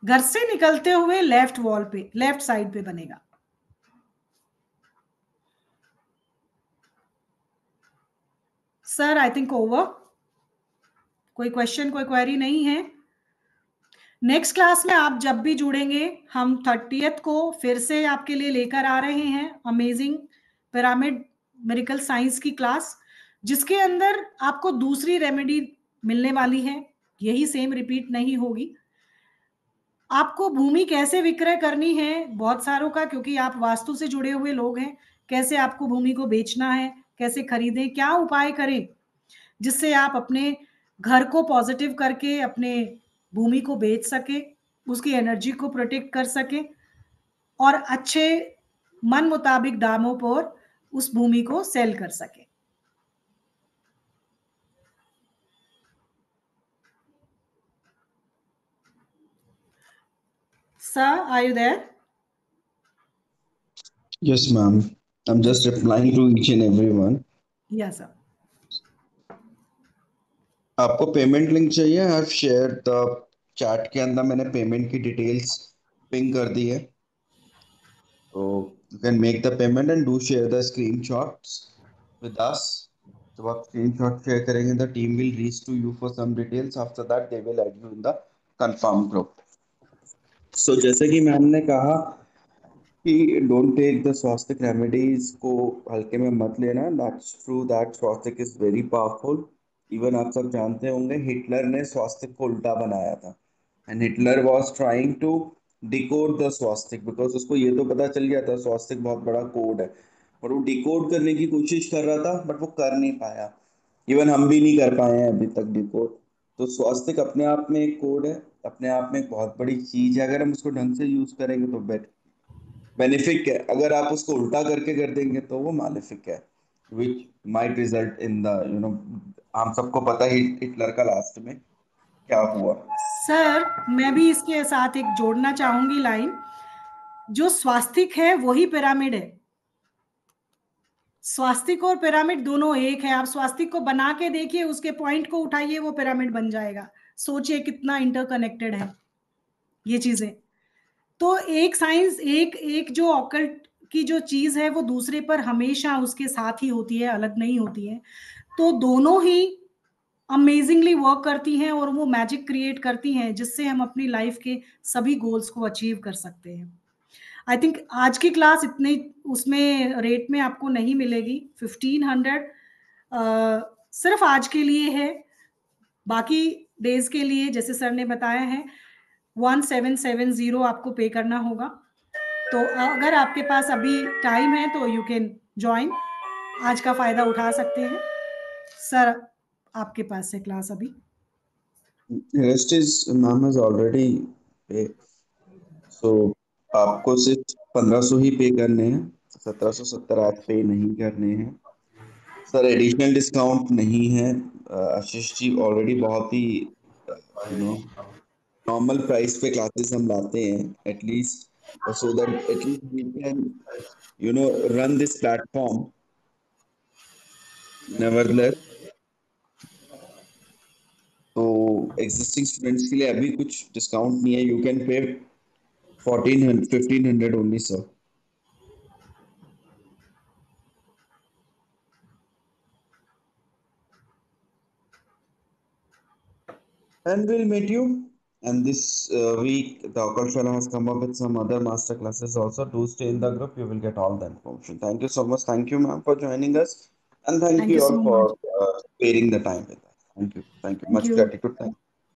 घर से निकलते हुए लेफ्ट वॉल पे, लेफ्ट साइड पे बनेगा। Sir I think over. कोई क्वेश्चन, कोई क्वेरी नहीं है। नेक्स्ट क्लास में आप जब भी जुड़ेंगे, हम 30th को फिर से आपके लिए लेकर आ रहे हैं अमेजिंग पिरामिड मिरेकल साइंस की क्लास, जिसके अंदर आपको दूसरी रेमेडी मिलने वाली है, यही सेम रिपीट नहीं होगी। आपको भूमि कैसे विक्रय करनी है, बहुत सारों का, क्योंकि आप वास्तु से जुड़े हुए लोग हैं, कैसे आपको भूमि को बेचना है, कैसे खरीदें, क्या उपाय करें जिससे आप अपने घर को पॉजिटिव करके अपने भूमि को बेच सके, उसकी एनर्जी को प्रोटेक्ट कर सके और अच्छे मन मुताबिक दामों पर उस भूमि को सेल कर सके। Sir, are you there? Yes, ma'am. I'm just replying to each and everyone. Yes, sir. आपको पेमेंट लिंक चाहिए? I have share the chat के अंदर मैंने पेमेंट की डिटेल्स पिंग कर दी है, तो you can make the payment and do share the screenshots with us. जब आप स्क्रीनशॉट शेयर करेंगे the team will reach to you for some details, after that they will add you in the confirm group. So जैसे कि ma'am ने कहा कि don't take the swastik remedies को हल्के में मत लेना। That's true that swastik is very powerful. Even आप सब जानते होंगे हिटलर ने स्वास्तिक को उल्टा बनाया था, and Hitler was trying to decode the swastika because उसको ये तो पता चल गया था स्वास्तिक बहुत बड़ा कोड है, और वो डिकोड करने की कोशिश कर रहा था बट वो कर नहीं पाया। इवन हम भी नहीं कर पाए हैं अभी तक डिकोड। तो स्वास्तिक अपने आप में एक कोड है, अपने आप में एक बहुत बड़ी चीज है। अगर हम उसको ढंग से यूज करेंगे तो बेनिफिक है, अगर आप उसको उल्टा करके कर देंगे तो वो मालेफिक है, which might result in the हम सबको पता ही हिटलर का लास्ट में क्या हुआ। सर, मैं भी इसके साथ एक जोड़ना चाहूंगी लाइन, जो स्वास्तिक है वही पिरामिड है। स्वास्तिक और पिरामिड दोनों एक है। आप स्वास्तिक को बना के देखिए, उसके पॉइंट को उठाइए, वो पिरामिड बन जाएगा। सोचिए कितना इंटरकनेक्टेड है ये चीजें। तो एक साइंस, एक एक जो ऑकल्ट की जो चीज है वो दूसरे पर हमेशा उसके साथ ही होती है, अलग नहीं होती है। तो दोनों ही अमेजिंगली वर्क करती हैं और वो मैजिक क्रिएट करती हैं जिससे हम अपनी लाइफ के सभी गोल्स को अचीव कर सकते हैं। आई थिंक आज की क्लास इतने उसमें रेट में आपको नहीं मिलेगी। 1500 सिर्फ आज के लिए है, बाकी डेज के लिए जैसे सर ने बताया है 1770 आपको पे करना होगा। तो अगर आपके पास अभी टाइम है तो यू कैन ज्वाइन, आज का फायदा उठा सकते हैं। सर, आपके पास है क्लास अभी। Rest is ma'am has already pay, so आपको सिर्फ 1500 ही पे करने हैं, 1770 आप पे नहीं करने हैं। सर एडिशनल डिस्काउंट नहीं है। आशीष जी ऑलरेडी बहुत ही नॉर्मल प्राइस पे क्लासेस हम लाते हैं, at least so that at least we can run this platform. Nevertheless, तो एग्जिस्टिंग स्टूडेंट्स के लिए अभी कुछ डिस्काउंट नहीं है। You can pay 1500 only sir, and we'll meet you. And this week the occult fellow has come up with some other master classes also. Do stay in the group, you will get all the information. Thank you so much. Thank you ma'am for joining us, and thank Thank you you all so for much. sparing the time with us. Thank you, Thank much you. gratitude. Thank you.